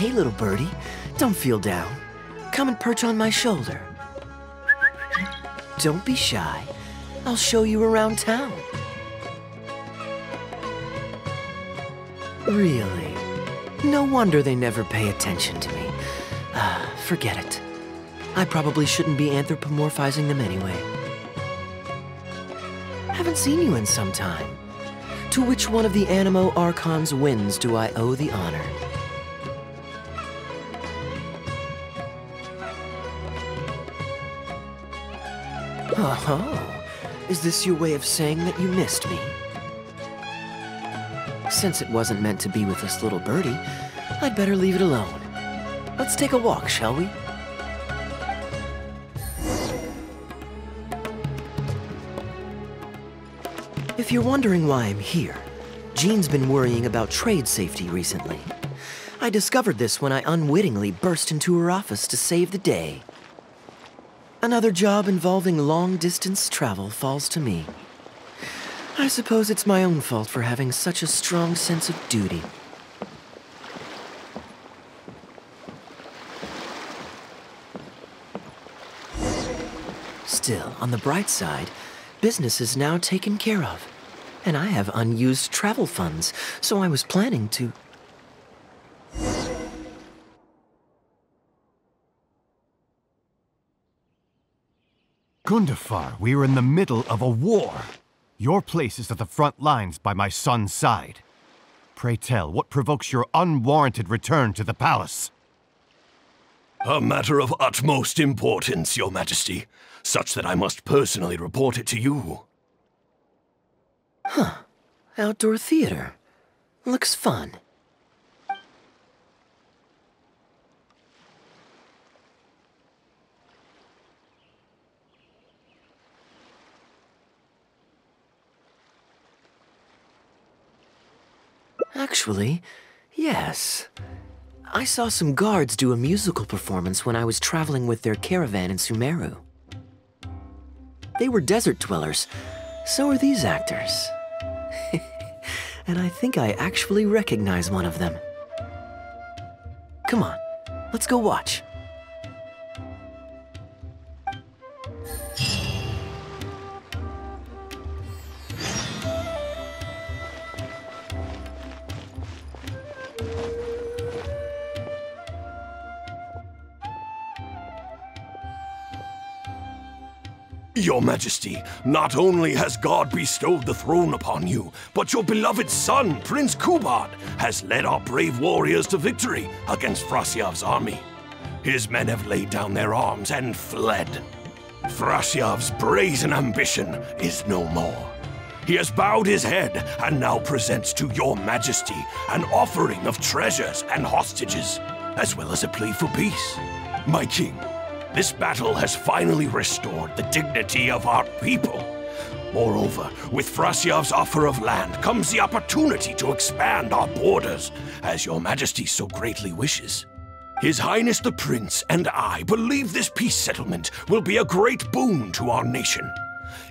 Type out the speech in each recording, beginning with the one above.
Hey, little birdie, don't feel down. Come and perch on my shoulder. Don't be shy. I'll show you around town. Really? No wonder they never pay attention to me. Forget it. I probably shouldn't be anthropomorphizing them anyway. Haven't seen you in some time. To which one of the Animo Archon's winds do I owe the honor? Oh, is this your way of saying that you missed me? Since it wasn't meant to be with this little birdie, I'd better leave it alone. Let's take a walk, shall we? If you're wondering why I'm here, Jean's been worrying about trade safety recently. I discovered this when I unwittingly burst into her office to save the day. Another job involving long-distance travel falls to me. I suppose it's my own fault for having such a strong sense of duty. Still, on the bright side, business is now taken care of. And I have unused travel funds, so I was planning to... Gundafar, we are in the middle of a war. Your place is at the front lines by my son's side. Pray tell, what provokes your unwarranted return to the palace? A matter of utmost importance, Your Majesty, such that I must personally report it to you. Huh. Outdoor theater. Looks fun. Actually, yes. I saw some guards do a musical performance when I was traveling with their caravan in Sumeru. They were desert dwellers. So are these actors. And I think I actually recognize one of them. Come on, let's go watch. Your Majesty, not only has God bestowed the throne upon you, but your beloved son, Prince Kubad, has led our brave warriors to victory against Frasyav's army. His men have laid down their arms and fled. Frasyav's brazen ambition is no more. He has bowed his head and now presents to your Majesty an offering of treasures and hostages, as well as a plea for peace. My king, this battle has finally restored the dignity of our people. Moreover, with Frasyav's offer of land comes the opportunity to expand our borders, as your Majesty so greatly wishes. His Highness the Prince and I believe this peace settlement will be a great boon to our nation.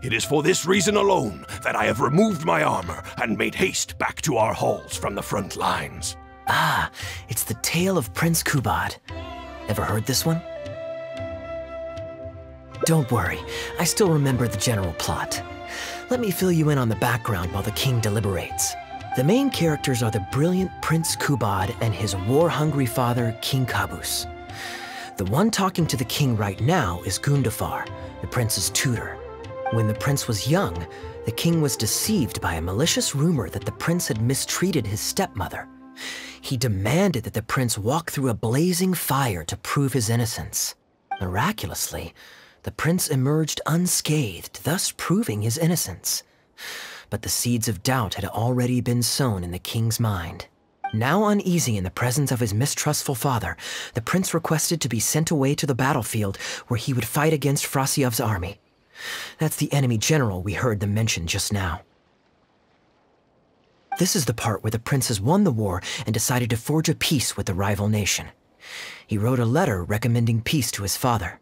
It is for this reason alone that I have removed my armor and made haste back to our halls from the front lines. Ah, it's the tale of Prince Kubad. Ever heard this one? Don't worry, I still remember the general plot. Let me fill you in on the background while the king deliberates. The main characters are the brilliant Prince Kubad and his war-hungry father, King Kabus. The one talking to the king right now is Gundafar, the prince's tutor. When the prince was young, the king was deceived by a malicious rumor that the prince had mistreated his stepmother. He demanded that the prince walk through a blazing fire to prove his innocence. Miraculously, the prince emerged unscathed, thus proving his innocence. But the seeds of doubt had already been sown in the king's mind. Now uneasy in the presence of his mistrustful father, the prince requested to be sent away to the battlefield where he would fight against Frasyav's army. That's the enemy general we heard them mention just now. This is the part where the prince has won the war and decided to forge a peace with the rival nation. He wrote a letter recommending peace to his father.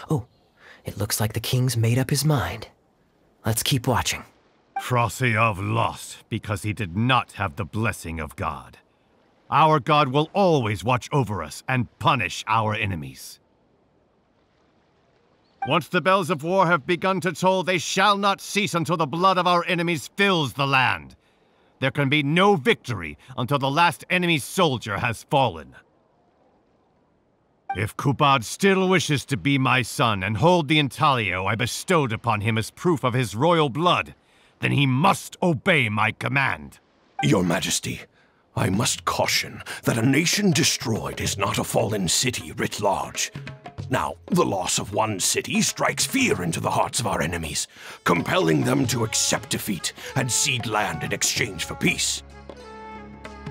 Oh, it looks like the king's made up his mind. Let's keep watching. Frasyav lost because he did not have the blessing of God. Our God will always watch over us and punish our enemies. Once the bells of war have begun to toll, they shall not cease until the blood of our enemies fills the land. There can be no victory until the last enemy soldier has fallen. If Kubad still wishes to be my son and hold the intaglio I bestowed upon him as proof of his royal blood, then he must obey my command. Your Majesty, I must caution that a nation destroyed is not a fallen city writ large. Now, the loss of one city strikes fear into the hearts of our enemies, compelling them to accept defeat and cede land in exchange for peace.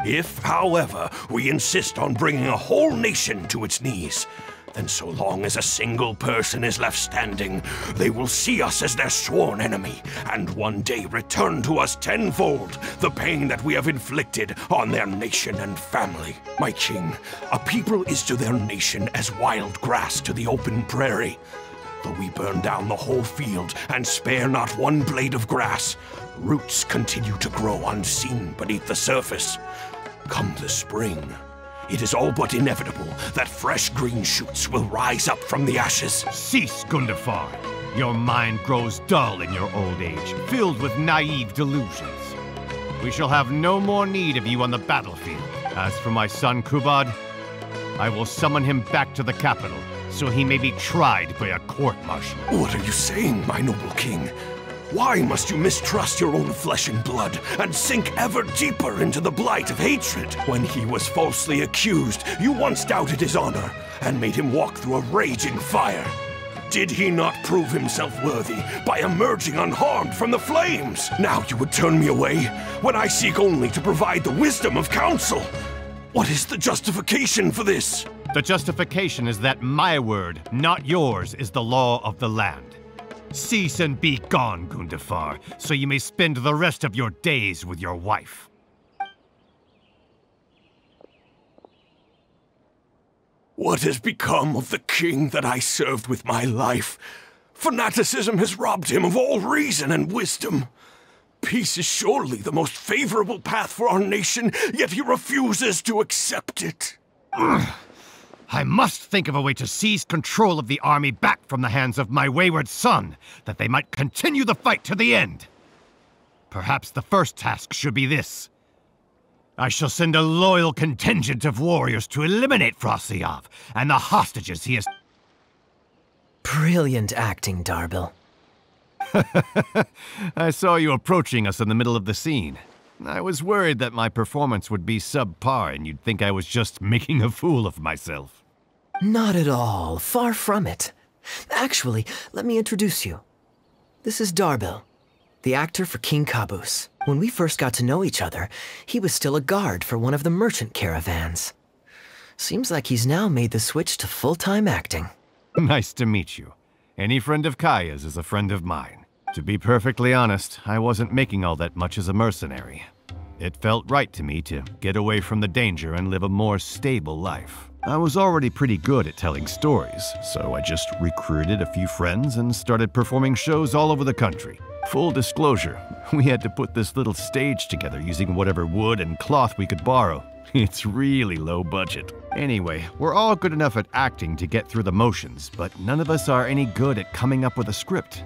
If, however, we insist on bringing a whole nation to its knees, then so long as a single person is left standing, they will see us as their sworn enemy, and one day return to us tenfold the pain that we have inflicted on their nation and family. My king, a people is to their nation as wild grass to the open prairie. Though we burn down the whole field and spare not one blade of grass, roots continue to grow unseen beneath the surface. Come the spring, it is all but inevitable that fresh green shoots will rise up from the ashes. Cease, Gundafar. Your mind grows dull in your old age, filled with naive delusions. We shall have no more need of you on the battlefield. As for my son Kubad, I will summon him back to the capital, so he may be tried by a court-martial. What are you saying, my noble king? Why must you mistrust your own flesh and blood and sink ever deeper into the blight of hatred? When he was falsely accused, you once doubted his honor and made him walk through a raging fire. Did he not prove himself worthy by emerging unharmed from the flames? Now you would turn me away when I seek only to provide the wisdom of counsel. What is the justification for this? The justification is that my word, not yours, is the law of the land. Cease and be gone, Gundafar, so you may spend the rest of your days with your wife. What has become of the king that I served with my life? Fanaticism has robbed him of all reason and wisdom. Peace is surely the most favorable path for our nation, yet he refuses to accept it. I must think of a way to seize control of the army back from the hands of my wayward son, that they might continue the fight to the end. Perhaps the first task should be this. I shall send a loyal contingent of warriors to eliminate Frosyav and the hostages he has... Brilliant acting, Darbil. I saw you approaching us in the middle of the scene. I was worried that my performance would be subpar and you'd think I was just making a fool of myself. Not at all. Far from it. Actually, let me introduce you. This is Darbil, the actor for King Caboose. When we first got to know each other, he was still a guard for one of the merchant caravans. Seems like he's now made the switch to full-time acting. Nice to meet you. Any friend of Kaya's is a friend of mine. To be perfectly honest, I wasn't making all that much as a mercenary. It felt right to me to get away from the danger and live a more stable life. I was already pretty good at telling stories, so I just recruited a few friends and started performing shows all over the country. Full disclosure, we had to put this little stage together using whatever wood and cloth we could borrow. It's really low budget. Anyway, we're all good enough at acting to get through the motions, but none of us are any good at coming up with a script.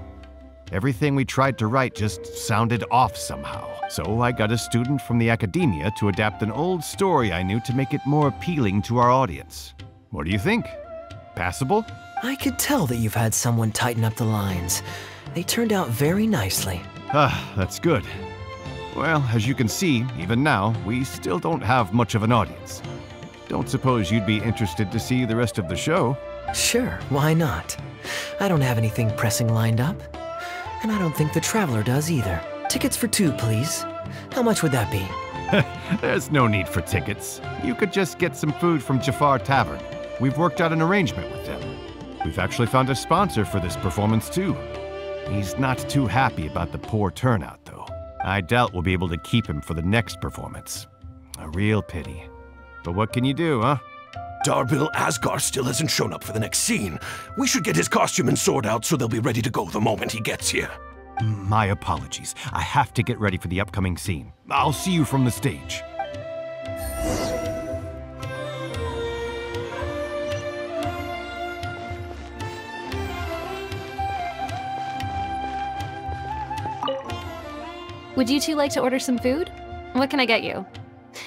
Everything we tried to write just sounded off somehow. So I got a student from the academia to adapt an old story I knew to make it more appealing to our audience. What do you think? Passable? I could tell that you've had someone tighten up the lines. They turned out very nicely. Ah, that's good. Well, as you can see, even now, we still don't have much of an audience. Don't suppose you'd be interested to see the rest of the show? Sure, why not? I don't have anything pressing lined up. And I don't think the Traveler does either. Tickets for 2, please. How much would that be? There's no need for tickets. You could just get some food from Jafar Tavern. We've worked out an arrangement with them. We've actually found a sponsor for this performance too. He's not too happy about the poor turnout though. I doubt we'll be able to keep him for the next performance. A real pity. But what can you do, huh? Darbil Asgar still hasn't shown up for the next scene. We should get his costume and sword out so they'll be ready to go the moment he gets here. My apologies. I have to get ready for the upcoming scene. I'll see you from the stage. Would you two like to order some food? What can I get you?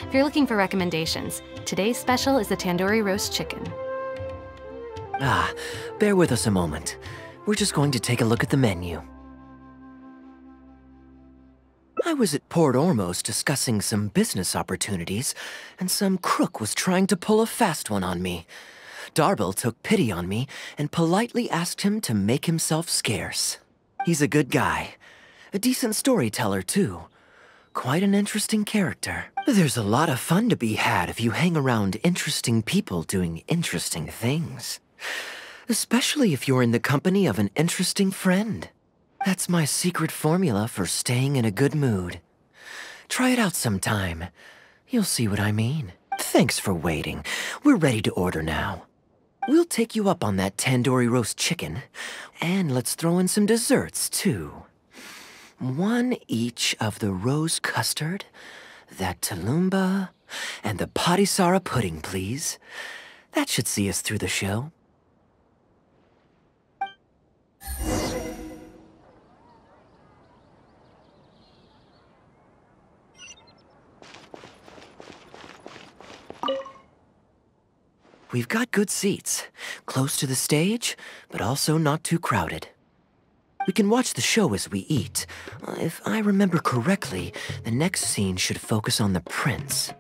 If you're looking for recommendations, today's special is the tandoori roast chicken. Ah, bear with us a moment. We're just going to take a look at the menu. I was at Port Ormos discussing some business opportunities, and some crook was trying to pull a fast one on me. Darbil took pity on me and politely asked him to make himself scarce. He's a good guy. A decent storyteller, too. Quite an interesting character. There's a lot of fun to be had if you hang around interesting people doing interesting things. Especially if you're in the company of an interesting friend. That's my secret formula for staying in a good mood. Try it out sometime. You'll see what I mean. Thanks for waiting. We're ready to order now. We'll take you up on that tandoori roast chicken. And let's throw in some desserts, too. One each of the rose custard, that tulumba, and the patisara pudding, please. That should see us through the show. We've got good seats, close to the stage, but also not too crowded. We can watch the show as we eat. If I remember correctly, the next scene should focus on the prince.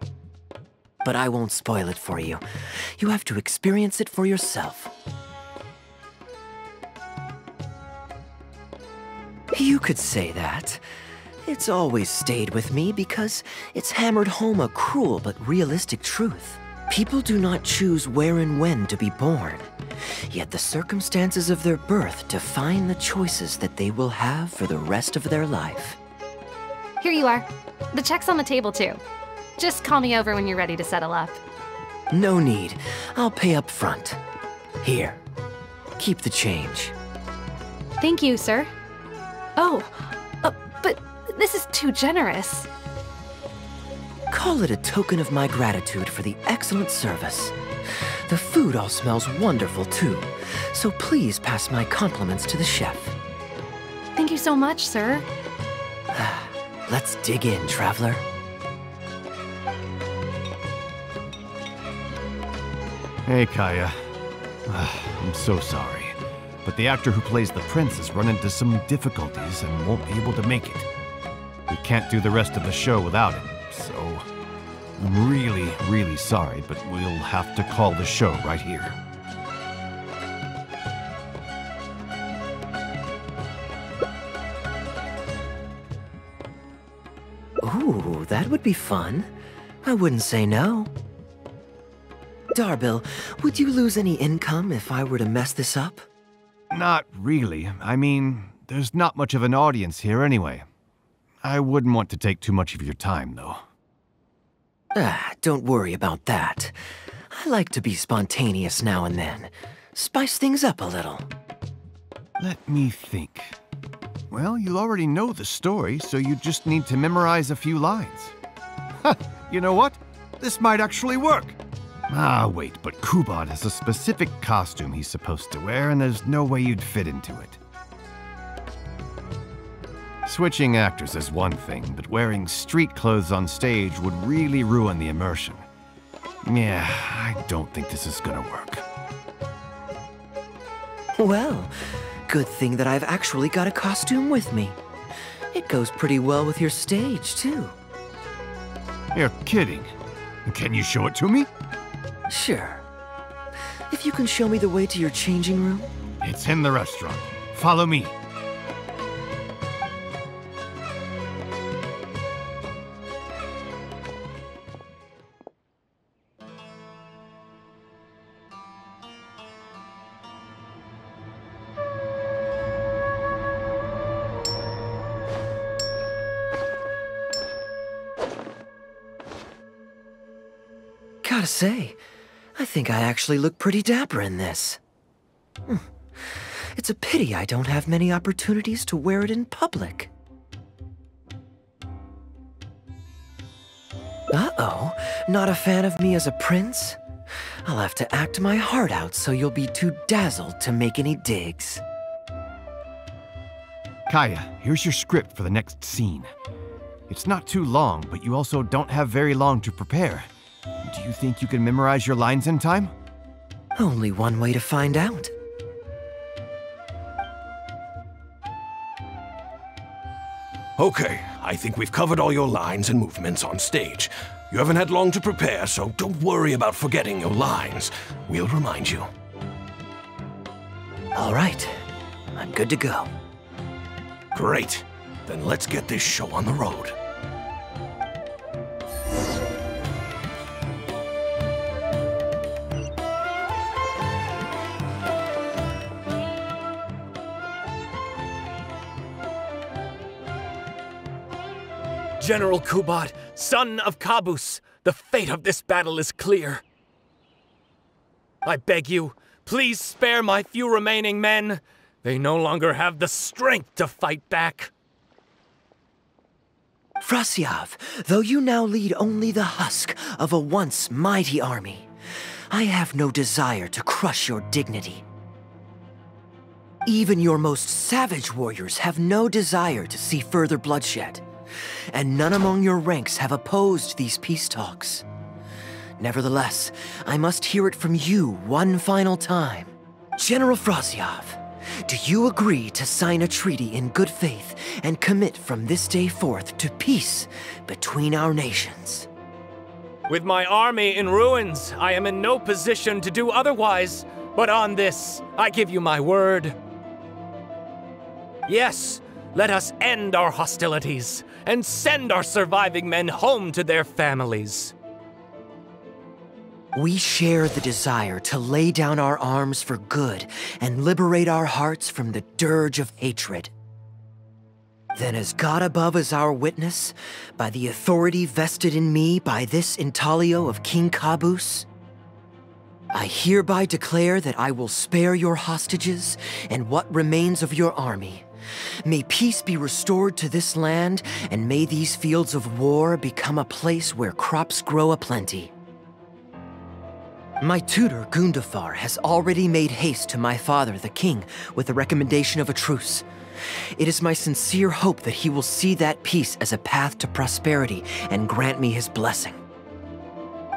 But I won't spoil it for you. You have to experience it for yourself. You could say that. It's always stayed with me because it's hammered home a cruel but realistic truth. People do not choose where and when to be born, yet the circumstances of their birth define the choices that they will have for the rest of their life. Here you are. The check's on the table, too. Just call me over when you're ready to settle up. No need. I'll pay up front. Here, keep the change. Thank you, sir. Oh, but this is too generous. Call it a token of my gratitude for the excellent service. The food all smells wonderful, too, so please pass my compliments to the chef. Thank you so much, sir. Let's dig in, traveler. Hey, Kaya. I'm so sorry, but the actor who plays the prince has run into some difficulties and won't be able to make it. We can't do the rest of the show without him, so I'm really, really sorry, but we'll have to call the show right here. Ooh, that would be fun. I wouldn't say no. Darbil, would you lose any income if I were to mess this up? Not really. I mean, there's not much of an audience here anyway. I wouldn't want to take too much of your time, though. Don't worry about that. I like to be spontaneous now and then. Spice things up a little. Let me think. Well, you already know the story, so you just need to memorize a few lines. Ha! You know what? This might actually work. Ah, wait, but Kubad has a specific costume he's supposed to wear, and there's no way you'd fit into it. Switching actors is one thing, but wearing street clothes on stage would really ruin the immersion. Yeah, I don't think this is gonna work. Well, good thing that I've actually got a costume with me. It goes pretty well with your stage, too. You're kidding. Can you show it to me? Sure. If you can show me the way to your changing room? It's in the restaurant. Follow me. Gotta say, I think I actually look pretty dapper in this. It's a pity I don't have many opportunities to wear it in public. Uh-oh, not a fan of me as a prince? I'll have to act my heart out so you'll be too dazzled to make any digs. Kaya, here's your script for the next scene. It's not too long, but you also don't have very long to prepare. Do you think you can memorize your lines in time? Only one way to find out. Okay, I think we've covered all your lines and movements on stage. You haven't had long to prepare, so don't worry about forgetting your lines. We'll remind you. All right, I'm good to go. Great. Then let's get this show on the road. General Kubad, son of Kabus, the fate of this battle is clear. I beg you, please spare my few remaining men. They no longer have the strength to fight back. Frasiav, though you now lead only the husk of a once mighty army, I have no desire to crush your dignity. Even your most savage warriors have no desire to see further bloodshed, and none among your ranks have opposed these peace talks. Nevertheless, I must hear it from you one final time. General Frasiav, do you agree to sign a treaty in good faith and commit from this day forth to peace between our nations? With my army in ruins, I am in no position to do otherwise, but on this, I give you my word. Yes, let us end our hostilities and send our surviving men home to their families. We share the desire to lay down our arms for good and liberate our hearts from the dirge of hatred. Then as God above is our witness, by the authority vested in me by this intaglio of King Kabus, I hereby declare that I will spare your hostages and what remains of your army. May peace be restored to this land, and may these fields of war become a place where crops grow aplenty. My tutor, Gundafar, has already made haste to my father, the king, with the recommendation of a truce. It is my sincere hope that he will see that peace as a path to prosperity and grant me his blessing.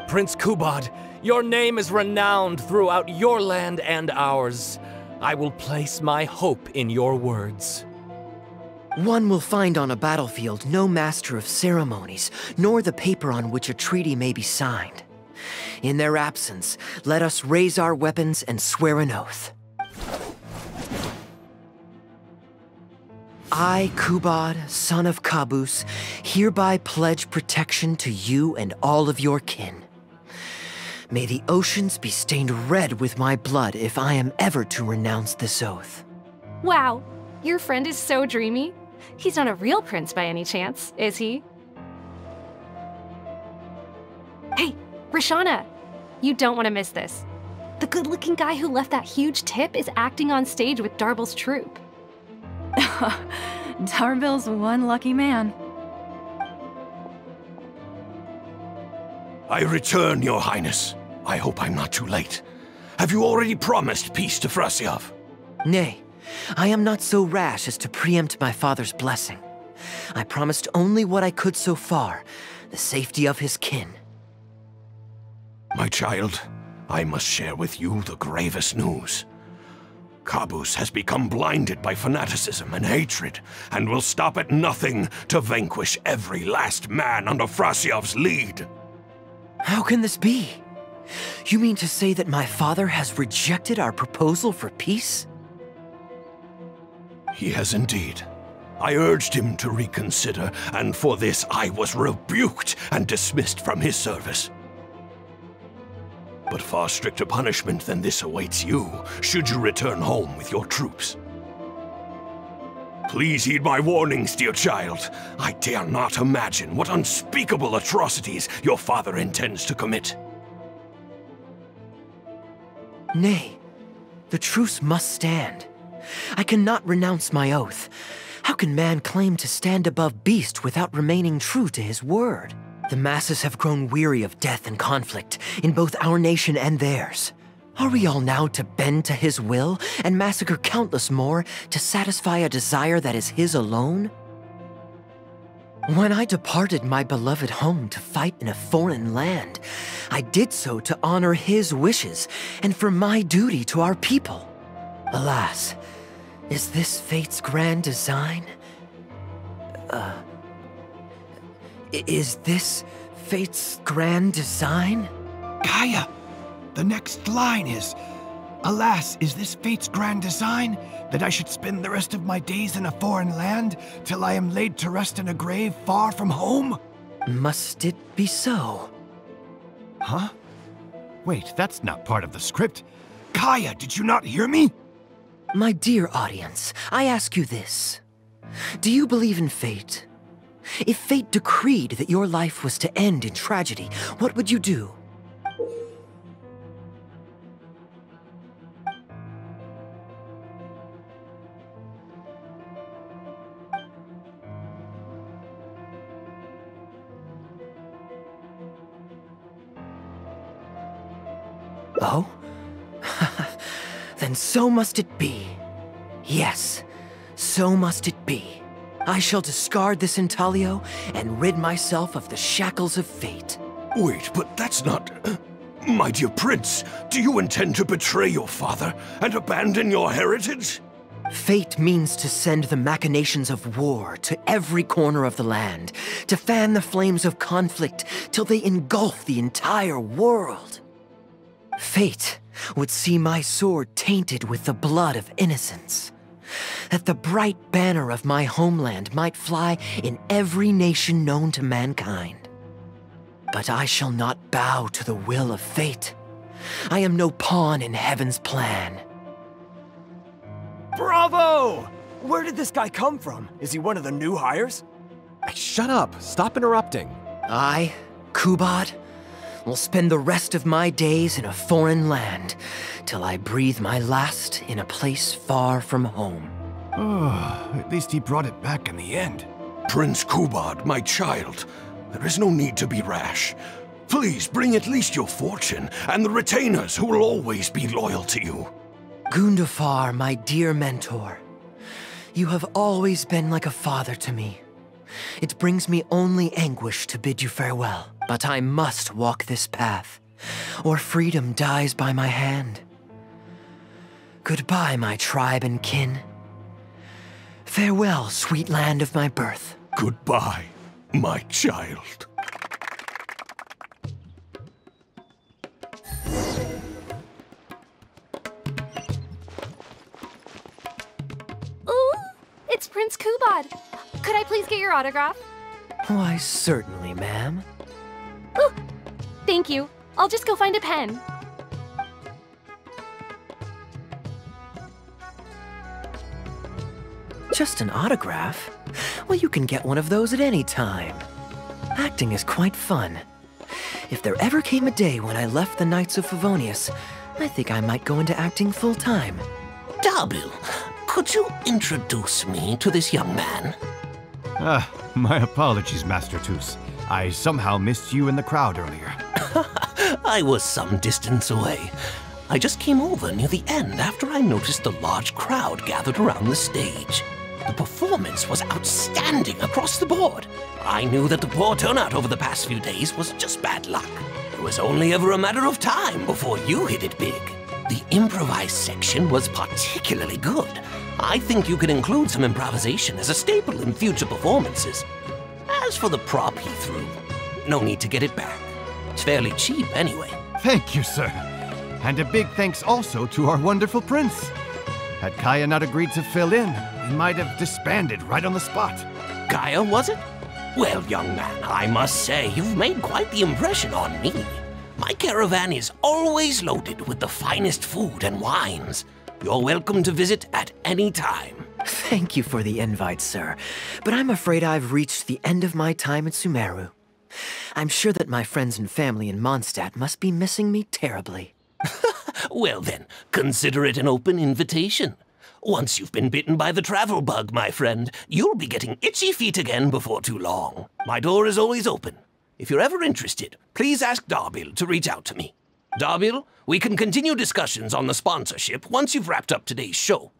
Prince Kubad, your name is renowned throughout your land and ours. I will place my hope in your words. One will find on a battlefield no master of ceremonies, nor the paper on which a treaty may be signed. In their absence, let us raise our weapons and swear an oath. I, Kubad, son of Kabus, hereby pledge protection to you and all of your kin. May the oceans be stained red with my blood if I am ever to renounce this oath. Wow, your friend is so dreamy. He's not a real prince by any chance, is he? Hey, Rishana, you don't want to miss this. The good-looking guy who left that huge tip is acting on stage with Darbil's troupe. Darbil's one lucky man. I return, Your Highness. I hope I'm not too late. Have you already promised peace to Frasiav? Nay, I am not so rash as to preempt my father's blessing. I promised only what I could so far, the safety of his kin. My child, I must share with you the gravest news. Kabus has become blinded by fanaticism and hatred, and will stop at nothing to vanquish every last man under Frasiav's lead. How can this be? You mean to say that my father has rejected our proposal for peace? He has indeed. I urged him to reconsider, and for this I was rebuked and dismissed from his service. But far stricter punishment than this awaits you, should you return home with your troops. Please heed my warnings, dear child. I dare not imagine what unspeakable atrocities your father intends to commit. Nay, the truce must stand. I cannot renounce my oath. How can man claim to stand above beast without remaining true to his word? The masses have grown weary of death and conflict in both our nation and theirs. Are we all now to bend to his will and massacre countless more to satisfy a desire that is his alone? When I departed my beloved home to fight in a foreign land, I did so to honor his wishes and for my duty to our people. Alas, is this fate's grand design? Is this fate's grand design? Kaeya, the next line is, "Alas, is this fate's grand design, that I should spend the rest of my days in a foreign land, till I am laid to rest in a grave far from home?" Must it be so? Huh? Wait, that's not part of the script. Kaeya, did you not hear me? My dear audience, I ask you this. Do you believe in fate? If fate decreed that your life was to end in tragedy, what would you do? Oh? Then so must it be. Yes, so must it be. I shall discard this intaglio and rid myself of the shackles of fate. Wait, but that's not... My dear prince, do you intend to betray your father and abandon your heritage? Fate means to send the machinations of war to every corner of the land, to fan the flames of conflict till they engulf the entire world. Fate would see my sword tainted with the blood of innocence, that the bright banner of my homeland might fly in every nation known to mankind. But I shall not bow to the will of fate. I am no pawn in heaven's plan. Bravo! Where did this guy come from? Is he one of the new hires? Hey, shut up! Stop interrupting. I, Kubad, will spend the rest of my days in a foreign land, till I breathe my last in a place far from home. Oh, at least he brought it back in the end. Prince Kubad, my child, there is no need to be rash. Please bring at least your fortune and the retainers who will always be loyal to you. Gundafar, my dear mentor, you have always been like a father to me. It brings me only anguish to bid you farewell, but I must walk this path, or freedom dies by my hand. Goodbye, my tribe and kin. Farewell, sweet land of my birth. Goodbye, my child. Ooh, it's Prince Kubad. Could I please get your autograph? Why, certainly, ma'am. Ooh, thank you. I'll just go find a pen. Just an autograph? Well, you can get one of those at any time. Acting is quite fun. If there ever came a day when I left the Knights of Favonius, I think I might go into acting full-time. Darbil, could you introduce me to this young man? My apologies, Master Tus. I somehow missed you in the crowd earlier. I was some distance away. I just came over near the end after I noticed the large crowd gathered around the stage. The performance was outstanding across the board. I knew that the poor turnout over the past few days was just bad luck. It was only ever a matter of time before you hit it big. The improvised section was particularly good. I think you could include some improvisation as a staple in future performances. As for the prop he threw, no need to get it back. It's fairly cheap anyway. Thank you, sir. And a big thanks also to our wonderful prince. Had Kaeya not agreed to fill in, we might have disbanded right on the spot. Kaeya, was it? Well, young man, I must say you've made quite the impression on me. My caravan is always loaded with the finest food and wines. You're welcome to visit at any time. Thank you for the invite, sir, but I'm afraid I've reached the end of my time at Sumeru. I'm sure that my friends and family in Mondstadt must be missing me terribly. Well then, consider it an open invitation. Once you've been bitten by the travel bug, my friend, you'll be getting itchy feet again before too long. My door is always open. If you're ever interested, please ask Darbil to reach out to me. Darbil, we can continue discussions on the sponsorship once you've wrapped up today's show.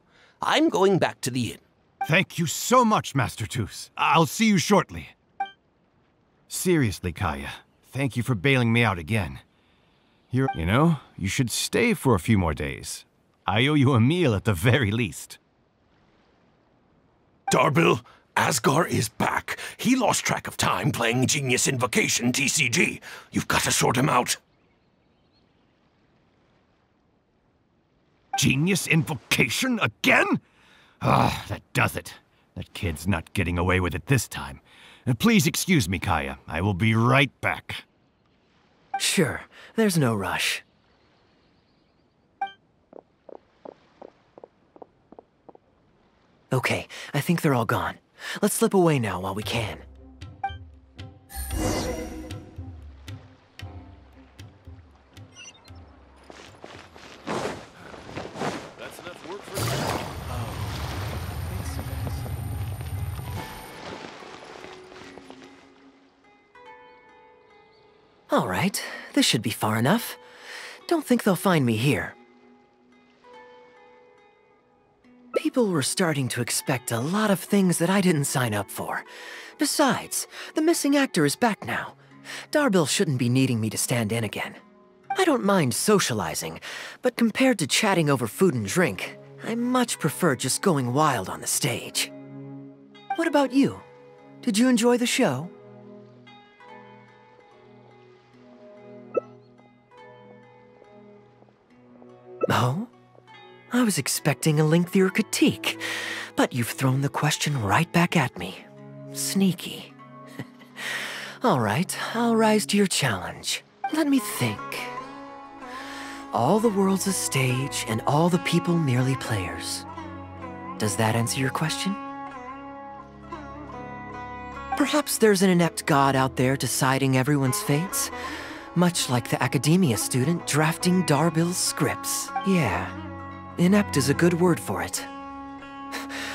I'm going back to the inn. Thank you so much, Master Tus. I'll see you shortly. Seriously, Kaya, thank you for bailing me out again. You know, you should stay for a few more days. I owe you a meal at the very least. Darbil, Asgar is back. He lost track of time playing Genius Invocation TCG. You've got to sort him out. Genius Invocation again? Ah, that does it. That kid's not getting away with it this time. Please excuse me, Kaya. I will be right back. Sure, there's no rush. Okay, I think they're all gone. Let's slip away now while we can. That's enough work for you. All right, this should be far enough. Don't think they'll find me here. People were starting to expect a lot of things that I didn't sign up for. Besides, the missing actor is back now. Darbil shouldn't be needing me to stand in again. I don't mind socializing, but compared to chatting over food and drink, I much prefer just going wild on the stage. What about you? Did you enjoy the show? Oh? I was expecting a lengthier critique, but you've thrown the question right back at me. Sneaky. All right, I'll rise to your challenge. Let me think. All the world's a stage, and all the people merely players. Does that answer your question? Perhaps there's an inept god out there deciding everyone's fates, much like the academia student drafting Darbil's scripts. Yeah, inept is a good word for it.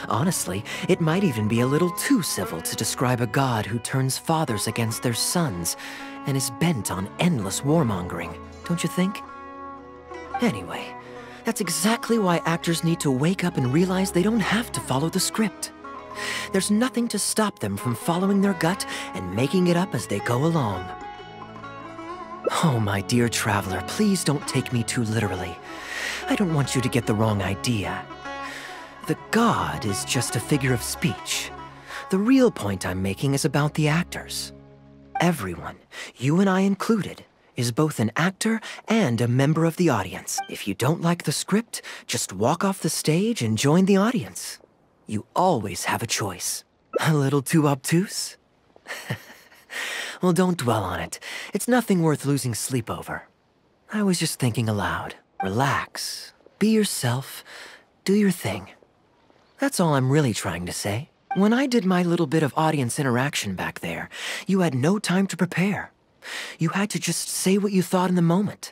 Honestly, it might even be a little too civil to describe a god who turns fathers against their sons and is bent on endless warmongering, don't you think? Anyway, that's exactly why actors need to wake up and realize they don't have to follow the script. There's nothing to stop them from following their gut and making it up as they go along. Oh, my dear traveler, please don't take me too literally. I don't want you to get the wrong idea. The god is just a figure of speech. The real point I'm making is about the actors. Everyone, you and I included, is both an actor and a member of the audience. If you don't like the script, just walk off the stage and join the audience. You always have a choice. A little too obtuse? Well, don't dwell on it. It's nothing worth losing sleep over. I was just thinking aloud. Relax. Be yourself. Do your thing. That's all I'm really trying to say. When I did my little bit of audience interaction back there, you had no time to prepare. You had to just say what you thought in the moment.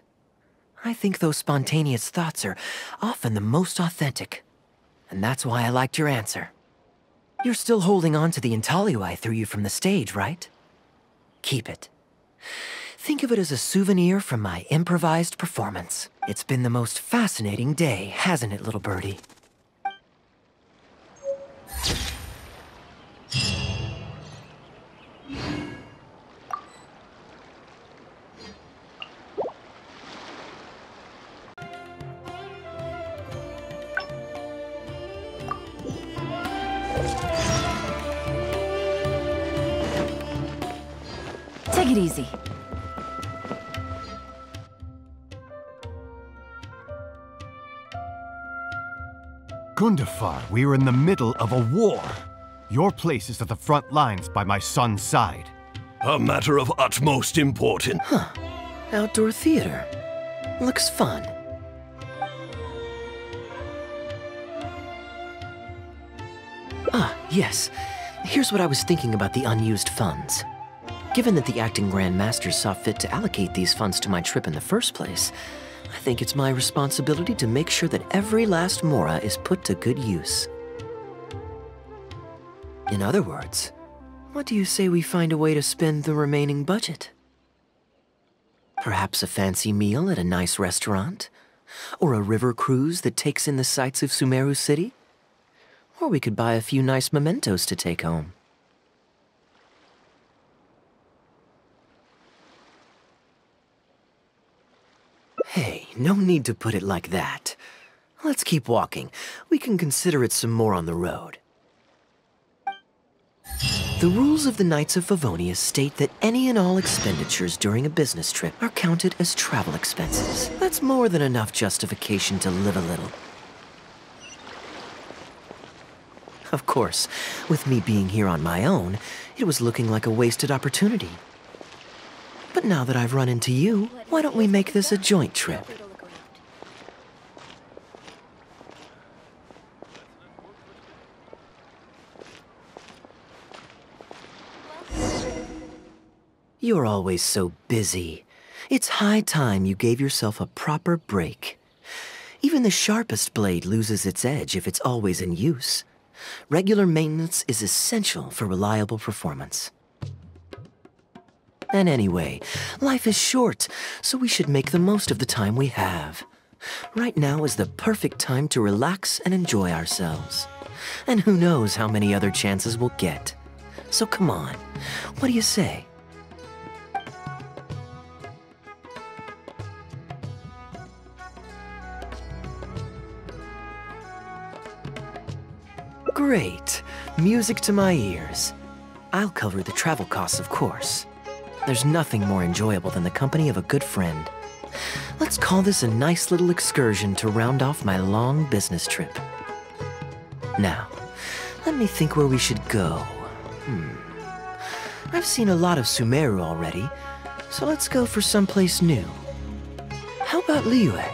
I think those spontaneous thoughts are often the most authentic. And that's why I liked your answer. You're still holding on to the intaglio I threw you from the stage, right? Keep it. Think of it as a souvenir from my improvised performance. It's been the most fascinating day, hasn't it, little birdie? Take it easy. Gundafar, we are in the middle of a war. Your place is at the front lines by my son's side. A matter of utmost importance. Huh. Outdoor theater. Looks fun. Ah, yes. Here's what I was thinking about the unused funds. Given that the acting Grand Masters saw fit to allocate these funds to my trip in the first place, I think it's my responsibility to make sure that every last mora is put to good use. In other words, what do you say we find a way to spend the remaining budget? Perhaps a fancy meal at a nice restaurant? Or a river cruise that takes in the sights of Sumeru City? Or we could buy a few nice mementos to take home. Hey, no need to put it like that. Let's keep walking. We can consider it some more on the road. The rules of the Knights of Favonius state that any and all expenditures during a business trip are counted as travel expenses. That's more than enough justification to live a little. Of course, with me being here on my own, it was looking like a wasted opportunity. But now that I've run into you, why don't we make this a joint trip? You're always so busy. It's high time you gave yourself a proper break. Even the sharpest blade loses its edge if it's always in use. Regular maintenance is essential for reliable performance. And anyway, life is short, so we should make the most of the time we have. Right now is the perfect time to relax and enjoy ourselves. And who knows how many other chances we'll get. So come on, what do you say? Great. Music to my ears. I'll cover the travel costs, of course. There's nothing more enjoyable than the company of a good friend. Let's call this a nice little excursion to round off my long business trip. Now, let me think where we should go. I've seen a lot of Sumeru already, so let's go for someplace new. How about Liyue?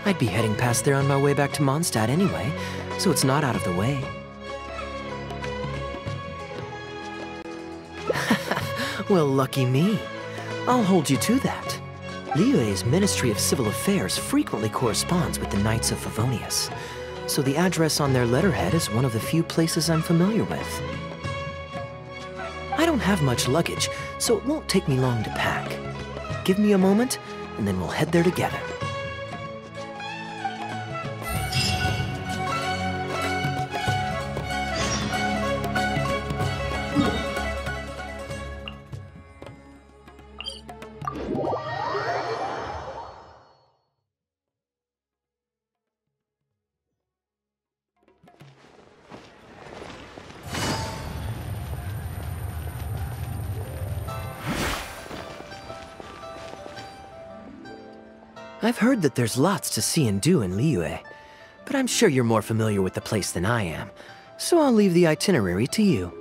I'd be heading past there on my way back to Mondstadt anyway, so it's not out of the way. Well, lucky me. I'll hold you to that. Liyue's Ministry of Civil Affairs frequently corresponds with the Knights of Favonius, so the address on their letterhead is one of the few places I'm familiar with. I don't have much luggage, so it won't take me long to pack. Give me a moment, and then we'll head there together. I've heard that there's lots to see and do in Liyue, but I'm sure you're more familiar with the place than I am, so I'll leave the itinerary to you.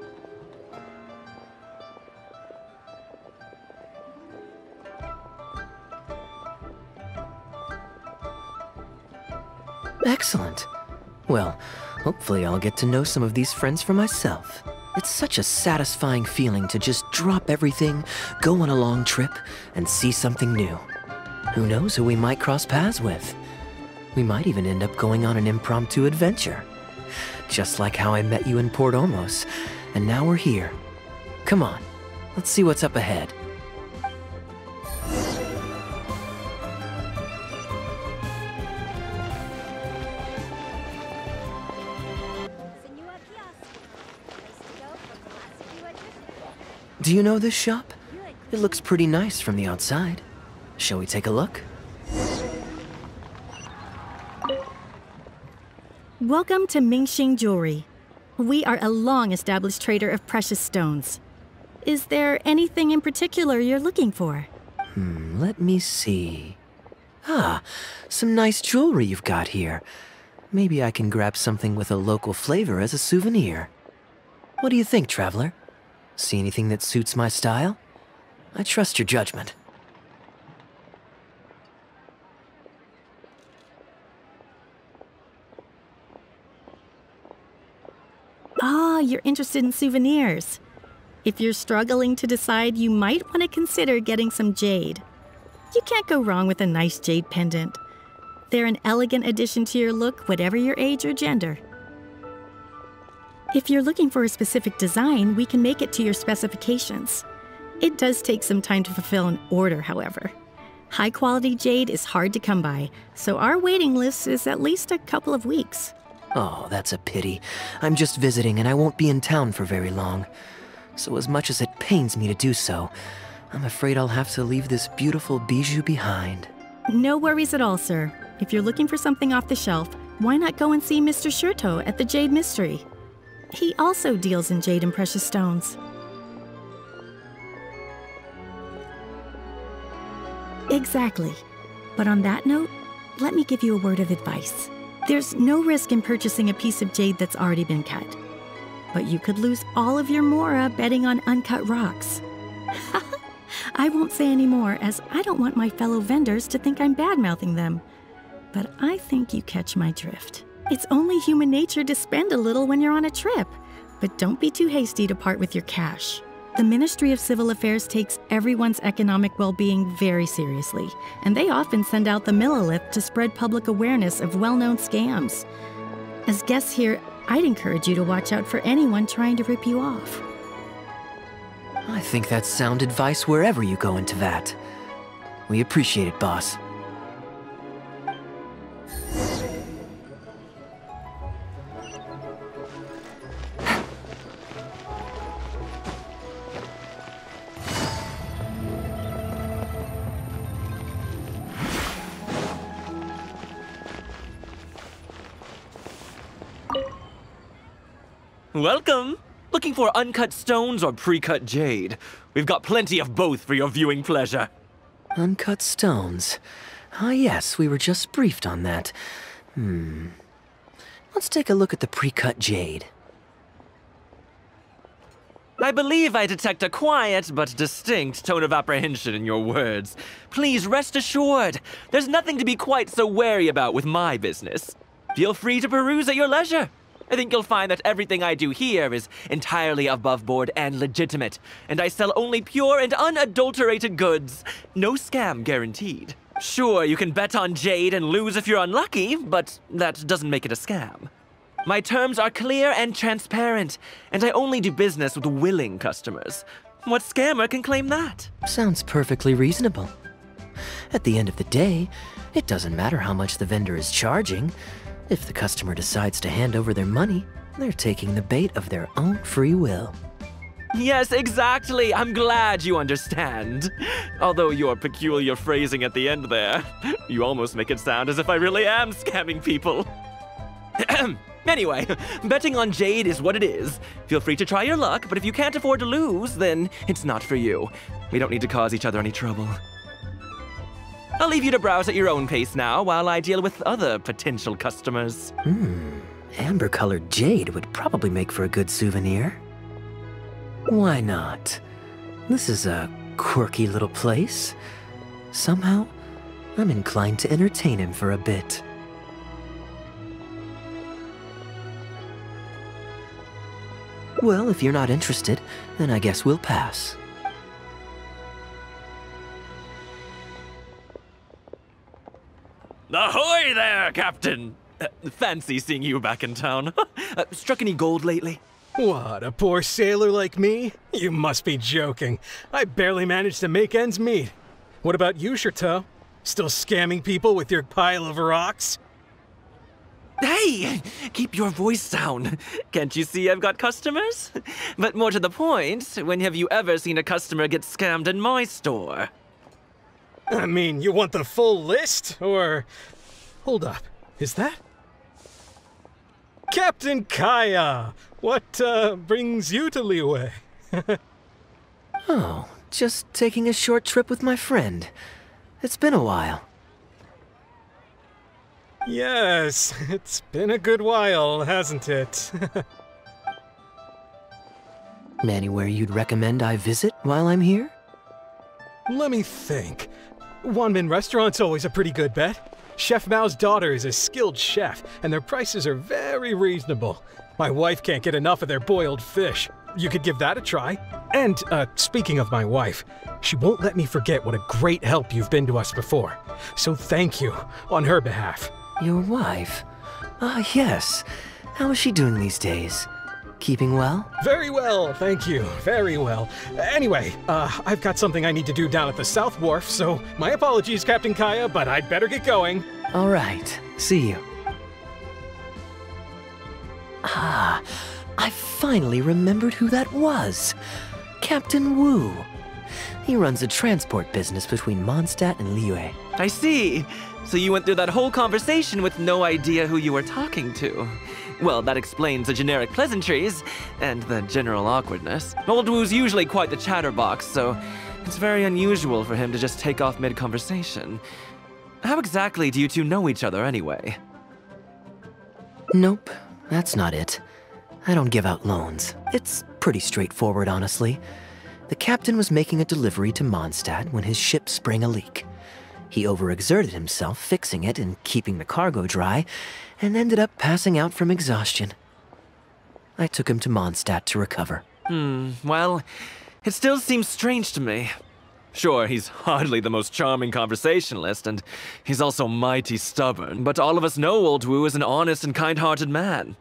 Excellent. Well, hopefully I'll get to know some of these friends for myself. It's such a satisfying feeling to just drop everything, go on a long trip, and see something new. Who knows who we might cross paths with? We might even end up going on an impromptu adventure. Just like how I met you in Port Ormos, and now we're here. Come on, let's see what's up ahead. Do you know this shop? It looks pretty nice from the outside. Shall we take a look? Welcome to Mingxing Jewelry. We are a long-established trader of precious stones. Is there anything in particular you're looking for? Let me see. Ah, some nice jewelry you've got here. Maybe I can grab something with a local flavor as a souvenir. What do you think, traveler? See anything that suits my style? I trust your judgment. Ah, you're interested in souvenirs. If you're struggling to decide, you might want to consider getting some jade. You can't go wrong with a nice jade pendant. They're an elegant addition to your look, whatever your age or gender. If you're looking for a specific design, we can make it to your specifications. It does take some time to fulfill an order, however. High-quality jade is hard to come by, so our waiting list is at least a couple of weeks. Oh, that's a pity. I'm just visiting and I won't be in town for very long. So as much as it pains me to do so, I'm afraid I'll have to leave this beautiful bijou behind. No worries at all, sir. If you're looking for something off the shelf, why not go and see Mr. Shurto at the Jade Mystery? He also deals in jade and precious stones. Exactly. But on that note, let me give you a word of advice. There's no risk in purchasing a piece of jade that's already been cut. But you could lose all of your mora betting on uncut rocks. I won't say any more, as I don't want my fellow vendors to think I'm bad-mouthing them. But I think you catch my drift. It's only human nature to spend a little when you're on a trip. But don't be too hasty to part with your cash. The Ministry of Civil Affairs takes everyone's economic well-being very seriously, and they often send out the Millilith to spread public awareness of well-known scams. As guests here, I'd encourage you to watch out for anyone trying to rip you off. I think that's sound advice wherever you go into that. We appreciate it, boss. Welcome! Looking for uncut stones or pre-cut jade? We've got plenty of both for your viewing pleasure. Uncut stones. Ah yes, we were just briefed on that. Let's take a look at the pre-cut jade. I believe I detect a quiet but distinct tone of apprehension in your words. Please rest assured, there's nothing to be quite so wary about with my business. Feel free to peruse at your leisure. I think you'll find that everything I do here is entirely above board and legitimate, and I sell only pure and unadulterated goods. No scam guaranteed. Sure, you can bet on jade and lose if you're unlucky, but that doesn't make it a scam. My terms are clear and transparent, and I only do business with willing customers. What scammer can claim that? Sounds perfectly reasonable. At the end of the day, it doesn't matter how much the vendor is charging. If the customer decides to hand over their money, they're taking the bait of their own free will. Yes, exactly. I'm glad you understand. Although your peculiar phrasing at the end there, you almost make it sound as if I really am scamming people. Anyway, betting on jade is what it is. Feel free to try your luck, but if you can't afford to lose, then it's not for you. We don't need to cause each other any trouble. I'll leave you to browse at your own pace now while I deal with other potential customers. Amber-colored jade would probably make for a good souvenir. Why not? This is a quirky little place. Somehow, I'm inclined to entertain him for a bit. Well, if you're not interested, then I guess we'll pass. Ahoy there, Captain! Fancy seeing you back in town. Struck any gold lately? What, a poor sailor like me? You must be joking. I barely managed to make ends meet. What about you, Shurto? Still scamming people with your pile of rocks? Hey! Keep your voice down. Can't you see I've got customers? But more to the point, when have you ever seen a customer get scammed in my store? I mean, you want the full list, or... Hold up, is that? Captain Kaya! What, brings you to Liyue? Oh, just taking a short trip with my friend. It's been a while. Yes, it's been a good while, hasn't it? Anywhere you'd recommend I visit while I'm here? Let me think. Wanmin Restaurant's always a pretty good bet. Chef Mao's daughter is a skilled chef, and their prices are very reasonable. My wife can't get enough of their boiled fish. You could give that a try. And, speaking of my wife, she won't let me forget what a great help you've been to us before. So thank you, on her behalf. Your wife? Ah, yes. How is she doing these days? Keeping well? Very well, thank you. Very well. Anyway, I've got something I need to do down at the South Wharf, so my apologies, Captain Kaya, but I'd better get going. All right. See you. Ah, I finally remembered who that was. Captain Wu. He runs a transport business between Mondstadt and Liyue. I see. So you went through that whole conversation with no idea who you were talking to. Well, that explains the generic pleasantries and the general awkwardness. Old Wu's usually quite the chatterbox, so it's very unusual for him to just take off mid-conversation. How exactly do you two know each other anyway? Nope, that's not it. I don't give out loans. It's pretty straightforward, honestly. The captain was making a delivery to Mondstadt when his ship sprang a leak. He overexerted himself fixing it and keeping the cargo dry, and ended up passing out from exhaustion. I took him to Mondstadt to recover. Well, it still seems strange to me. Sure, he's hardly the most charming conversationalist, and he's also mighty stubborn, but all of us know Old Wu is an honest and kind-hearted man.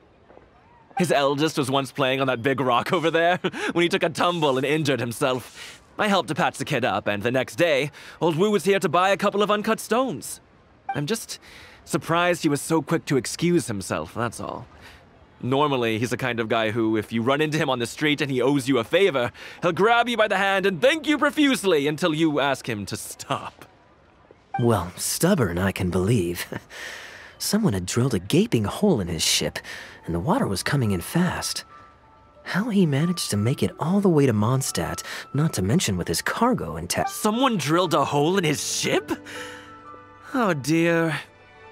His eldest was once playing on that big rock over there when he took a tumble and injured himself. I helped to patch the kid up, and the next day, Old Wu was here to buy a couple of uncut stones. I'm just surprised he was so quick to excuse himself, that's all. Normally, he's the kind of guy who, if you run into him on the street and he owes you a favor, he'll grab you by the hand and thank you profusely until you ask him to stop. Well, stubborn, I can believe. Someone had drilled a gaping hole in his ship, and the water was coming in fast. How he managed to make it all the way to Mondstadt, not to mention with his cargo intact. Someone drilled a hole in his ship? Oh dear.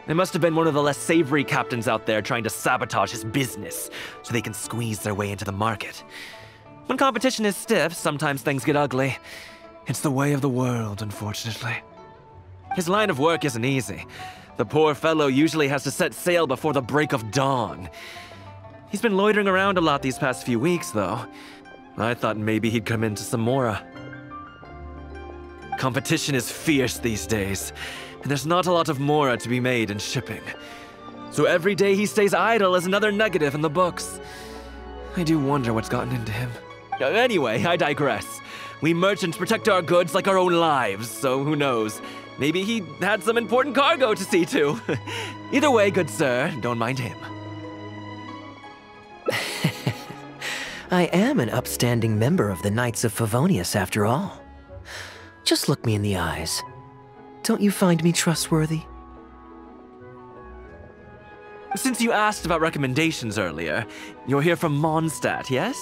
It must have been one of the less savory captains out there trying to sabotage his business so they can squeeze their way into the market. When competition is stiff, sometimes things get ugly. It's the way of the world, unfortunately. His line of work isn't easy. The poor fellow usually has to set sail before the break of dawn. He's been loitering around a lot these past few weeks, though. I thought maybe he'd come into Samora. Competition is fierce these days, and there's not a lot of Mora to be made in shipping. So every day he stays idle is another negative in the books. I do wonder what's gotten into him. Anyway, I digress. We merchants protect our goods like our own lives, so who knows? Maybe he had some important cargo to see to. Either way, good sir, don't mind him. I am an upstanding member of the Knights of Favonius, after all. Just look me in the eyes. Don't you find me trustworthy? Since you asked about recommendations earlier, you're here from Mondstadt, yes?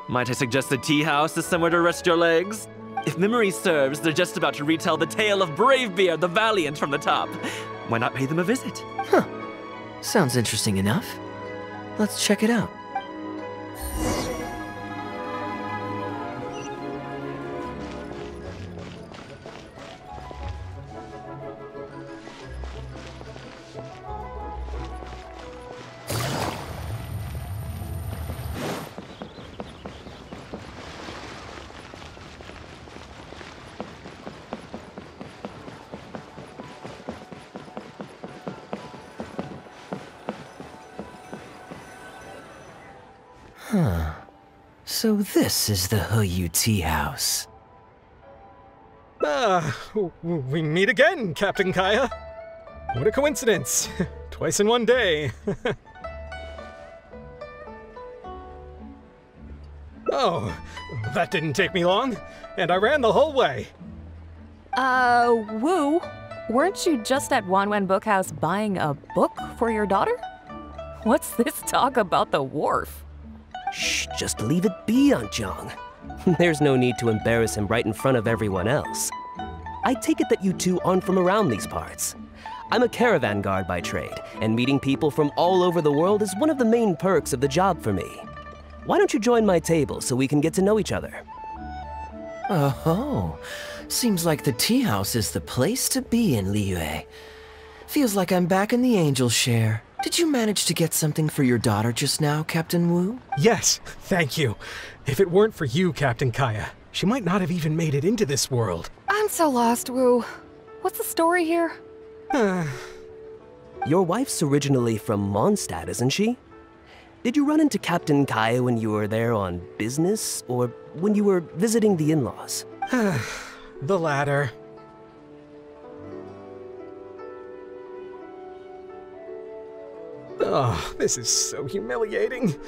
Might I suggest the tea house is somewhere to rest your legs? If memory serves, they're just about to retell the tale of Bravebeard the Valiant from the top. Why not pay them a visit? Huh. Sounds interesting enough. Let's check it out. Huh. So this is the He Yu Tea House. We meet again, Captain Kaya. What a coincidence. Twice in one day. Oh, that didn't take me long, and I ran the whole way. Wu, weren't you just at Wanwen Bookhouse buying a book for your daughter? What's this talk about the wharf? Shh, just leave it be, Aunt Zhang. There's no need to embarrass him right in front of everyone else. I take it that you two aren't from around these parts. I'm a caravan guard by trade, and meeting people from all over the world is one of the main perks of the job for me. Why don't you join my table so we can get to know each other? Oh, seems like the tea house is the place to be in Liyue. Feels like I'm back in the angel share. Did you manage to get something for your daughter just now, Captain Wu? Yes, thank you. If it weren't for you, Captain Kaya, she might not have even made it into this world. I'm so lost, Wu. What's the story here? Your wife's originally from Mondstadt, isn't she? Did you run into Captain Kaya when you were there on business, or when you were visiting the in-laws? The latter. Oh, this is so humiliating.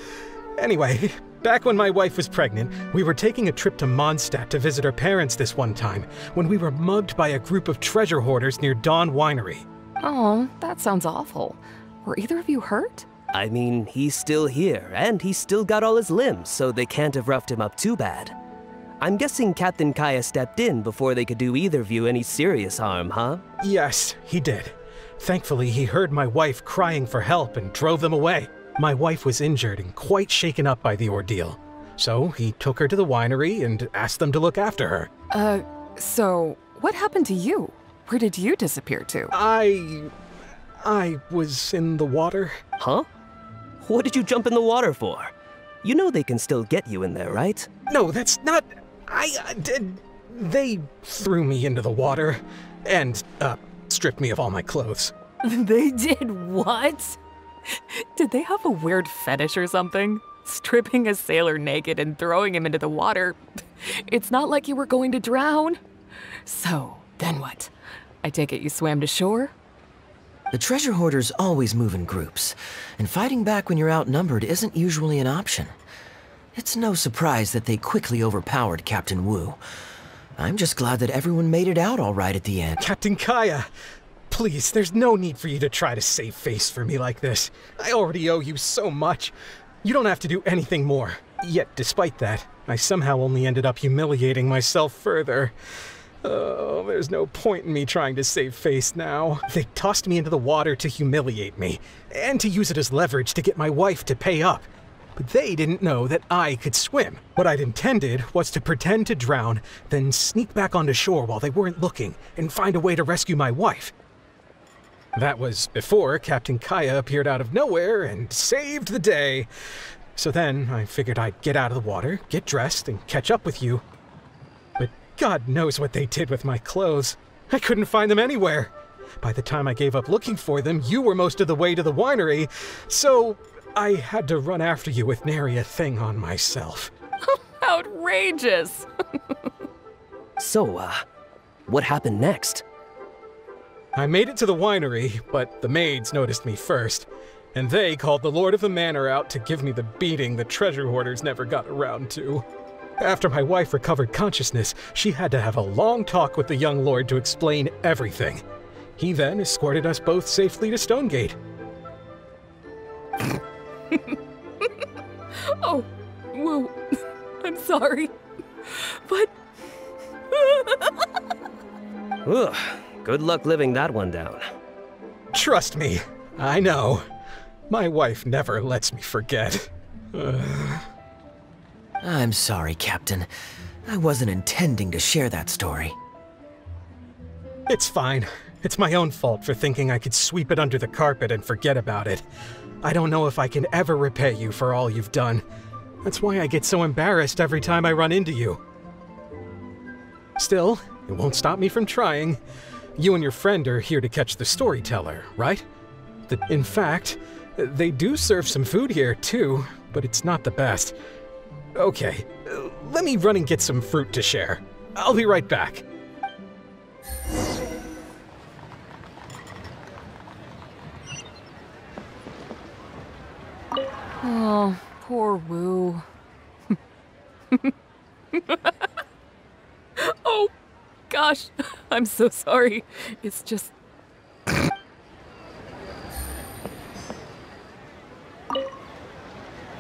Anyway, Back when my wife was pregnant, we were taking a trip to Mondstadt to visit her parents this one time, when we were mugged by a group of treasure hoarders near Dawn Winery. Oh, that sounds awful. Were either of you hurt? I mean, he's still here, and he's still got all his limbs, so they can't have roughed him up too bad. I'm guessing Captain Kaya stepped in before they could do either of you any serious harm, huh? Yes, he did. Thankfully, he heard my wife crying for help and drove them away. My wife was injured and quite shaken up by the ordeal. So he took her to the winery and asked them to look after her. So what happened to you? Where did you disappear to? I was in the water. Huh? What did you jump in the water for? You know they can still get you in there, right? No, that's not... They threw me into the water and, stripped me of all my clothes. They did what? Did they have a weird fetish or something? Stripping a sailor naked and throwing him into the water? It's not like you were going to drown. So, then what? I take it you swam to shore? The treasure hoarders always move in groups, and fighting back when you're outnumbered isn't usually an option. It's no surprise that they quickly overpowered Captain Wu. I'm just glad that everyone made it out all right at the end. Captain Kaya! Please, there's no need for you to try to save face for me like this. I already owe you so much. You don't have to do anything more. Yet, despite that, I somehow only ended up humiliating myself further. Oh, there's no point in me trying to save face now. They tossed me into the water to humiliate me, and to use it as leverage to get my wife to pay up. But they didn't know that I could swim. What I'd intended was to pretend to drown, then sneak back onto shore while they weren't looking, and find a way to rescue my wife. That was before Captain Kaya appeared out of nowhere and saved the day. So then I figured I'd get out of the water, get dressed, and catch up with you. But God knows what they did with my clothes. I couldn't find them anywhere. By the time I gave up looking for them, you were most of the way to the winery, so I had to run after you with nary a thing on myself. Outrageous! So, what happened next? I made it to the winery, but the maids noticed me first, and they called the Lord of the Manor out to give me the beating the treasure hoarders never got around to. After my wife recovered consciousness, she had to have a long talk with the young lord to explain everything. He then escorted us both safely to Stonegate. Oh, Wu, I'm sorry, but... Ugh, good luck living that one down. Trust me, I know. My wife never lets me forget. I'm sorry, Captain. I wasn't intending to share that story. It's fine. It's my own fault for thinking I could sweep it under the carpet and forget about it. I don't know if I can ever repay you for all you've done. That's why I get so embarrassed every time I run into you. Still, it won't stop me from trying. You and your friend are here to catch the storyteller, right? In fact, they do serve some food here too, but it's not the best. Okay, let me run and get some fruit to share. I'll be right back. Oh, poor Wu. Oh, gosh, I'm so sorry. It's just...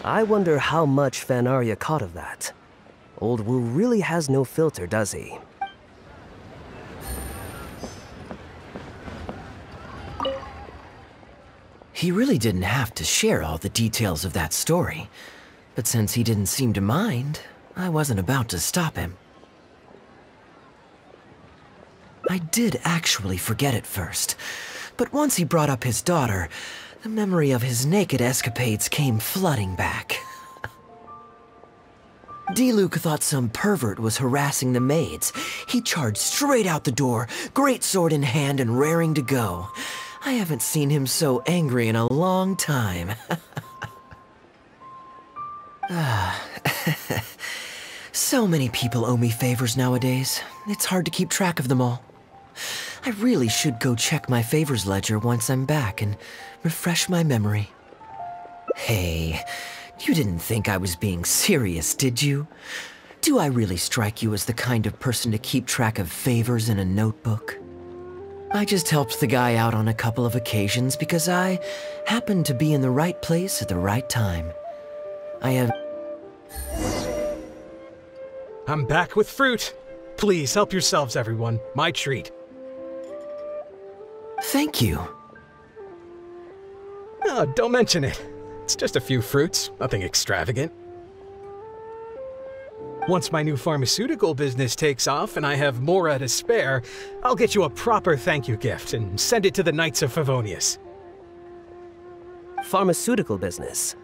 I wonder how much Fanaria caught of that. Old Wu really has no filter, does he? He really didn't have to share all the details of that story. But since he didn't seem to mind, I wasn't about to stop him. I did actually forget at first, but once he brought up his daughter, the memory of his naked escapades came flooding back. Diluc thought some pervert was harassing the maids. He charged straight out the door, great sword in hand and raring to go. I haven't seen him so angry in a long time. So many people owe me favors nowadays. It's hard to keep track of them all. I really should go check my favors ledger once I'm back and refresh my memory. Hey, You didn't think I was being serious, did you? Do I really strike you as the kind of person to keep track of favors in a notebook? I just helped the guy out on a couple of occasions because I happened to be in the right place at the right time. I'm back with fruit. Please help yourselves, everyone. My treat. Thank you. Oh, don't mention it. It's just a few fruits, nothing extravagant. Once my new pharmaceutical business takes off and I have Mora to spare, I'll get you a proper thank you gift and send it to the Knights of Favonius. Pharmaceutical business?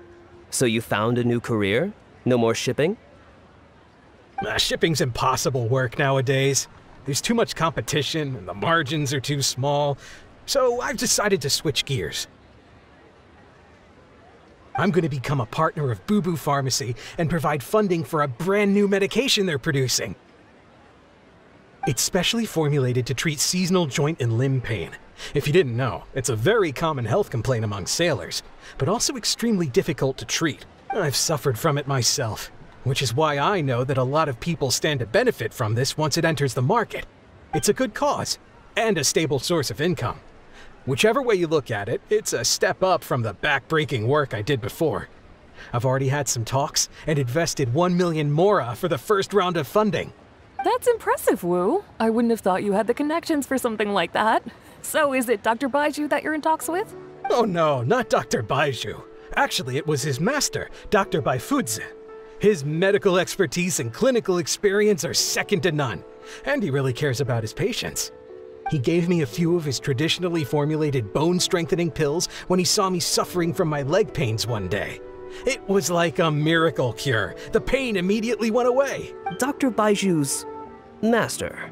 So you found a new career? No more shipping? Shipping's impossible work nowadays. There's too much competition and the margins are too small, so I've decided to switch gears. I'm going to become a partner of Boo Boo Pharmacy and provide funding for a brand new medication they're producing. It's specially formulated to treat seasonal joint and limb pain. If you didn't know, it's a very common health complaint among sailors, but also extremely difficult to treat. I've suffered from it myself, which is why I know that a lot of people stand to benefit from this once it enters the market. It's a good cause, and a stable source of income. Whichever way you look at it, it's a step up from the back-breaking work I did before. I've already had some talks and invested 1 million Mora for the first round of funding. That's impressive, Wu. I wouldn't have thought you had the connections for something like that. So is it Dr. Baizhu that you're in talks with? Oh no, not Dr. Baizhu. Actually, it was his master, Dr. Baifudze. His medical expertise and clinical experience are second to none, and he really cares about his patients. He gave me a few of his traditionally formulated bone-strengthening pills when he saw me suffering from my leg pains one day. It was like a miracle cure. The pain immediately went away. Dr. Baizhu's master?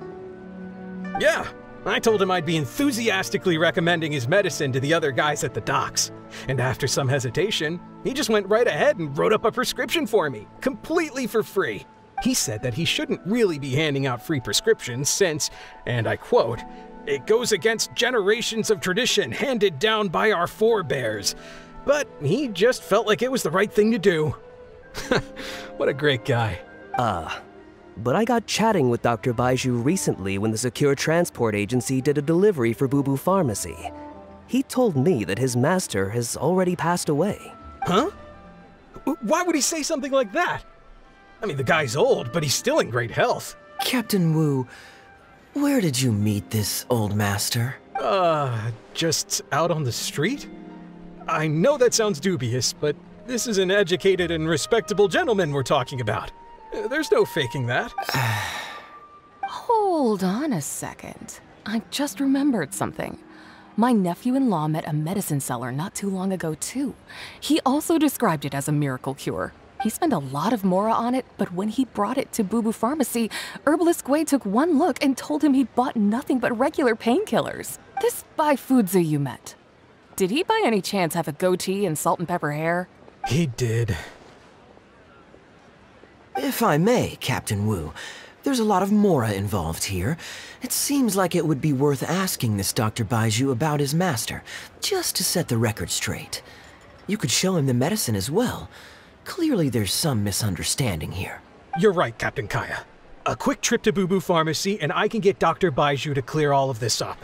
Yeah, I told him I'd be enthusiastically recommending his medicine to the other guys at the docks. And after some hesitation, he just went right ahead and wrote up a prescription for me, completely for free. He said that he shouldn't really be handing out free prescriptions since, and I quote, "It goes against generations of tradition handed down by our forebears." But he just felt like it was the right thing to do. What a great guy. But I got chatting with Dr. Baizhu recently when the Secure Transport Agency did a delivery for Boo Boo Pharmacy. He told me that his master has already passed away. Huh? Why would he say something like that? I mean, the guy's old, but he's still in great health. Captain Wu, where did you meet this old master? Just out on the street? I know that sounds dubious, but this is an educated and respectable gentleman we're talking about. There's no faking that. Hold on a second. I just remembered something. My nephew-in-law met a medicine seller not too long ago, too. He also described it as a miracle cure. He spent a lot of Mora on it, but when he brought it to Boo Boo Pharmacy, Herbalist Gui took one look and told him he'd bought nothing but regular painkillers. This Baifudze you met, did he by any chance have a goatee and salt and pepper hair? He did. If I may, Captain Wu, there's a lot of Mora involved here. It seems like it would be worth asking this Dr. Baizhu about his master, just to set the record straight. You could show him the medicine as well. Clearly there's some misunderstanding here. You're right, Captain Kaya. A quick trip to Boo Boo Pharmacy and I can get Dr. Baizhu to clear all of this up.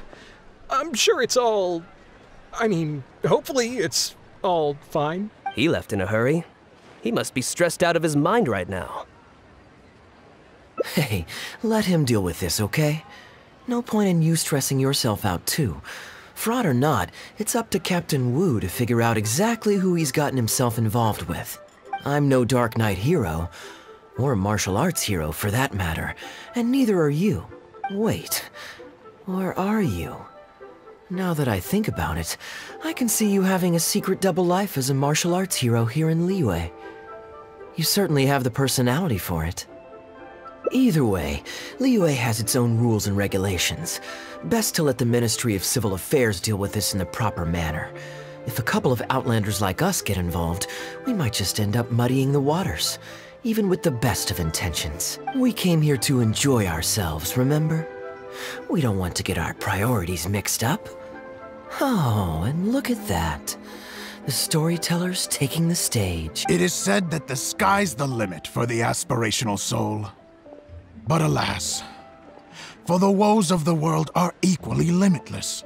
I'm sure it's all... hopefully it's all fine. He left in a hurry. He must be stressed out of his mind right now. Hey, let him deal with this, okay? No point in you stressing yourself out too. Fraud or not, it's up to Captain Wu to figure out exactly who he's gotten himself involved with. I'm no Dark Knight hero, or martial arts hero for that matter, and neither are you. Wait, or are you? Now that I think about it, I can see you having a secret double life as a martial arts hero here in Liyue. You certainly have the personality for it. Either way, Liyue has its own rules and regulations. Best to let the Ministry of Civil Affairs deal with this in the proper manner. If a couple of outlanders like us get involved, we might just end up muddying the waters, even with the best of intentions. We came here to enjoy ourselves, remember? We don't want to get our priorities mixed up. Oh, and look at that. the storytellers taking the stage. It is said that the sky's the limit for the aspirational soul. But alas, for the woes of the world are equally limitless.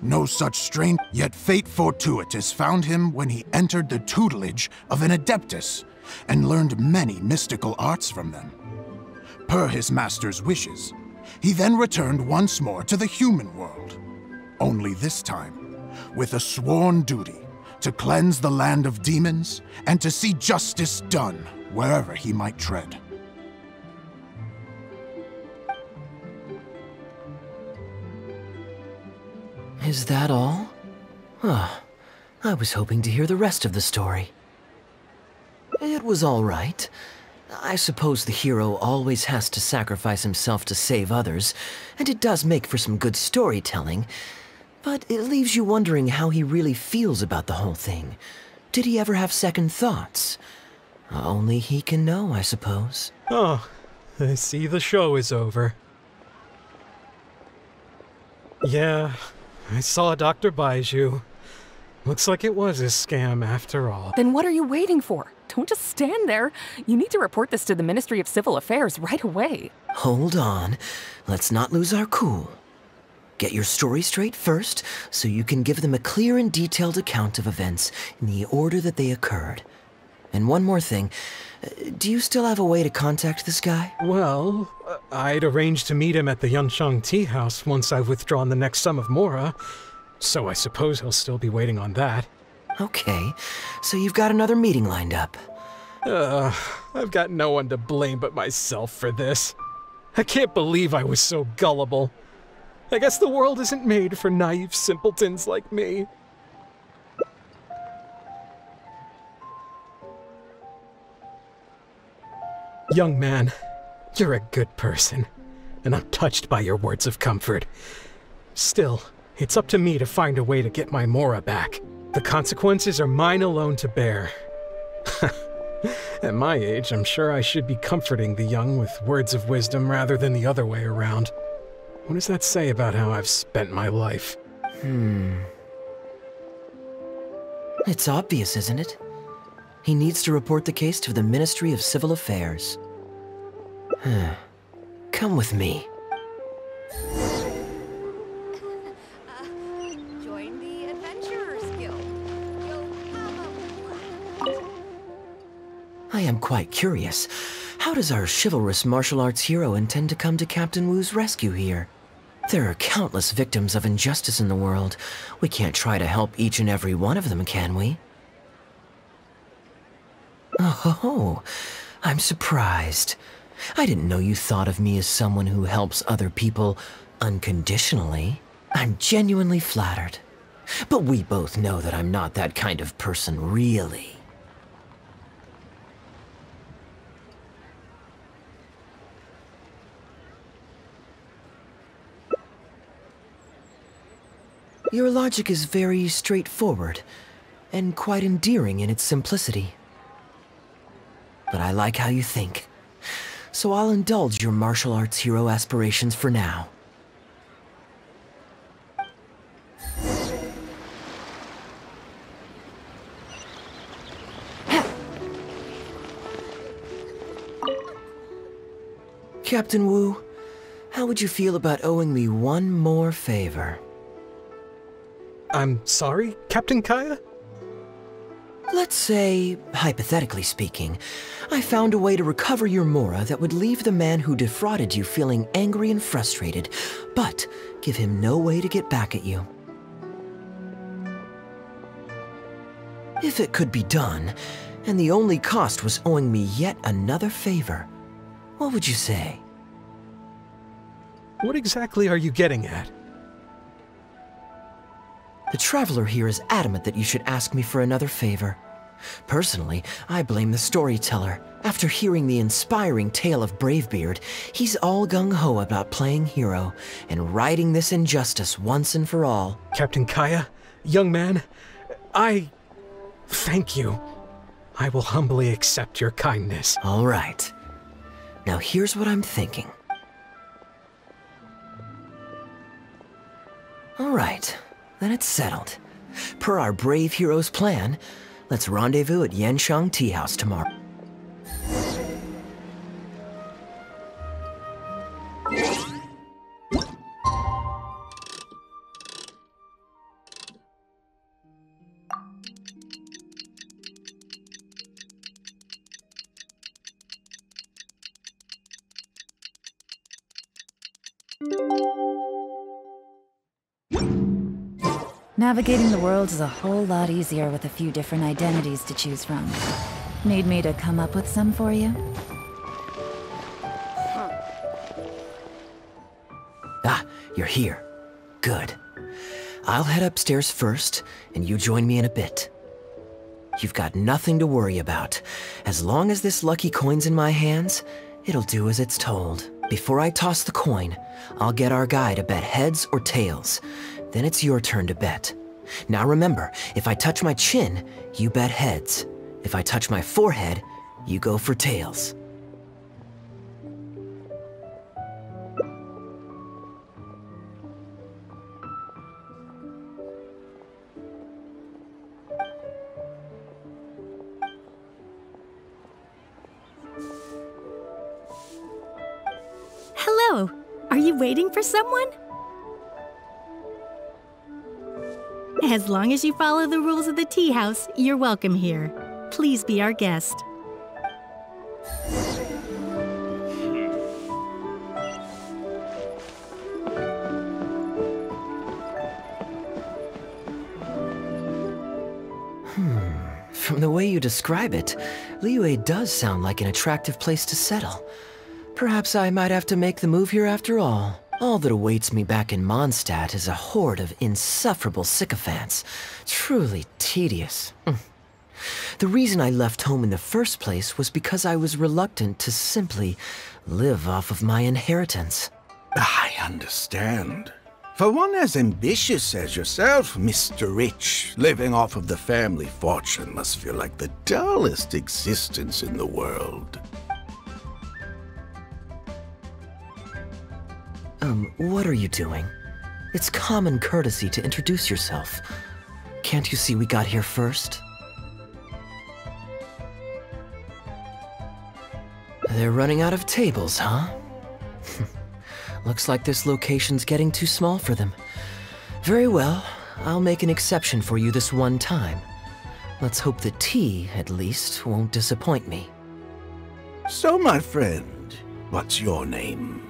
No such strength, yet fate fortuitous found him when he entered the tutelage of an Adeptus and learned many mystical arts from them. Per his master's wishes, he then returned once more to the human world, only this time with a sworn duty to cleanse the land of demons and to see justice done wherever he might tread. Is that all? Ah, I was hoping to hear the rest of the story. It was all right. I suppose the hero always has to sacrifice himself to save others, and it does make for some good storytelling. But it leaves you wondering how he really feels about the whole thing. Did he ever have second thoughts? Only he can know, I suppose. Oh, I see the show is over. Yeah, I saw Dr. Baizhu. Looks like it was a scam after all. Then what are you waiting for? Don't just stand there. You need to report this to the Ministry of Civil Affairs right away. Hold on. Let's not lose our cool. Get your story straight first, so you can give them a clear and detailed account of events in the order that they occurred. And one more thing. Do you still have a way to contact this guy? Well, I'd arranged to meet him at the Yanshang Tea House once I've withdrawn the next sum of Mora, so I suppose he'll still be waiting on that. Okay, so you've got another meeting lined up. I've got no one to blame but myself for this. I can't believe I was so gullible. I guess the world isn't made for naive simpletons like me. Young man, you're a good person, and I'm touched by your words of comfort. Still, it's up to me to find a way to get my Mora back. The consequences are mine alone to bear. At my age, I'm sure I should be comforting the young with words of wisdom rather than the other way around. What does that say about how I've spent my life? It's obvious, isn't it? He needs to report the case to the Ministry of Civil Affairs. Come with me. Join the Adventurers Guild. You'll have a blast. I am quite curious. How does our chivalrous martial arts hero intend to come to Captain Wu's rescue here? There are countless victims of injustice in the world. We can't try to help each and every one of them, can we? Oh, I'm surprised. I didn't know you thought of me as someone who helps other people unconditionally. I'm genuinely flattered. But we both know that I'm not that kind of person, really. Your logic is very straightforward, and quite endearing in its simplicity. But I like how you think, so I'll indulge your martial arts hero aspirations for now. Captain Wu, how would you feel about owing me one more favor? I'm sorry, Captain Kaya? Let's say, hypothetically speaking, I found a way to recover your Mora that would leave the man who defrauded you feeling angry and frustrated, but give him no way to get back at you. If it could be done, and the only cost was owing me yet another favor, what would you say? What exactly are you getting at? The Traveler here is adamant that you should ask me for another favor. Personally, I blame the storyteller. After hearing the inspiring tale of Bravebeard, he's all gung-ho about playing hero and righting this injustice once and for all. Captain Kaya, young man, thank you. I will humbly accept your kindness. All right. Now here's what I'm thinking. All right. Then it's settled. Per our brave hero's plan, let's rendezvous at Yanshang Tea House tomorrow. Navigating the world is a whole lot easier with a few different identities to choose from. Need me to come up with some for you? Ah, you're here. Good. I'll head upstairs first, and you join me in a bit. You've got nothing to worry about. As long as this lucky coin's in my hands, it'll do as it's told. Before I toss the coin, I'll get our guy to bet heads or tails. Then it's your turn to bet. Now remember, if I touch my chin, you bet heads. If I touch my forehead, you go for tails. Hello. Are you waiting for someone? As long as you follow the rules of the tea house, you're welcome here. Please be our guest. From the way you describe it, Liyue does sound like an attractive place to settle. Perhaps I might have to make the move here after all. All that awaits me back in Mondstadt is a horde of insufferable sycophants. Truly tedious. The reason I left home in the first place was because I was reluctant to simply live off of my inheritance. I understand. For one as ambitious as yourself, Mr. Rich, living off of the family fortune must feel like the dullest existence in the world. What are you doing? It's common courtesy to introduce yourself. Can't you see we got here first? They're running out of tables, huh? Looks like this location's getting too small for them. Very well, I'll make an exception for you this one time. Let's hope the tea, at least, won't disappoint me. So, my friend, what's your name?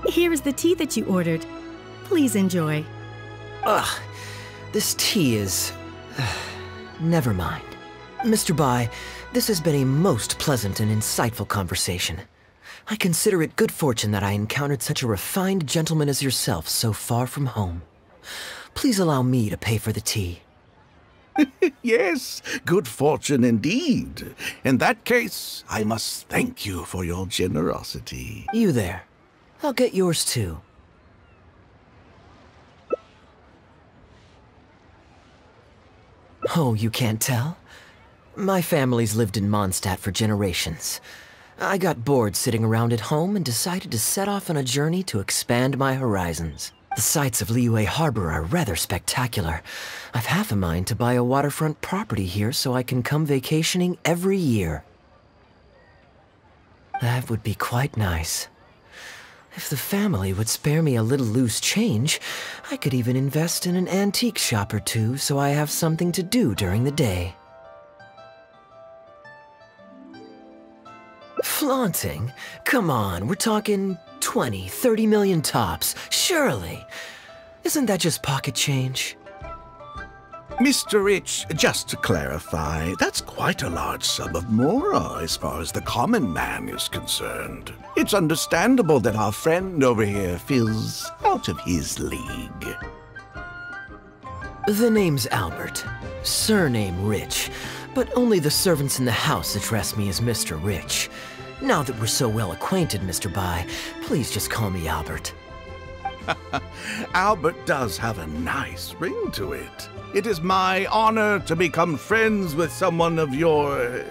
Here is the tea that you ordered. Please enjoy. Ugh, this tea is... never mind. Mr. Bai, this has been a most pleasant and insightful conversation. I consider it good fortune that I encountered such a refined gentleman as yourself so far from home. Please allow me to pay for the tea. Yes, good fortune indeed. In that case, I must thank you for your generosity. You there. I'll get yours too. Oh, you can't tell? My family's lived in Mondstadt for generations. I got bored sitting around at home and decided to set off on a journey to expand my horizons. The sights of Liyue Harbor are rather spectacular. I've half a mind to buy a waterfront property here so I can come vacationing every year. That would be quite nice. If the family would spare me a little loose change, I could even invest in an antique shop or two so I have something to do during the day. Flaunting? Come on, we're talking 20, 30 million tops, surely. Isn't that just pocket change? Mr. Rich, just to clarify, that's quite a large sum of mora as far as the common man is concerned. It's understandable that our friend over here feels out of his league. The name's Albert, surname Rich, but only the servants in the house address me as Mr. Rich. Now that we're so well acquainted, Mr. Bai, please just call me Albert. Albert does have a nice ring to it. It is my honor to become friends with someone of your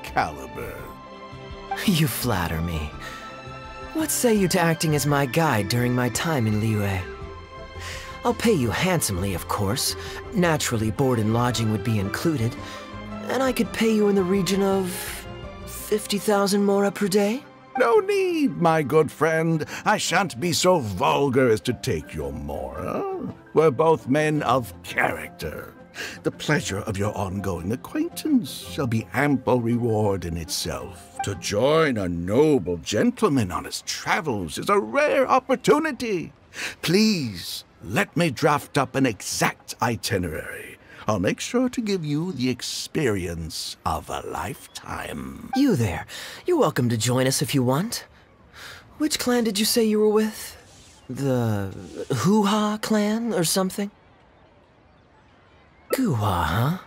caliber. You flatter me. What say you to acting as my guide during my time in Liyue? I'll pay you handsomely, of course. Naturally, board and lodging would be included. And I could pay you in the region of 50,000 mora per day? No need, my good friend. I shan't be so vulgar as to take your mora. We're both men of character. The pleasure of your ongoing acquaintance shall be ample reward in itself. To join a noble gentleman on his travels is a rare opportunity. Please, let me draft up an exact itinerary. I'll make sure to give you the experience of a lifetime. You there. You're welcome to join us if you want. Which clan did you say you were with? The Hoo-Ha clan or something? Guha,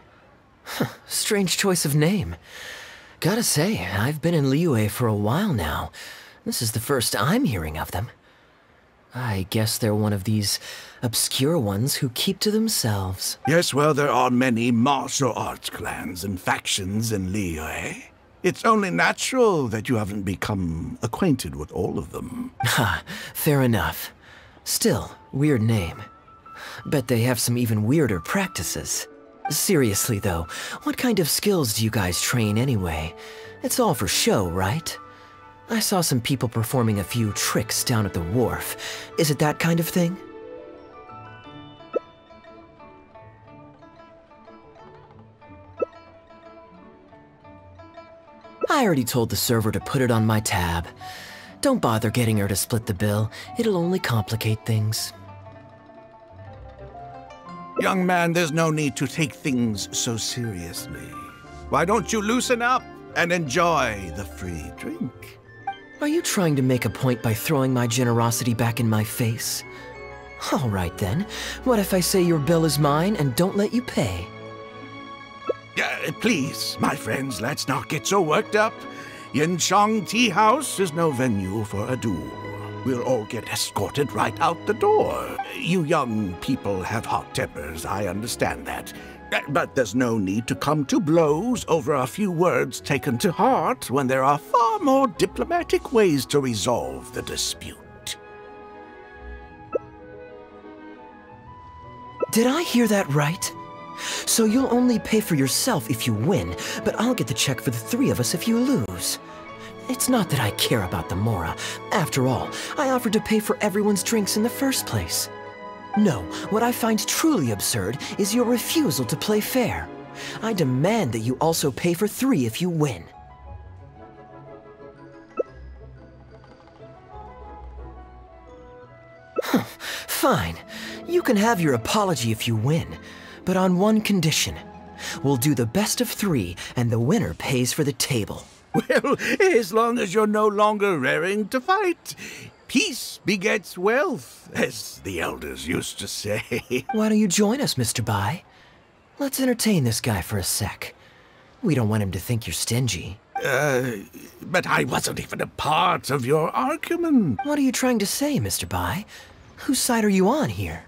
huh? Strange choice of name. Gotta say, I've been in Liyue for a while now. This is the first I'm hearing of them. I guess they're one of these obscure ones who keep to themselves. Yes, well, there are many martial arts clans and factions in Liyue. It's only natural that you haven't become acquainted with all of them. Ha, fair enough. Still, weird name. Bet they have some even weirder practices. Seriously though, what kind of skills do you guys train anyway? It's all for show, right? I saw some people performing a few tricks down at the wharf. Is it that kind of thing? I already told the server to put it on my tab. Don't bother getting her to split the bill. It'll only complicate things. Young man, there's no need to take things so seriously. Why don't you loosen up and enjoy the free drink? Are you trying to make a point by throwing my generosity back in my face? All right then. What if I say your bill is mine and don't let you pay? Please, my friends, let's not get so worked up. Yanchang Tea House is no venue for a duel. We'll all get escorted right out the door. You young people have hot tempers, I understand that. But there's no need to come to blows over a few words taken to heart when there are far more diplomatic ways to resolve the dispute. Did I hear that right? So you'll only pay for yourself if you win, but I'll get the check for the three of us if you lose. It's not that I care about the mora. After all, I offered to pay for everyone's drinks in the first place. No, what I find truly absurd is your refusal to play fair. I demand that you also pay for three if you win. Fine. You can have your apology if you win, but on one condition. We'll do the best of three, and the winner pays for the table. Well, as long as you're no longer raring to fight. Peace begets wealth, as the elders used to say. Why don't you join us, Mr. Bai? Let's entertain this guy for a sec. We don't want him to think you're stingy. But I wasn't even a part of your argument. What are you trying to say, Mr. Bai? Whose side are you on here?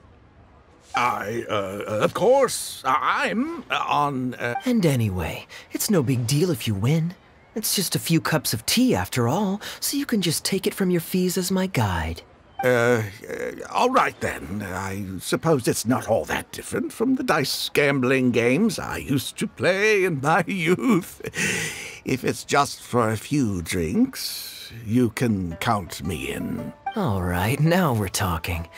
Of course, I'm on... And anyway, it's no big deal if you win. It's just a few cups of tea after all, so you can just take it from your fees as my guide. All right then. I suppose it's not all that different from the dice gambling games I used to play in my youth. If it's just for a few drinks, you can count me in. All right, now we're talking.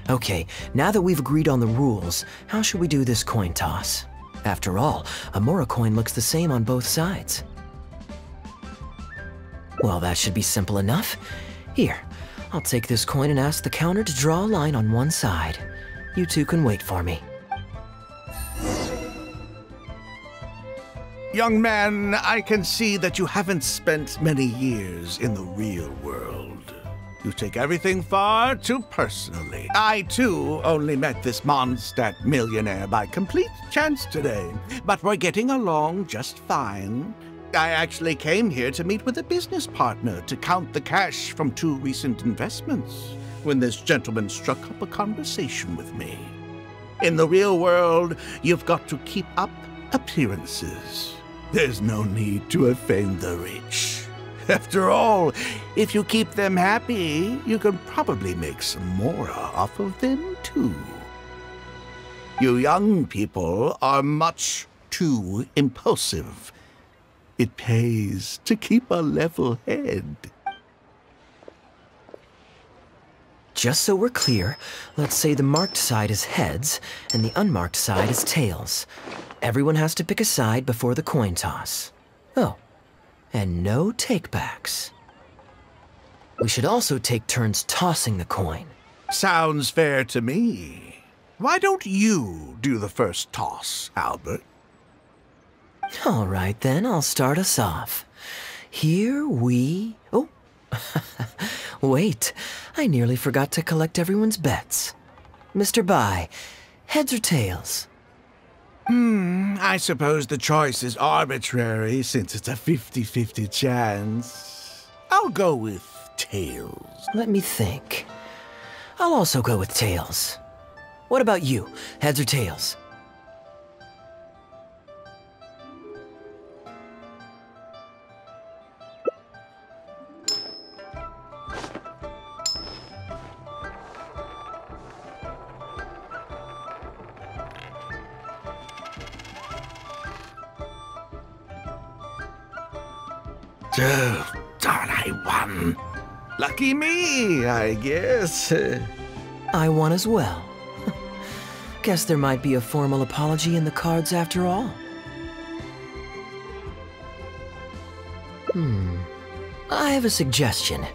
Okay, now that we've agreed on the rules, how should we do this coin toss? After all, a mora coin looks the same on both sides. Well, that should be simple enough. Here, I'll take this coin and ask the counter to draw a line on one side. You two can wait for me. Young man, I can see that you haven't spent many years in the real world. You take everything far too personally. I, too, only met this Mondstadt millionaire by complete chance today, but we're getting along just fine. I actually came here to meet with a business partner to count the cash from 2 recent investments, when this gentleman struck up a conversation with me. In the real world, you've got to keep up appearances. There's no need to offend the rich. After all, if you keep them happy, you can probably make some more off of them, too. You young people are much too impulsive. It pays to keep a level head. Just so we're clear, let's say the marked side is heads and the unmarked side is tails. Everyone has to pick a side before the coin toss. Oh, and no takebacks. We should also take turns tossing the coin. Sounds fair to me. Why don't you do the first toss, Albert? All right then, I'll start us off. Here we... Oh, wait, I nearly forgot to collect everyone's bets. Mr. Bai, heads or tails? I suppose the choice is arbitrary since it's a 50-50 chance. I'll go with tails. Let me think. I'll also go with tails. What about you, heads or tails? Oh, darn, I won. Lucky me, I guess. I won as well. Guess there might be a formal apology in the cards after all. I have a suggestion.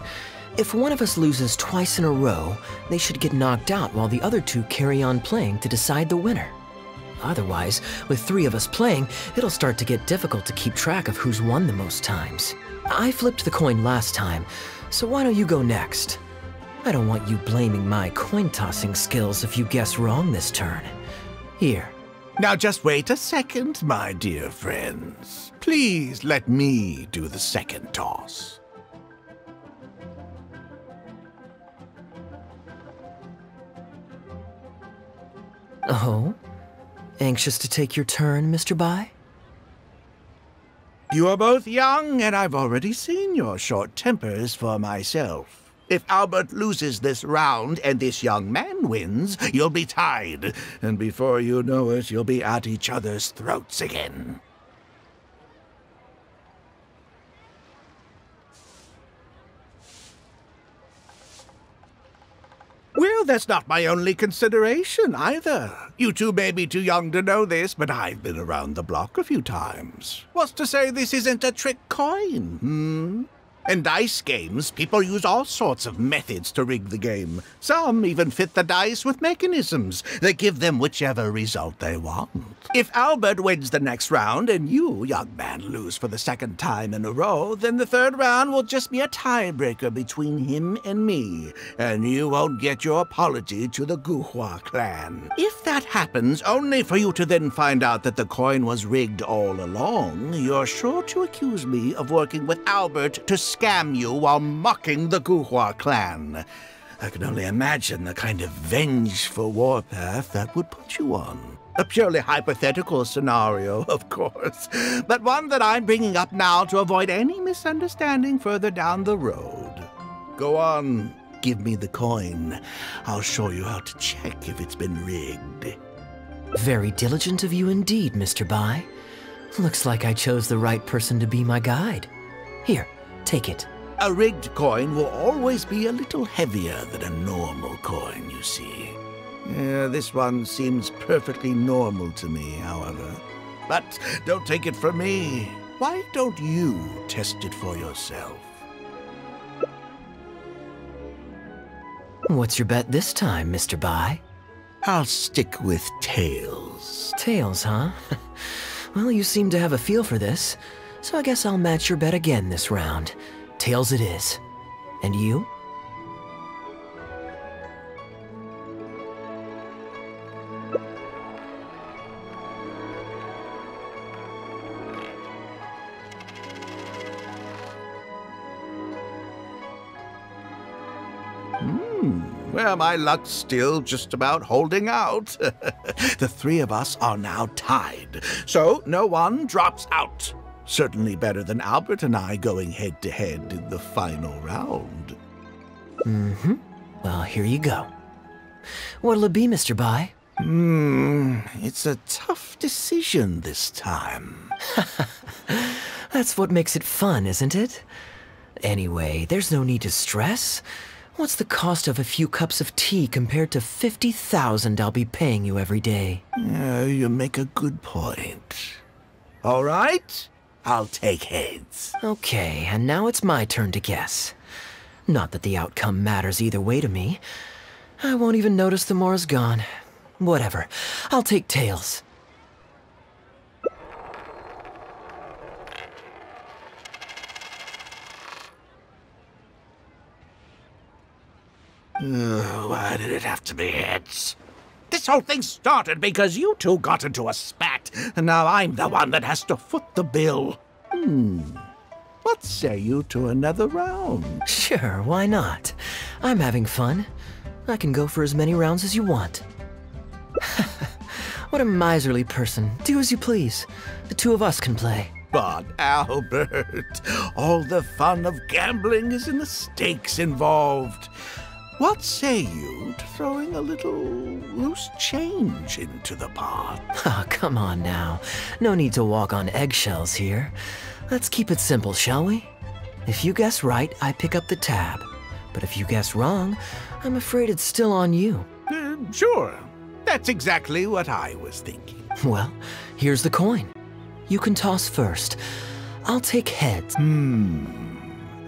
If one of us loses twice in a row, they should get knocked out while the other two carry on playing to decide the winner. Otherwise, with 3 of us playing, it'll start to get difficult to keep track of who's won the most times. I flipped the coin last time, so why don't you go next? I don't want you blaming my coin-tossing skills if you guess wrong this turn. Here. Now just wait a second, my dear friends. Please let me do the second toss. Oh? Anxious to take your turn, Mr. Bai? You are both young, and I've already seen your short tempers for myself. If Albert loses this round and this young man wins, you'll be tied. And before you know it, you'll be at each other's throats again. Well, that's not my only consideration, either. You two may be too young to know this, but I've been around the block a few times. What's to say this isn't a trick coin, In dice games, people use all sorts of methods to rig the game. Some even fit the dice with mechanisms that give them whichever result they want. If Albert wins the next round and you, young man, lose for the second time in a row, then the third round will just be a tiebreaker between him and me, and you won't get your apology to the Guhua clan. If that happens, only for you to then find out that the coin was rigged all along, you're sure to accuse me of working with Albert to scam you while mocking the Guhua clan. I can only imagine the kind of vengeful warpath that would put you on. A purely hypothetical scenario, of course, but one that I'm bringing up now to avoid any misunderstanding further down the road. Go on, give me the coin. I'll show you how to check if it's been rigged. Very diligent of you indeed, Mr. Bai. Looks like I chose the right person to be my guide. Here, take it. A rigged coin will always be a little heavier than a normal coin, you see. Yeah, this one seems perfectly normal to me, however. But don't take it from me. Why don't you test it for yourself? What's your bet this time, Mr. Bai? I'll stick with tails. Tails, huh? Well, you seem to have a feel for this, so I guess I'll match your bet again this round. Tails it is. And you? Well, my luck's still just about holding out. The three of us are now tied, so no one drops out. Certainly better than Albert and I going head-to-head in the final round. Mm-hmm. Well, here you go. What'll it be, Mr. Bai? It's a tough decision this time. That's what makes it fun, isn't it? Anyway, there's no need to stress. What's the cost of a few cups of tea compared to 50,000 I'll be paying you every day? You make a good point. All right, I'll take heads. Okay, and now it's my turn to guess. Not that the outcome matters either way to me. I won't even notice the more's gone. Whatever, I'll take tails. Why did it have to be heads? This whole thing started because you two got into a spat, and now I'm the one that has to foot the bill. What say you to another round? Sure, why not? I'm having fun. I can go for as many rounds as you want. What a miserly person. Do as you please. The two of us can play. But Albert, all the fun of gambling is in the stakes involved. What say you to throwing a little loose change into the pot? Oh, come on now. No need to walk on eggshells here. Let's keep it simple, shall we? If you guess right, I pick up the tab. But if you guess wrong, I'm afraid it's still on you. Sure. That's exactly what I was thinking. Well, here's the coin. You can toss first. I'll take heads.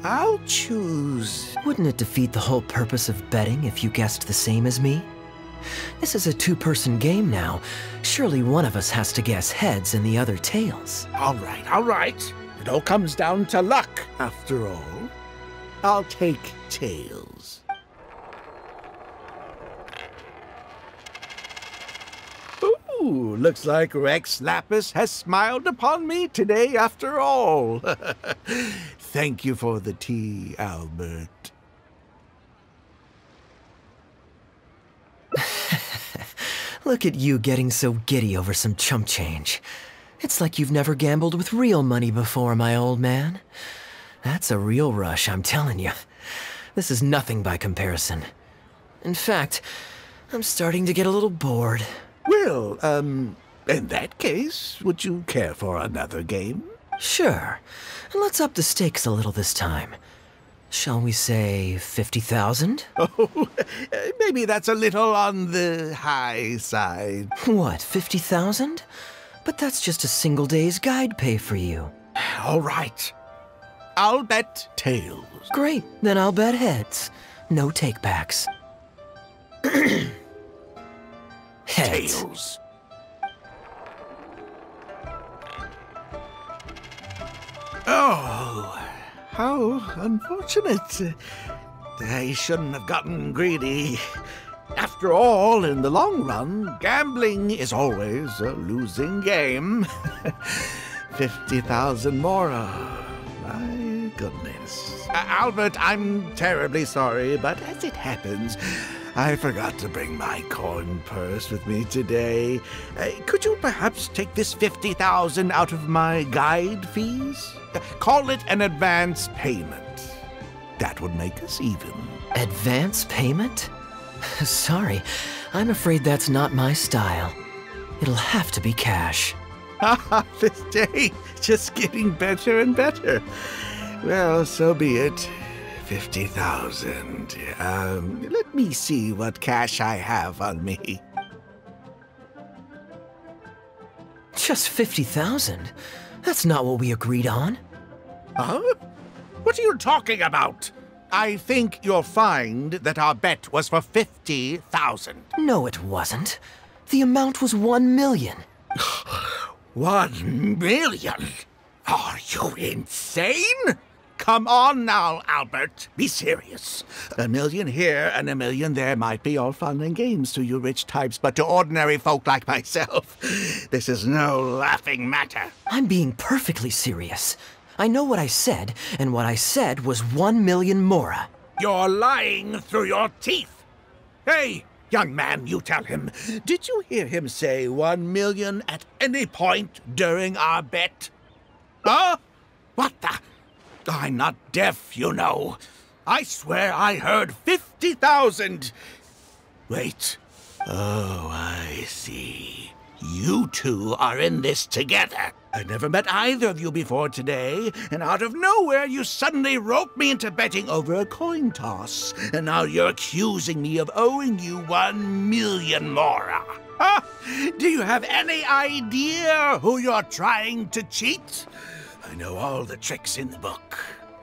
I'll choose. Wouldn't it defeat the whole purpose of betting if you guessed the same as me? This is a two-person game now. Surely one of us has to guess heads and the other tails. All right. It all comes down to luck, after all. I'll take tails. Ooh, looks like Rex Lapis has smiled upon me today after all. Thank you for the tea, Albert. Look at you getting so giddy over some chump change. It's like you've never gambled with real money before, my old man. That's a real rush, I'm telling you. This is nothing by comparison. In fact, I'm starting to get a little bored. Well, in that case, would you care for another game? Sure. And let's up the stakes a little this time. Shall we say 50,000? Oh, maybe that's a little on the high side. What, 50,000? But that's just a single day's guide pay for you. All right. I'll bet tails. Great, then I'll bet heads. No takebacks. Heads. Tails. Oh, how unfortunate. I shouldn't have gotten greedy. After all, in the long run, gambling is always a losing game. 50,000 more. My goodness. Albert, I'm terribly sorry, but as it happens, I forgot to bring my coin purse with me today. Could you perhaps take this 50,000 out of my guide fees? Call it an advance payment. That would make us even. Advance payment? Sorry, I'm afraid that's not my style. It'll have to be cash. This day, just getting better and better. Well, so be it. 50,000. Let me see what cash I have on me. Just 50,000? That's not what we agreed on. Huh? What are you talking about? I think you'll find that our bet was for 50,000. No, it wasn't. The amount was 1 million. 1 million? Are you insane? Come on now, Albert. Be serious. 1 million here and 1 million there might be all fun and games to you rich types, but to ordinary folk like myself, this is no laughing matter. I'm being perfectly serious. I know what I said, and what I said was 1 million mora. You're lying through your teeth. Hey, young man, you tell him. Did you hear him say 1 million at any point during our bet? Huh? What the? I'm not deaf, you know. I swear I heard 50,000. Wait. Oh, I see. You two are in this together. I never met either of you before today, and out of nowhere you suddenly roped me into betting over a coin toss, and now you're accusing me of owing you 1 million mora. Huh? Do you have any idea who you're trying to cheat? I know all the tricks in the book.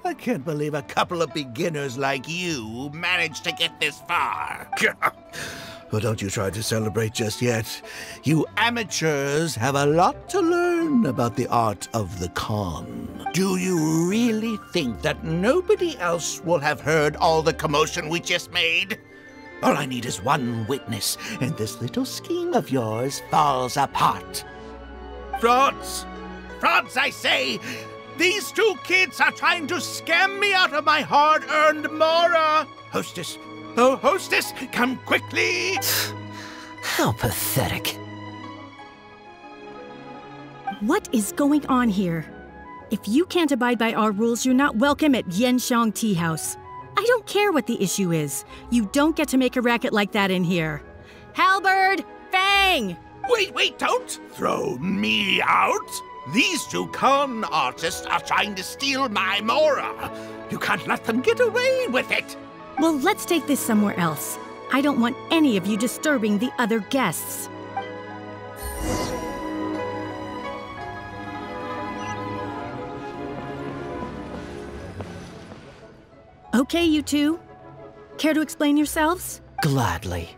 I can't believe a couple of beginners like you managed to get this far. Well, don't you try to celebrate just yet. You amateurs have a lot to learn about the art of the con. Do you really think that nobody else will have heard all the commotion we just made? All I need is one witness, and this little scheme of yours falls apart. Frauds! Frauds, I say! These two kids are trying to scam me out of my hard-earned mora! Hostess! Oh, hostess, come quickly! How pathetic. What is going on here? If you can't abide by our rules, you're not welcome at Yanxiang Tea House. I don't care what the issue is. You don't get to make a racket like that in here. Halberd! Fang! Wait, don't throw me out! These two con artists are trying to steal my mora. You can't let them get away with it. Well, let's take this somewhere else. I don't want any of you disturbing the other guests. Okay, you two. Care to explain yourselves? Gladly.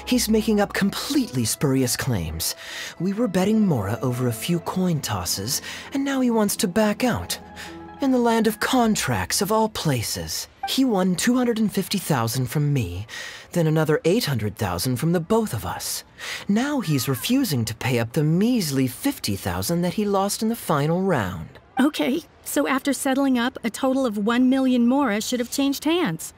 He's making up completely spurious claims. We were betting mora over a few coin tosses, and now he wants to back out. In the land of contracts, of all places. He won 250,000 from me, then another 800,000 from the both of us. Now he's refusing to pay up the measly 50,000 that he lost in the final round. Okay, so after settling up, a total of 1 million mora should have changed hands.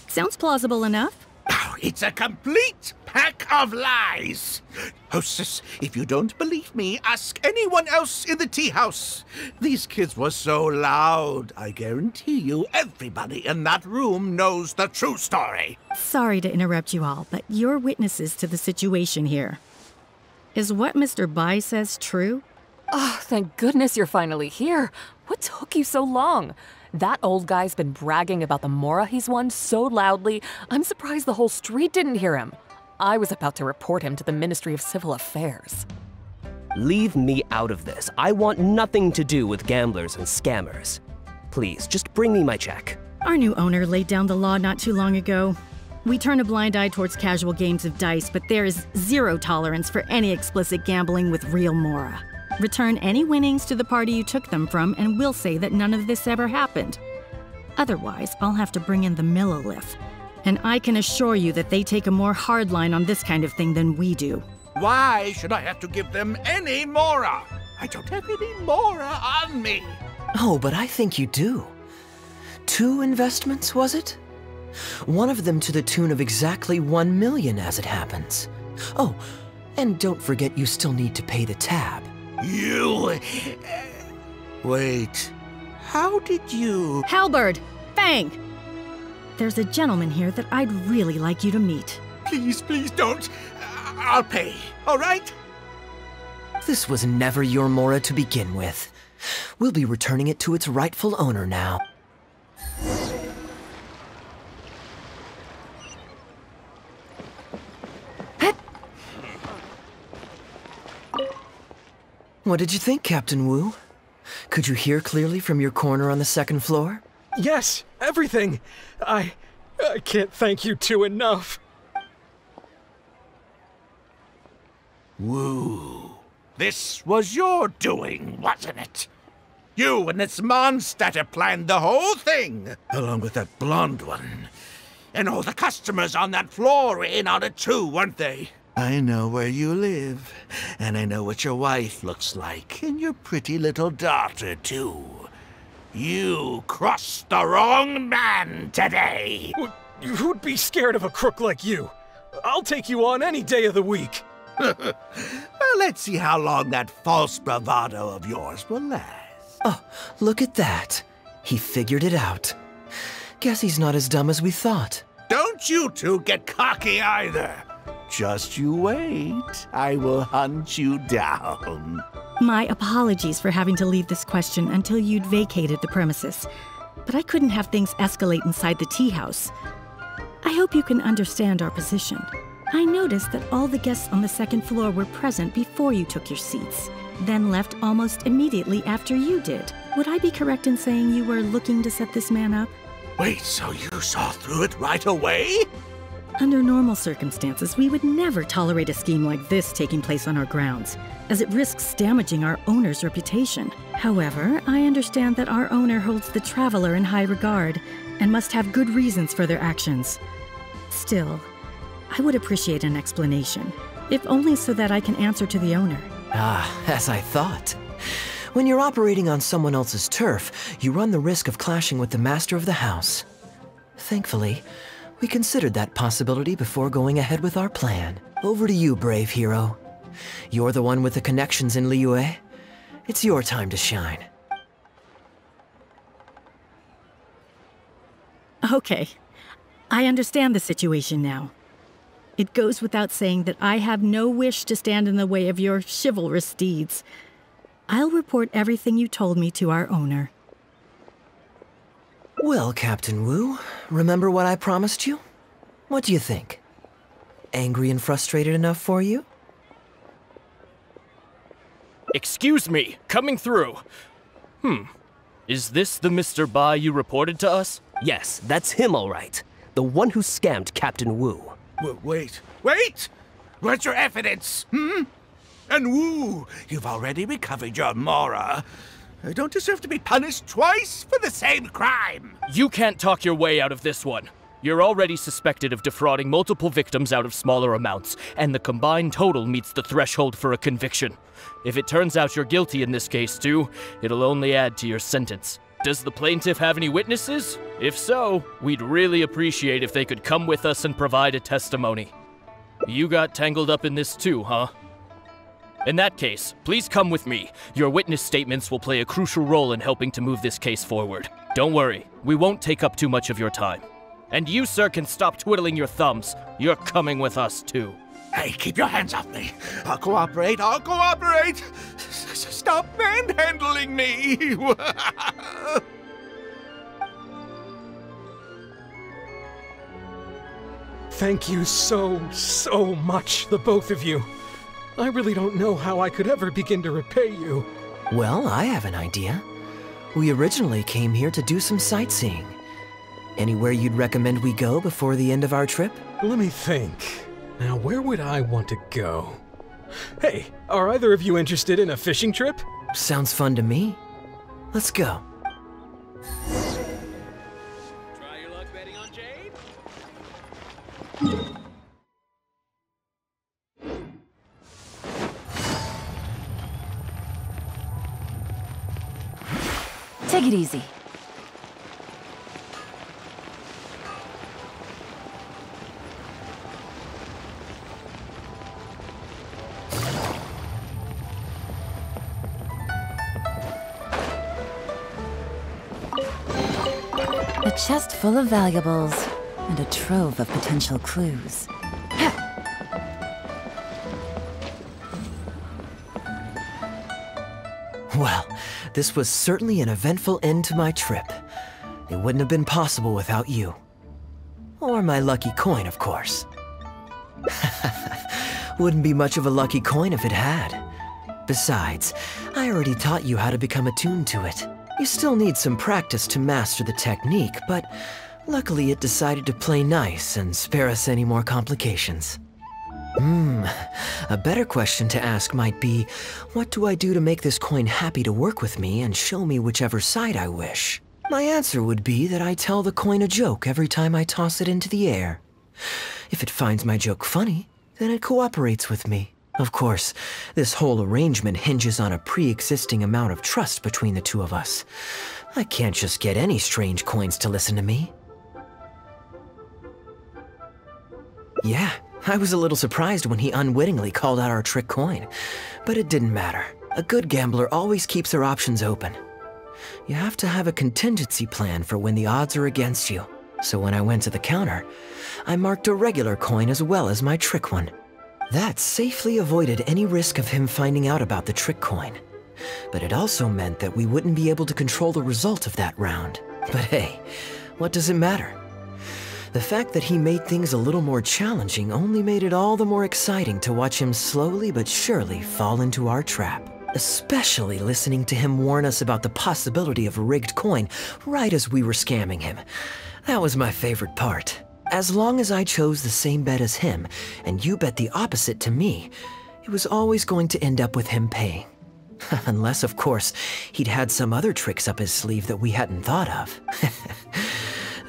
Sounds plausible enough. Oh, it's a complete pack of lies! Hostess, if you don't believe me, ask anyone else in the tea house. These kids were so loud, I guarantee you everybody in that room knows the true story. Sorry to interrupt you all, but you're witnesses to the situation here. Is what Mr. Bai says true? Oh, thank goodness you're finally here. What took you so long? That old guy's been bragging about the mora he's won so loudly, I'm surprised the whole street didn't hear him. I was about to report him to the Ministry of Civil Affairs. Leave me out of this. I want nothing to do with gamblers and scammers. Please, just bring me my check. Our new owner laid down the law not too long ago. We turn a blind eye towards casual games of dice, but there is zero tolerance for any explicit gambling with real mora. Return any winnings to the party you took them from, and we'll say that none of this ever happened. Otherwise, I'll have to bring in the Millilith. And I can assure you that they take a more hard line on this kind of thing than we do. Why should I have to give them any mora? I don't have any mora on me. Oh, but I think you do. 2 investments, was it? One of them to the tune of exactly 1 million as it happens. Oh, and don't forget you still need to pay the tab. You... Wait. How did you... Halberd! Fang! There's a gentleman here that I'd really like you to meet. Please don't. I'll pay, all right? This was never your mora to begin with. We'll be returning it to its rightful owner now. What did you think, Captain Wu? Could you hear clearly from your corner on the 2nd floor? Yes, everything. I can't thank you two enough. Wu, this was your doing, wasn't it? You and this Mondstatter planned the whole thing, along with that blonde one. And all the customers on that floor were in on it too, weren't they? I know where you live, and I know what your wife looks like, and your pretty little daughter, too. You crossed the wrong man today. Who'd be scared of a crook like you? I'll take you on any day of the week. Well, let's see how long that false bravado of yours will last. Oh, look at that. He figured it out. Guess he's not as dumb as we thought. Don't you two get cocky either. Just you wait. I will hunt you down. My apologies for having to leave this question until you'd vacated the premises. But I couldn't have things escalate inside the tea house. I hope you can understand our position. I noticed that all the guests on the second floor were present before you took your seats, then left almost immediately after you did. Would I be correct in saying you were looking to set this man up? Wait, so you saw through it right away? Under normal circumstances, we would never tolerate a scheme like this taking place on our grounds, as it risks damaging our owner's reputation. However, I understand that our owner holds the Traveler in high regard and must have good reasons for their actions. Still, I would appreciate an explanation, if only so that I can answer to the owner. Ah, as I thought. When you're operating on someone else's turf, you run the risk of clashing with the master of the house. Thankfully, we considered that possibility before going ahead with our plan. Over to you, brave hero. You're the one with the connections in Liyue. It's your time to shine. Okay, I understand the situation now. It goes without saying that I have no wish to stand in the way of your chivalrous deeds. I'll report everything you told me to our owner. Well, Captain Wu, remember what I promised you? What do you think? Angry and frustrated enough for you? Excuse me, coming through. Is this the Mr. Bai you reported to us? Yes, that's him all right. The one who scammed Captain Wu. Wait! Where's your evidence, And Wu, you've already recovered your Mora. I don't deserve to be punished twice for the same crime. You can't talk your way out of this one. You're already suspected of defrauding multiple victims out of smaller amounts, and the combined total meets the threshold for a conviction. If it turns out you're guilty in this case too, it'll only add to your sentence. Does the plaintiff have any witnesses? If so, we'd really appreciate if they could come with us and provide a testimony. You got tangled up in this too, huh? In that case, please come with me. Your witness statements will play a crucial role in helping to move this case forward. Don't worry, we won't take up too much of your time. And you, sir, can stop twiddling your thumbs. You're coming with us, too. Hey, keep your hands off me. I'll cooperate. Stop manhandling me. Thank you so much, the both of you. I really don't know how I could ever begin to repay you. Well, I have an idea. We originally came here to do some sightseeing. Anywhere you'd recommend we go before the end of our trip? Let me think. Now, where would I want to go? Hey, are either of you interested in a fishing trip? Sounds fun to me. Let's go. Try your luck betting on Jade? Take it easy. A chest full of valuables and a trove of potential clues. Well, this was certainly an eventful end to my trip. It wouldn't have been possible without you. Or my lucky coin, of course. Wouldn't be much of a lucky coin if it had. Besides, I already taught you how to become attuned to it. You still need some practice to master the technique, but luckily it decided to play nice and spare us any more complications. A better question to ask might be, what do I do to make this coin happy to work with me and show me whichever side I wish? My answer would be that I tell the coin a joke every time I toss it into the air. If it finds my joke funny, then it cooperates with me. Of course, this whole arrangement hinges on a pre-existing amount of trust between the two of us. I can't just get any strange coins to listen to me. Yeah, I was a little surprised when he unwittingly called out our trick coin, but it didn't matter. A good gambler always keeps their options open. You have to have a contingency plan for when the odds are against you. So when I went to the counter, I marked a regular coin as well as my trick one. That safely avoided any risk of him finding out about the trick coin. But it also meant that we wouldn't be able to control the result of that round. But hey, what does it matter? The fact that he made things a little more challenging only made it all the more exciting to watch him slowly but surely fall into our trap. Especially listening to him warn us about the possibility of a rigged coin right as we were scamming him. That was my favorite part. As long as I chose the same bet as him, and you bet the opposite to me, it was always going to end up with him paying. Unless, of course, he'd had some other tricks up his sleeve that we hadn't thought of.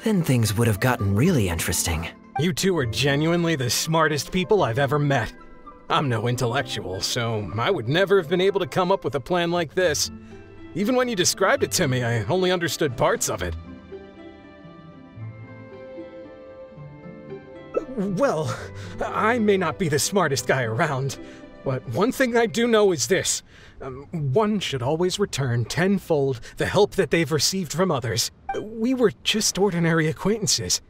Then things would have gotten really interesting. You two are genuinely the smartest people I've ever met. I'm no intellectual, so I would never have been able to come up with a plan like this. Even when you described it to me, I only understood parts of it. Well, I may not be the smartest guy around, but one thing I do know is this. One should always return tenfold the help that they've received from others. We were just ordinary acquaintances.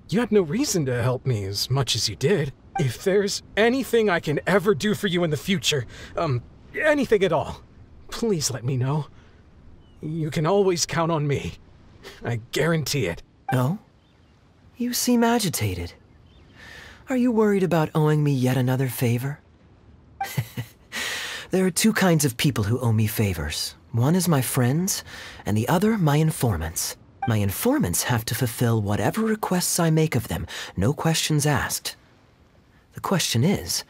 You had no reason to help me as much as you did. If there's anything I can ever do for you in the future, anything at all, please let me know. You can always count on me. I guarantee it. Oh? You seem agitated. Are you worried about owing me yet another favor? There are two kinds of people who owe me favors. One is my friends, and the other my informants. My informants have to fulfill whatever requests I make of them, no questions asked. The question is,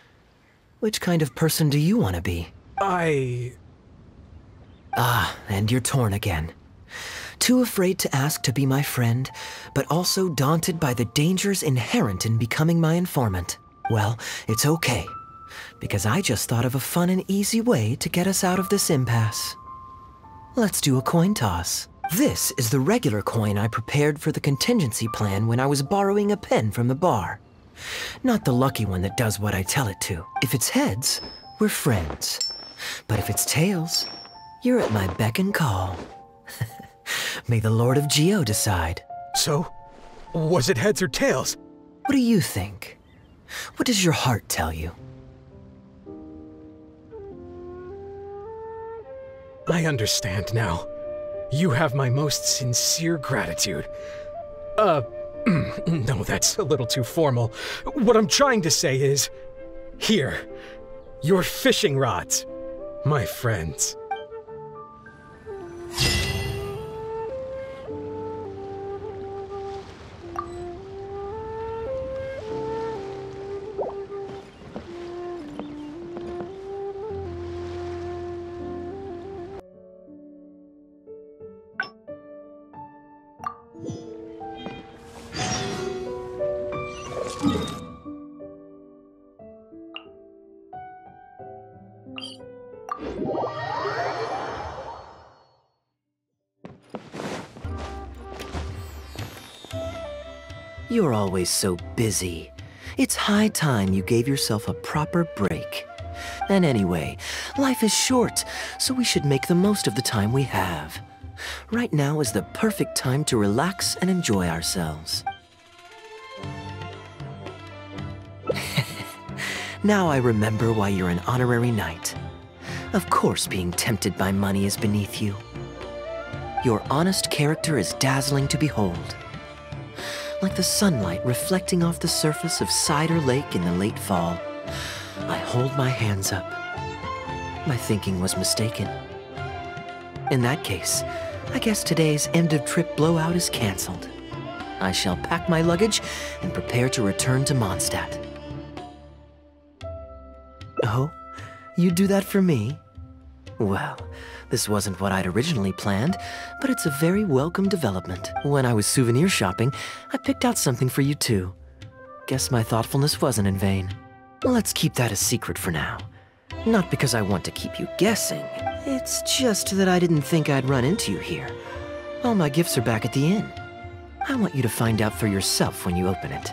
which kind of person do you want to be? Ah, and you're torn again. Too afraid to ask to be my friend, but also daunted by the dangers inherent in becoming my informant. Well, it's okay, because I just thought of a fun and easy way to get us out of this impasse. Let's do a coin toss. This is the regular coin I prepared for the contingency plan when I was borrowing a pen from the bar. Not the lucky one that does what I tell it to. If it's heads, we're friends. But if it's tails, you're at my beck and call. May the Lord of Geo decide. So, was it heads or tails? What do you think? What does your heart tell you? I understand now. You have my most sincere gratitude. No, that's a little too formal. What I'm trying to say is, here, your fishing rods, my friends. You're always so busy. It's high time you gave yourself a proper break. And anyway, life is short, so we should make the most of the time we have. Right now is the perfect time to relax and enjoy ourselves. Now I remember why you're an honorary knight. Of course being tempted by money is beneath you. Your honest character is dazzling to behold. Like the sunlight reflecting off the surface of Cider Lake in the late fall, I hold my hands up. My thinking was mistaken. In that case, I guess today's end-of-trip blowout is cancelled. I shall pack my luggage and prepare to return to Mondstadt. Oh? You'd do that for me? Well, this wasn't what I'd originally planned, but it's a very welcome development. When I was souvenir shopping, I picked out something for you too. Guess my thoughtfulness wasn't in vain. Let's keep that a secret for now. Not because I want to keep you guessing. It's just that I didn't think I'd run into you here. All my gifts are back at the inn. I want you to find out for yourself when you open it.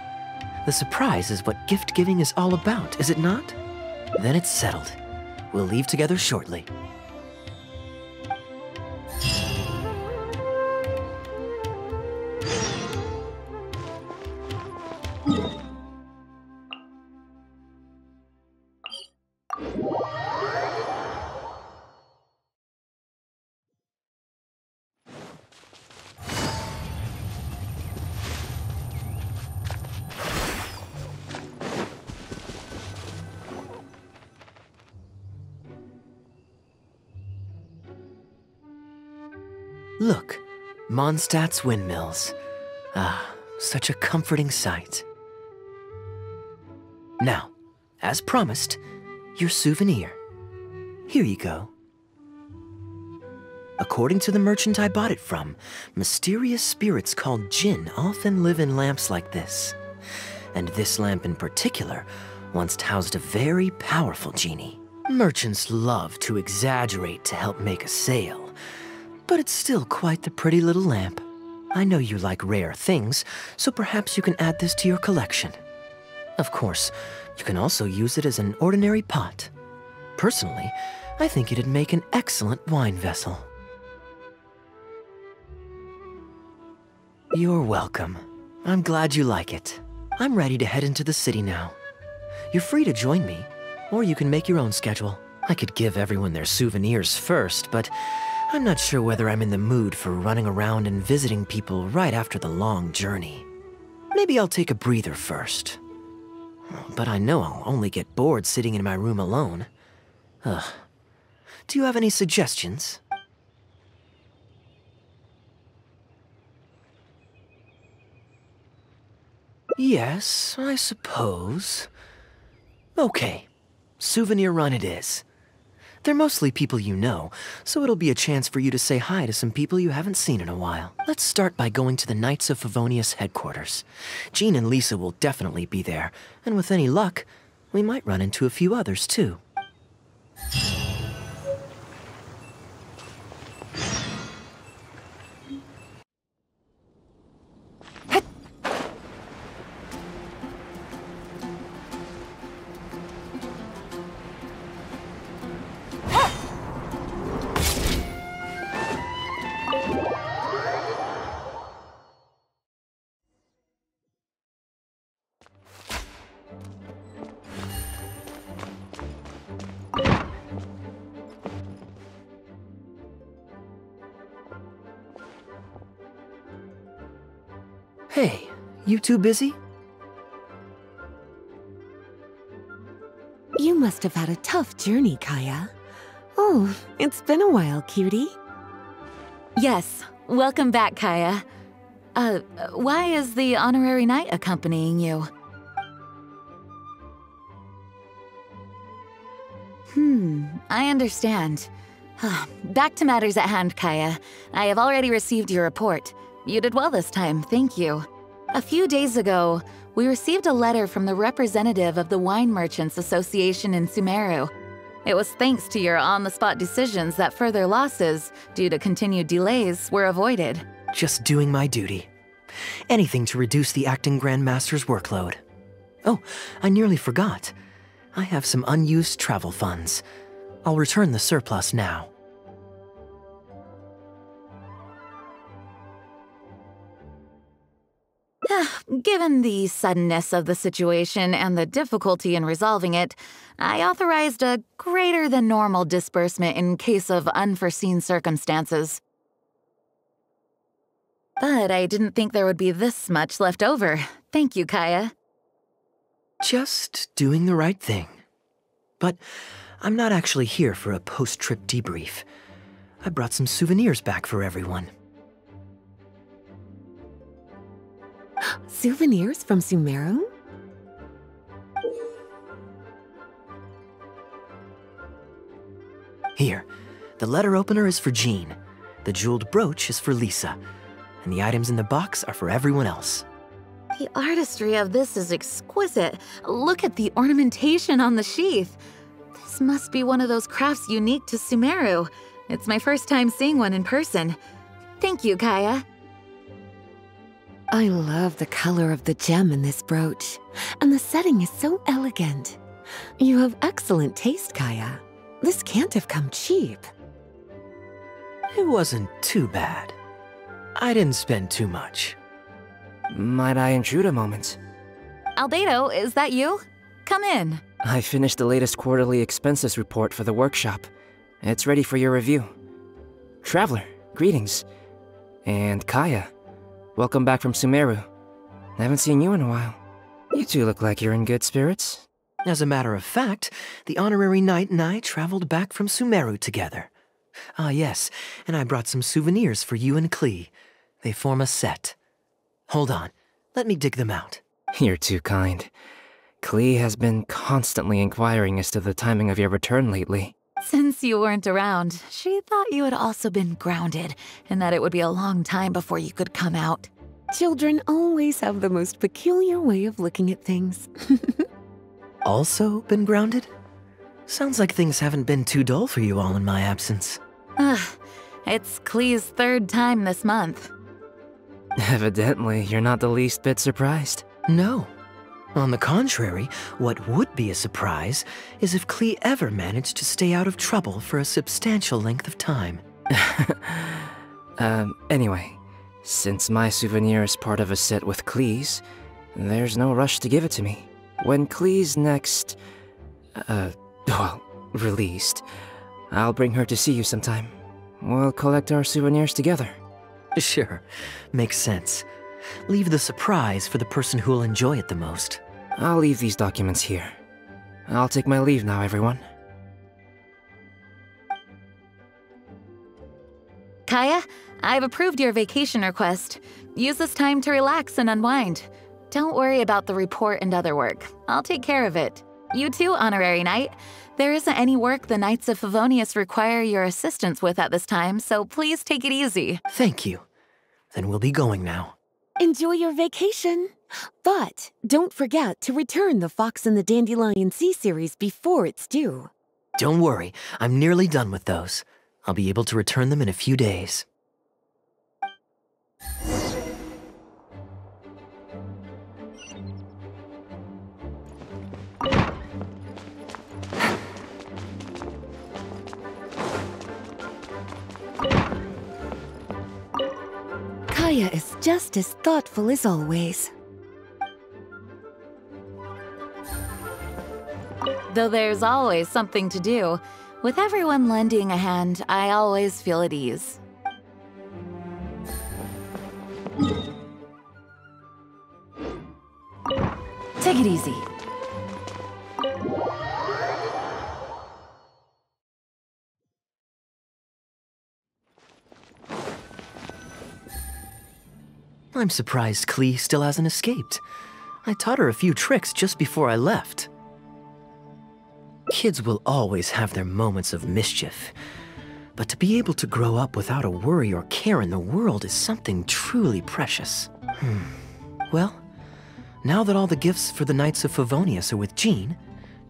The surprise is what gift-giving is all about, is it not? Then it's settled. We'll leave together shortly. Look, Mondstadt's windmills. Ah, such a comforting sight. Now, as promised, your souvenir. Here you go. According to the merchant I bought it from, mysterious spirits called Jinn often live in lamps like this. And this lamp in particular once housed a very powerful genie. Merchants love to exaggerate to help make a sale, but it's still quite the pretty little lamp. I know you like rare things, so perhaps you can add this to your collection. Of course, you can also use it as an ordinary pot. Personally, I think it'd make an excellent wine vessel. You're welcome. I'm glad you like it. I'm ready to head into the city now. You're free to join me, or you can make your own schedule. I could give everyone their souvenirs first, but I'm not sure whether I'm in the mood for running around and visiting people right after the long journey. Maybe I'll take a breather first. But I know I'll only get bored sitting in my room alone. Ugh. Do you have any suggestions? Yes, I suppose. Okay, souvenir run it is. They're mostly people you know, so it'll be a chance for you to say hi to some people you haven't seen in a while. Let's start by going to the Knights of Favonius headquarters. Jean and Lisa will definitely be there, and with any luck, we might run into a few others too. Hey, you two busy? You must have had a tough journey, Kaeya. Oh, it's been a while, cutie. Yes, welcome back, Kaeya. Why is the honorary knight accompanying you? I understand. Back to matters at hand, Kaeya. I have already received your report. You did well this time, thank you. A few days ago, we received a letter from the representative of the Wine Merchants Association in Sumeru. It was thanks to your on-the-spot decisions that further losses, due to continued delays, were avoided. Just doing my duty. Anything to reduce the acting Grandmaster's workload. Oh, I nearly forgot. I have some unused travel funds. I'll return the surplus now. Given the suddenness of the situation and the difficulty in resolving it, I authorized a greater than normal disbursement in case of unforeseen circumstances. But I didn't think there would be this much left over. Thank you, Kaeya. Just doing the right thing. But I'm not actually here for a post-trip debrief. I brought some souvenirs back for everyone. Souvenirs from Sumeru? Here, the letter opener is for Jean, the jeweled brooch is for Lisa, and the items in the box are for everyone else. The artistry of this is exquisite. Look at the ornamentation on the sheath. This must be one of those crafts unique to Sumeru. It's my first time seeing one in person. Thank you, Kaeya. I love the color of the gem in this brooch, and the setting is so elegant. You have excellent taste, Kaeya. This can't have come cheap. It wasn't too bad. I didn't spend too much. Might I intrude a moment? Albedo, is that you? Come in. I finished the latest quarterly expenses report for the workshop. It's ready for your review. Traveler, greetings. And Kaya, welcome back from Sumeru. I haven't seen you in a while. You two look like you're in good spirits. As a matter of fact, the honorary knight and I traveled back from Sumeru together. Ah, yes, and I brought some souvenirs for you and Klee. They form a set. Hold on, let me dig them out. You're too kind. Klee has been constantly inquiring as to the timing of your return lately. Since you weren't around, she thought you had also been grounded, and that it would be a long time before you could come out. Children always have the most peculiar way of looking at things. Also been grounded? Sounds like things haven't been too dull for you all in my absence. It's Klee's 3rd time this month. Evidently, you're not the least bit surprised. No. On the contrary, what would be a surprise is if Klee ever managed to stay out of trouble for a substantial length of time. Anyway, since my souvenir is part of a set with Klee's, there's no rush to give it to me. When Klee's next, released, I'll bring her to see you sometime. We'll collect our souvenirs together. Sure, makes sense. Leave the surprise for the person who'll enjoy it the most. I'll leave these documents here. I'll take my leave now, everyone. Kaya, I've approved your vacation request. Use this time to relax and unwind. Don't worry about the report and other work. I'll take care of it. You too, Honorary Knight. There isn't any work the Knights of Favonius require your assistance with at this time, so please take it easy. Thank you. Then we'll be going now. Enjoy your vacation. But don't forget to return the Fox and the Dandelion Sea series before it's due. Don't worry, I'm nearly done with those. I'll be able to return them in a few days. Kaya is just as thoughtful as always. Though there's always something to do, with everyone lending a hand, I always feel at ease. Take it easy. I'm surprised Klee still hasn't escaped. I taught her a few tricks just before I left. Kids will always have their moments of mischief, but to be able to grow up without a worry or care in the world is something truly precious. Well, now that all the gifts for the Knights of Favonius are with Jean,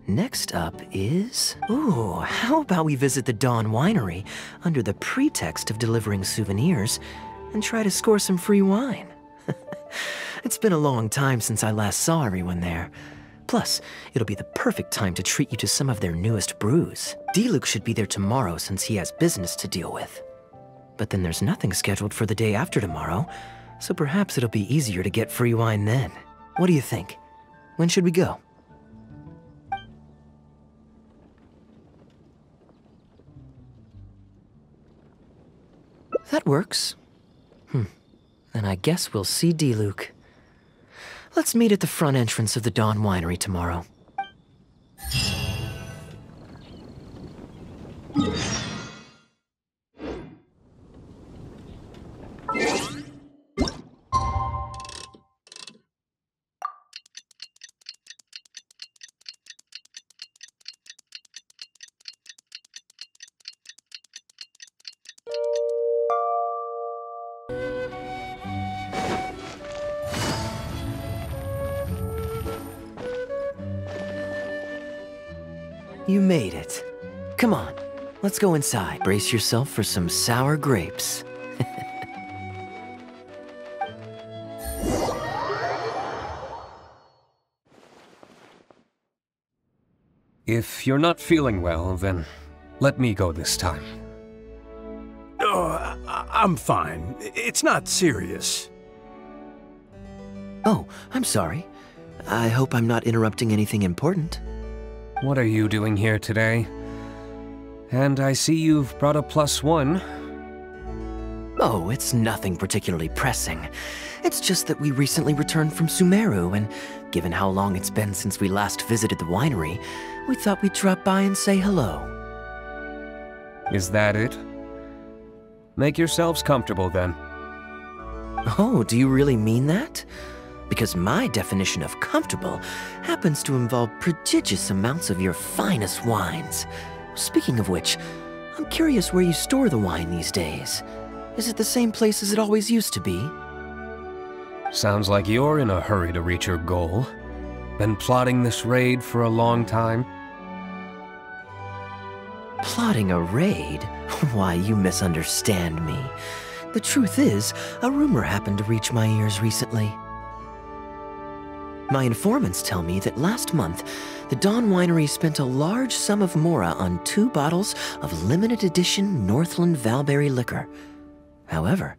next up is... Ooh, how about we visit the Dawn Winery under the pretext of delivering souvenirs and try to score some free wine? It's been a long time since I last saw everyone there. Plus, it'll be the perfect time to treat you to some of their newest brews. Diluc should be there tomorrow since he has business to deal with. But then there's nothing scheduled for the day after tomorrow, so perhaps it'll be easier to get free wine then. What do you think? When should we go? That works. Then I guess we'll see Diluc. Let's meet at the front entrance of the Dawn Winery tomorrow. You made it. Come on, let's go inside. Brace yourself for some sour grapes. If you're not feeling well, then let me go this time. Oh, I'm fine. It's not serious. Oh, I'm sorry. I hope I'm not interrupting anything important. What are you doing here today? And I see you've brought a +1. Oh, it's nothing particularly pressing. It's just that we recently returned from Sumeru, and given how long it's been since we last visited the winery, we thought we'd drop by and say hello. Is that it? Make yourselves comfortable then. Oh, do you really mean that? Because my definition of comfortable happens to involve prodigious amounts of your finest wines. Speaking of which, I'm curious where you store the wine these days. Is it the same place as it always used to be? Sounds like you're in a hurry to reach your goal. Been plotting this raid for a long time? Plotting a raid? Why, you misunderstand me. The truth is, a rumor happened to reach my ears recently. My informants tell me that last month, the Dawn Winery spent a large sum of mora on 2 bottles of limited edition Northland Valberry liquor. However,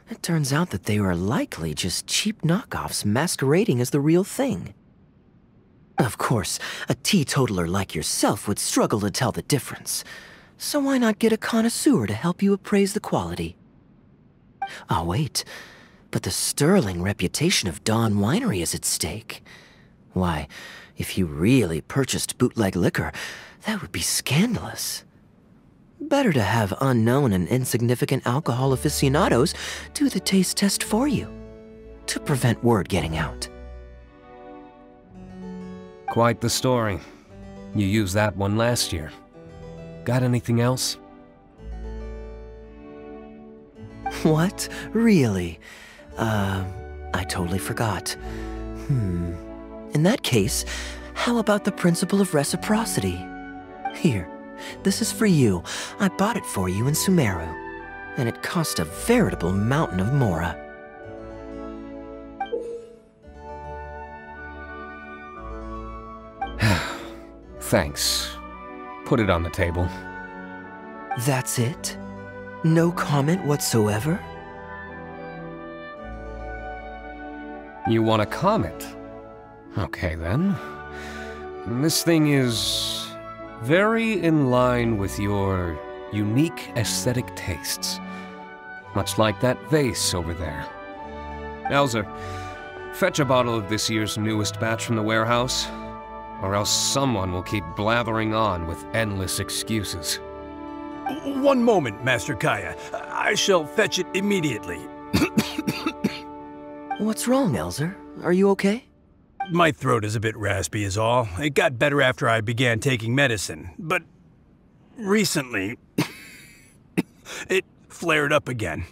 it turns out that they were likely just cheap knockoffs masquerading as the real thing. Of course, a teetotaler like yourself would struggle to tell the difference. So why not get a connoisseur to help you appraise the quality? Ah, wait. But the sterling reputation of Dawn Winery is at stake. Why, if you really purchased bootleg liquor, that would be scandalous. Better to have unknown and insignificant alcohol aficionados do the taste test for you, to prevent word getting out. Quite the story. You used that one last year. Got anything else? What? Really? I totally forgot. In that case, how about the principle of reciprocity? Here, this is for you. I bought it for you in Sumeru, and it cost a veritable mountain of mora. Thanks. Put it on the table. That's it? No comment whatsoever? You want a comment? Okay then. This thing is very in line with your unique aesthetic tastes. Much like that vase over there. Elzer, fetch a bottle of this year's newest batch from the warehouse, or else someone will keep blathering on with endless excuses. One moment, Master Kaya. I shall fetch it immediately. What's wrong, Elzer? Are you okay? My throat is a bit raspy is all. It got better after I began taking medicine, but recently it flared up again.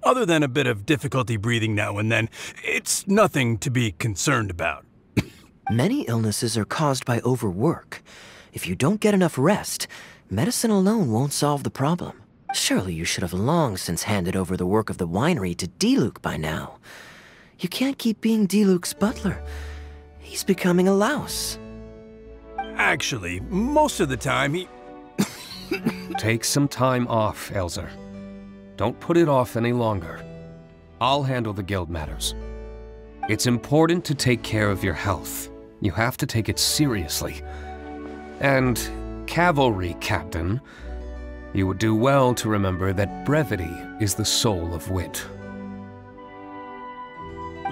Other than a bit of difficulty breathing now and then, it's nothing to be concerned about. Many illnesses are caused by overwork. If you don't get enough rest, medicine alone won't solve the problem. Surely you should have long since handed over the work of the winery to Diluc by now. You can't keep being Diluc's butler. He's becoming a louse. Actually, most of the time he... Take some time off, Elzer. Don't put it off any longer. I'll handle the guild matters. It's important to take care of your health. You have to take it seriously. And, cavalry captain, you would do well to remember that brevity is the soul of wit.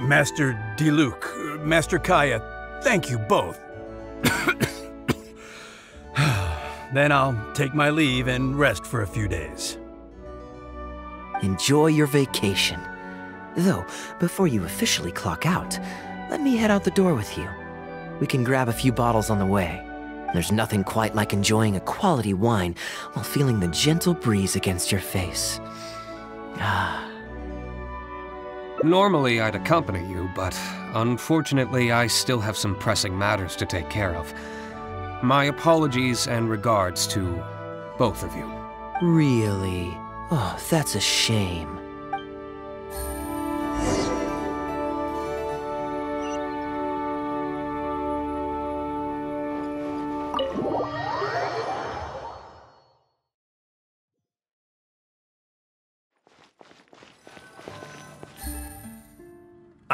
Master Diluc, Master Kaya, thank you both. Then I'll take my leave and rest for a few days. Enjoy your vacation. Though, before you officially clock out, let me head out the door with you. We can grab a few bottles on the way. There's nothing quite like enjoying a quality wine while feeling the gentle breeze against your face. Normally I'd accompany you, but unfortunately I still have some pressing matters to take care of. My apologies and regards to both of you. Really? Oh, that's a shame.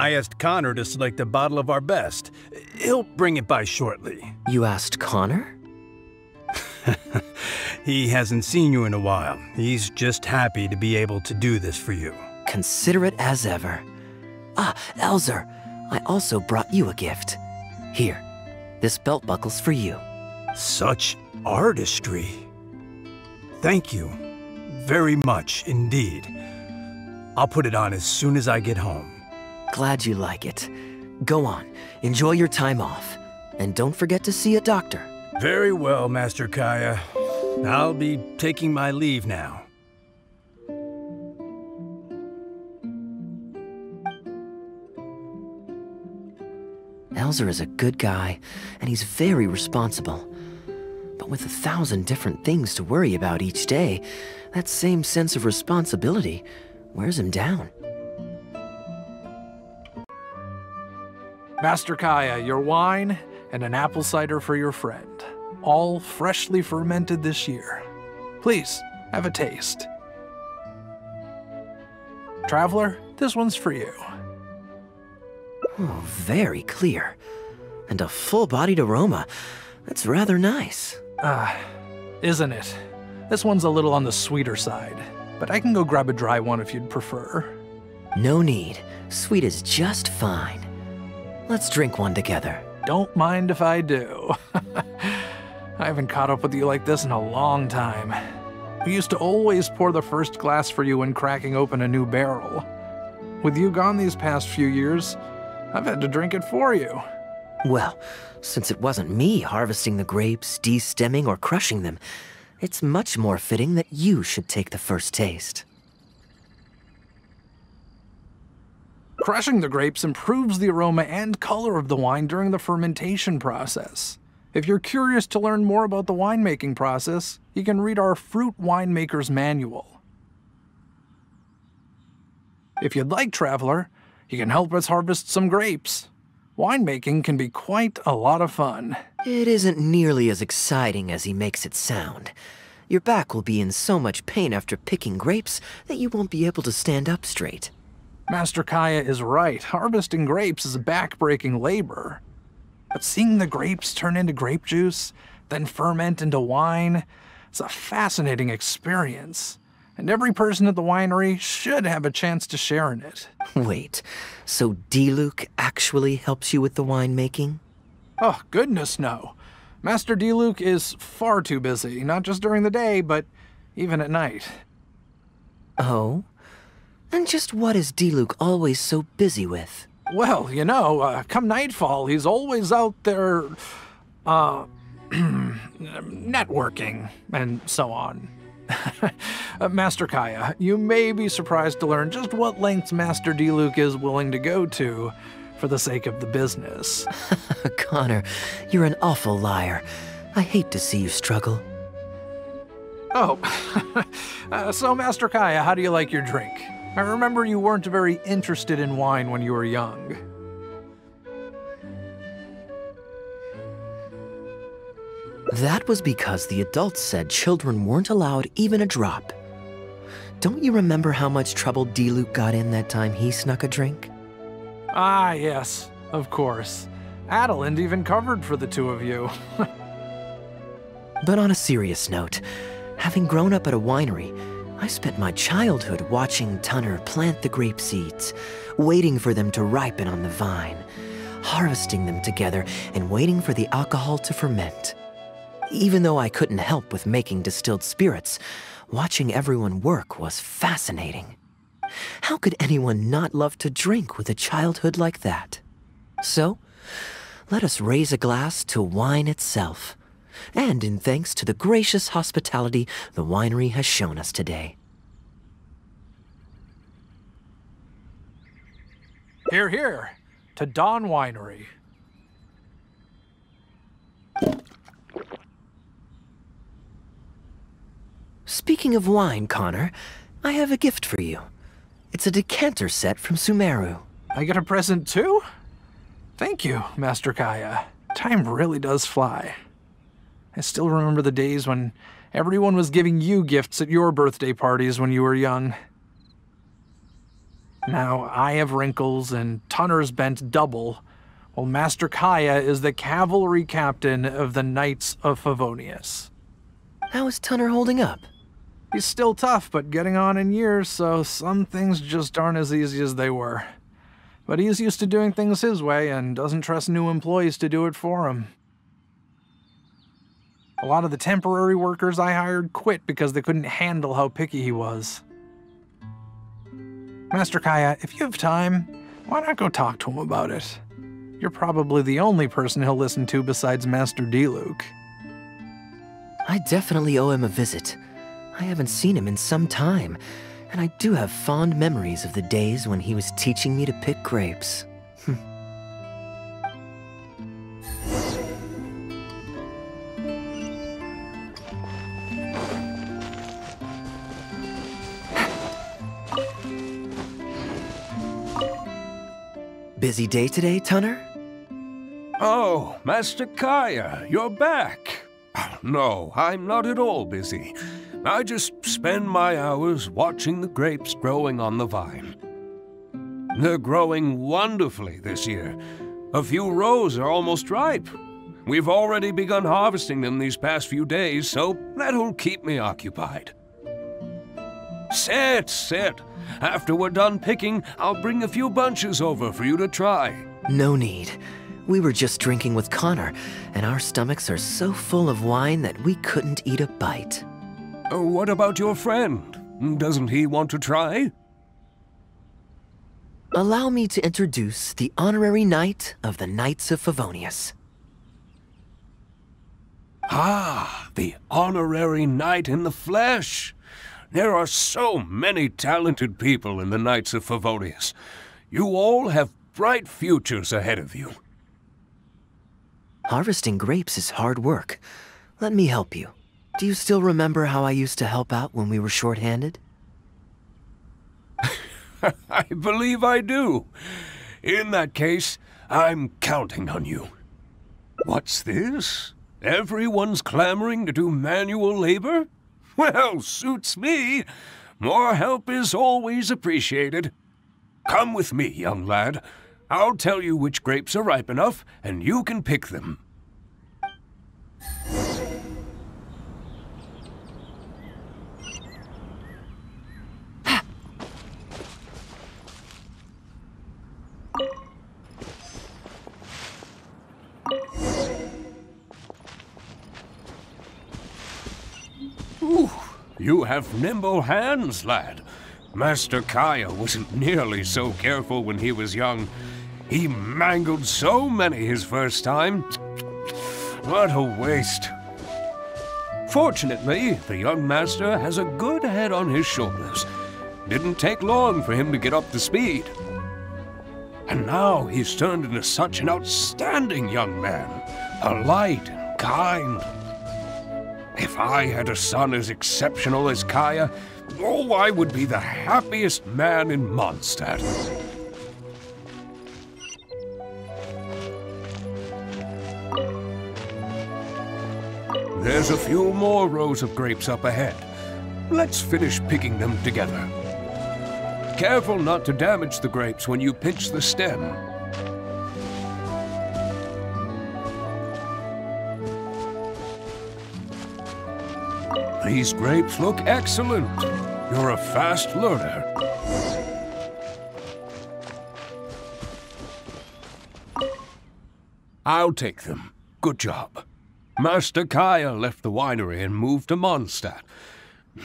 I asked Connor to select a bottle of our best. He'll bring it by shortly. You asked Connor? He hasn't seen you in a while. He's just happy to be able to do this for you. Considerate as ever. Ah, Elzer, I also brought you a gift. Here, this belt buckle's for you. Such artistry. Thank you very much indeed. I'll put it on as soon as I get home. Glad you like it. Go on, enjoy your time off. And don't forget to see a doctor. Very well, Master Kaya. I'll be taking my leave now. Elzer is a good guy, and he's very responsible. But with 1,000 different things to worry about each day, that same sense of responsibility wears him down. Master Kaya, your wine and an apple cider for your friend. All freshly fermented this year. Please, have a taste. Traveler, this one's for you. Oh, very clear. And a full-bodied aroma. That's rather nice. Isn't it? This one's a little on the sweeter side, but I can go grab a dry one if you'd prefer. No need. Sweet is just fine. Let's drink one together. Don't mind if I do. I haven't caught up with you like this in a long time. We used to always pour the first glass for you when cracking open a new barrel. With you gone these past few years, I've had to drink it for you. Well, since it wasn't me harvesting the grapes, de-stemming, or crushing them, it's much more fitting that you should take the first taste. Crushing the grapes improves the aroma and color of the wine during the fermentation process. If you're curious to learn more about the winemaking process, you can read our Fruit Winemaker's Manual. If you'd like, Traveler, you can help us harvest some grapes. Winemaking can be quite a lot of fun. It isn't nearly as exciting as he makes it sound. Your back will be in so much pain after picking grapes that you won't be able to stand up straight. Master Kaya is right. Harvesting grapes is a back-breaking labor. But seeing the grapes turn into grape juice, then ferment into wine, is a fascinating experience. And every person at the winery should have a chance to share in it. Wait, so Diluc actually helps you with the winemaking? Oh, goodness no. Master Diluc is far too busy, not just during the day, but even at night. Oh? And just what is Diluc always so busy with? Well, you know, come nightfall, he's always out there, networking, and so on. Master Kaya, you may be surprised to learn just what lengths Master Diluc is willing to go to for the sake of the business. Connor, you're an awful liar. I hate to see you struggle. Oh, so Master Kaya, how do you like your drink? I remember you weren't very interested in wine when you were young. That was because the adults said children weren't allowed even a drop. Don't you remember how much trouble Diluc got in that time he snuck a drink? Ah, yes, of course. Adalind even covered for the two of you. But on a serious note, having grown up at a winery, I spent my childhood watching Tunner plant the grape seeds, waiting for them to ripen on the vine, harvesting them together, and waiting for the alcohol to ferment. Even though I couldn't help with making distilled spirits, watching everyone work was fascinating. How could anyone not love to drink with a childhood like that? So, let us raise a glass to wine itself, and in thanks to the gracious hospitality the winery has shown us today. Hear, hear, to Dawn Winery. Speaking of wine, Connor, I have a gift for you. It's a decanter set from Sumeru. I get a present too? Thank you, Master Kaya. Time really does fly. I still remember the days when everyone was giving you gifts at your birthday parties when you were young. Now, I have wrinkles and Tunner's bent double, while Master Kaya is the cavalry captain of the Knights of Favonius. How is Tunner holding up? He's still tough, but getting on in years, so some things just aren't as easy as they were. But he's used to doing things his way and doesn't trust new employees to do it for him. A lot of the temporary workers I hired quit because they couldn't handle how picky he was. Master Kaya, if you have time, why not go talk to him about it? You're probably the only person he'll listen to besides Master Diluc. I definitely owe him a visit. I haven't seen him in some time, and I do have fond memories of the days when he was teaching me to pick grapes. Busy day today, Tunner? Oh, Master Kaya, you're back. No, I'm not at all busy. I just spend my hours watching the grapes growing on the vine. They're growing wonderfully this year. A few rows are almost ripe. We've already begun harvesting them these past few days, so that'll keep me occupied. Sit. After we're done picking, I'll bring a few bunches over for you to try. No need. We were just drinking with Connor, and our stomachs are so full of wine that we couldn't eat a bite. What about your friend? Doesn't he want to try? Allow me to introduce the honorary knight of the Knights of Favonius. Ah, the honorary knight in the flesh. There are so many talented people in the Knights of Favonius. You all have bright futures ahead of you. Harvesting grapes is hard work. Let me help you. Do you still remember how I used to help out when we were short-handed? I believe I do. In that case, I'm counting on you. What's this? Everyone's clamoring to do manual labor? Well, suits me. More help is always appreciated. Come with me, young lad. I'll tell you which grapes are ripe enough, and you can pick them. Ooh, you have nimble hands, lad. Master Kaya wasn't nearly so careful when he was young. He mangled so many his first time. What a waste. Fortunately, the young master has a good head on his shoulders. Didn't take long for him to get up to speed. And now he's turned into such an outstanding young man, polite and kind. If I had a son as exceptional as Kaya, oh, I would be the happiest man in Mondstadt. There's a few more rows of grapes up ahead. Let's finish picking them together. Careful not to damage the grapes when you pinch the stem. These grapes look excellent. You're a fast learner. I'll take them. Good job. Master Kaya left the winery and moved to Mondstadt.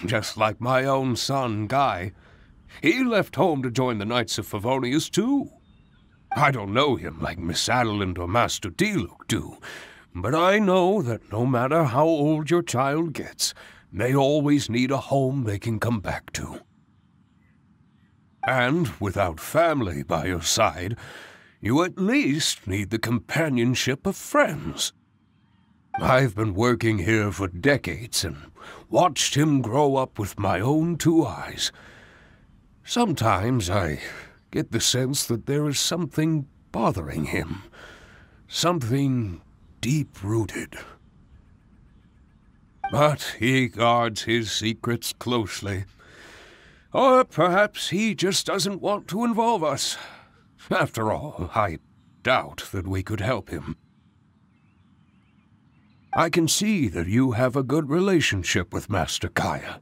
Just like my own son, Guy. He left home to join the Knights of Favonius, too. I don't know him like Miss Adeline or Master Diluc do, but I know that no matter how old your child gets, they always need a home they can come back to. And without family by your side, you at least need the companionship of friends. I've been working here for decades and watched him grow up with my own two eyes. Sometimes I get the sense that there is something bothering him, something deep-rooted. But he guards his secrets closely. Or perhaps he just doesn't want to involve us. After all, I doubt that we could help him. I can see that you have a good relationship with Master Kaya.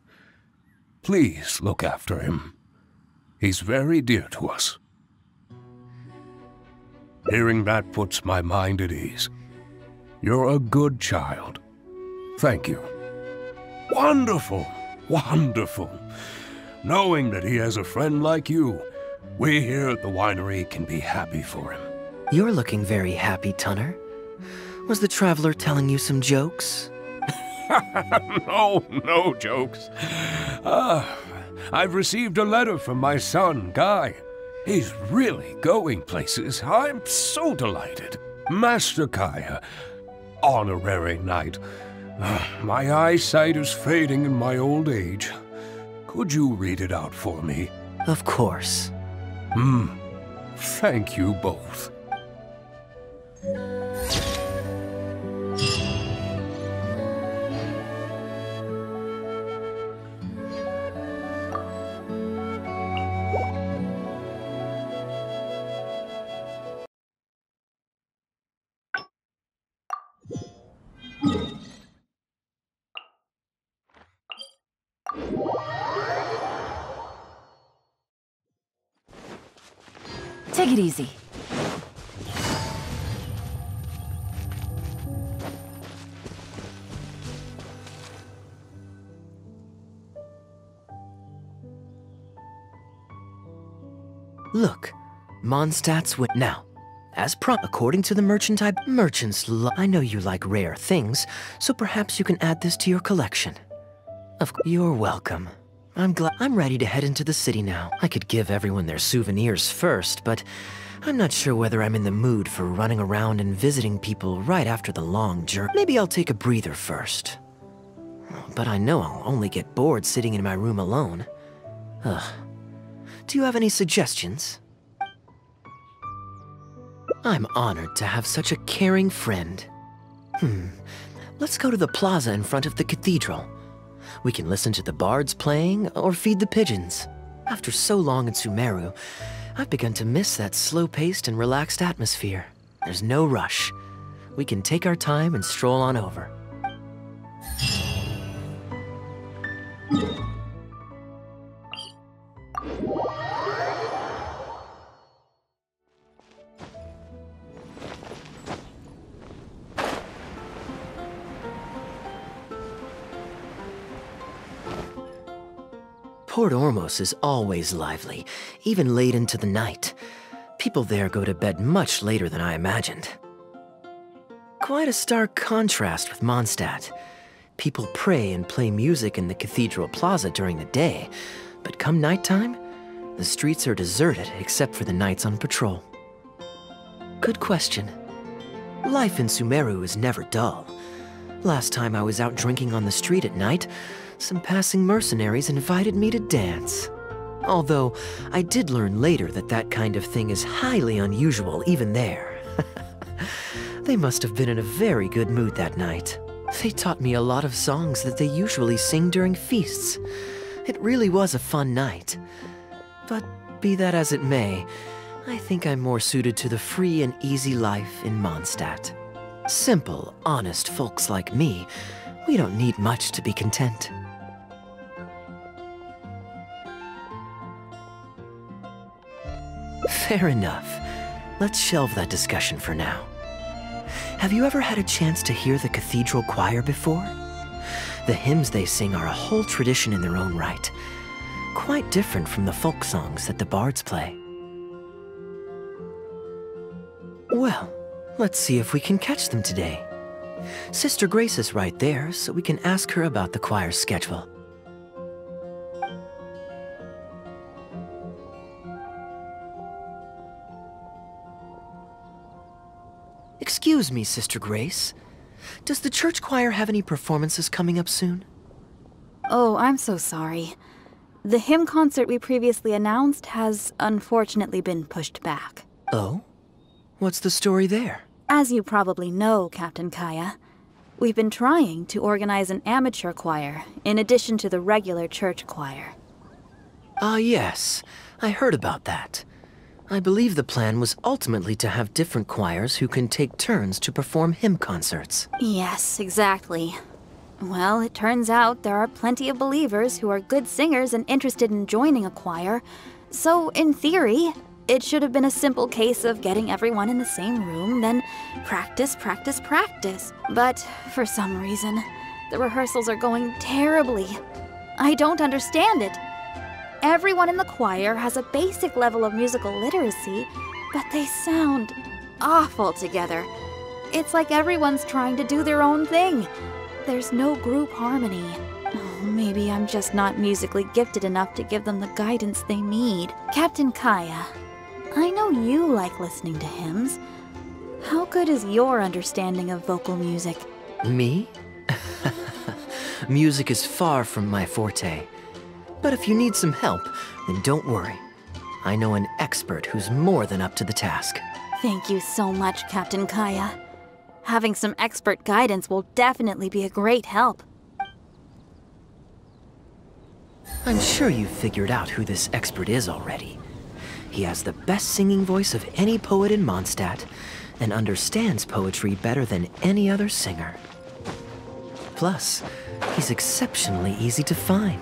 Please look after him. He's very dear to us. Hearing that puts my mind at ease. You're a good child. Thank you. Wonderful, wonderful. Knowing that he has a friend like you, we here at the winery can be happy for him. You're looking very happy, Tunner. Was the traveler telling you some jokes? No jokes. I've received a letter from my son, Guy. He's really going places. I'm so delighted. Master Kaya, honorary knight. My eyesight is fading in my old age. Could you read it out for me? Of course. Thank you both. Take it easy. Look, Mondstadt's win. Now, according to the merchant, I know you like rare things, so perhaps you can add this to your collection. You're welcome. I'm ready to head into the city now. I could give everyone their souvenirs first, but I'm not sure whether I'm in the mood for running around and visiting people right after the long journey. Maybe I'll take a breather first. But I know I'll only get bored sitting in my room alone. Ugh. Do you have any suggestions? I'm honored to have such a caring friend. Let's go to the plaza in front of the cathedral. We can listen to the bards playing or feed the pigeons. After so long in Sumeru, I've begun to miss that slow-paced and relaxed atmosphere. There's no rush. We can take our time and stroll on over. Port Ormos is always lively, even late into the night. People there go to bed much later than I imagined. Quite a stark contrast with Mondstadt. People pray and play music in the cathedral plaza during the day, but come nighttime, the streets are deserted except for the knights on patrol. Good question. Life in Sumeru is never dull. Last time I was out drinking on the street at night, some passing mercenaries invited me to dance. Although, I did learn later that that kind of thing is highly unusual even there. They must have been in a very good mood that night. They taught me a lot of songs that they usually sing during feasts. It really was a fun night. But be that as it may, I think I'm more suited to the free and easy life in Mondstadt. Simple, honest folks like me, we don't need much to be content. Fair enough. Let's shelve that discussion for now. Have you ever had a chance to hear the cathedral choir before? The hymns they sing are a whole tradition in their own right. Quite different from the folk songs that the bards play. Well, let's see if we can catch them today. Sister Grace is right there, so we can ask her about the choir's schedule. Excuse me, Sister Grace. Does the church choir have any performances coming up soon? Oh, I'm so sorry. The hymn concert we previously announced has unfortunately been pushed back. Oh? What's the story there? As you probably know, Captain Kaya, we've been trying to organize an amateur choir in addition to the regular church choir. Ah, yes. I heard about that. I believe the plan was ultimately to have different choirs who can take turns to perform hymn concerts. Yes, exactly. Well, it turns out there are plenty of believers who are good singers and interested in joining a choir. So, in theory, it should have been a simple case of getting everyone in the same room, then practice, practice, practice. But for some reason, the rehearsals are going terribly. I don't understand it. Everyone in the choir has a basic level of musical literacy, but they sound awful together. It's like everyone's trying to do their own thing. There's no group harmony. Oh, maybe I'm just not musically gifted enough to give them the guidance they need. Captain Kaya, I know you like listening to hymns. How good is your understanding of vocal music? Me? Music is far from my forte. But if you need some help, then don't worry. I know an expert who's more than up to the task. Thank you so much, Captain Kaya. Having some expert guidance will definitely be a great help. I'm sure you've figured out who this expert is already. He has the best singing voice of any poet in Mondstadt, and understands poetry better than any other singer. Plus, he's exceptionally easy to find.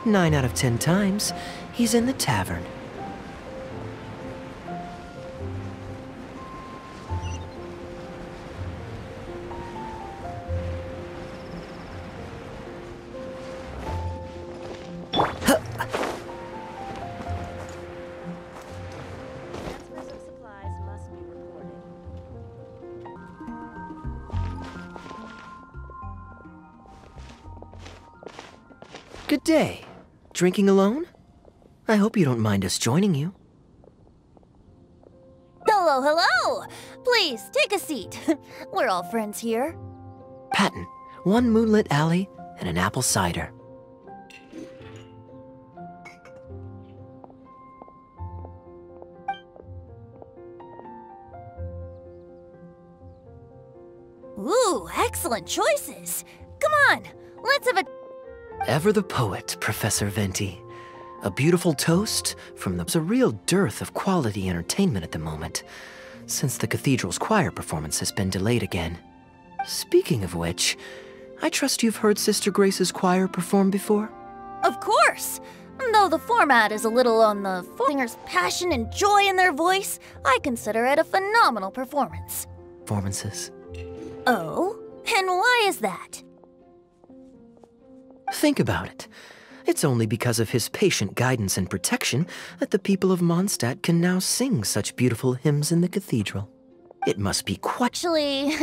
9 out of 10 times, he's in the tavern. Good day. Drinking alone? I hope you don't mind us joining you. Hello, hello! Please, take a seat. We're all friends here. Patton, 1 moonlit alley and an apple cider. Ooh, excellent choices. Come on, let's have a... Ever the poet, Professor Venti. A beautiful toast from There's a real dearth of quality entertainment at the moment, since the cathedral's choir performance has been delayed again. Speaking of which, I trust you've heard Sister Grace's choir perform before? Of course! Though the format is a little on the singer's passion and joy in their voice, I consider it a phenomenal performance. Performances? Oh? And why is that? Think about it. It's only because of his patient guidance and protection that the people of Mondstadt can now sing such beautiful hymns in the cathedral. It must be quite... Actually,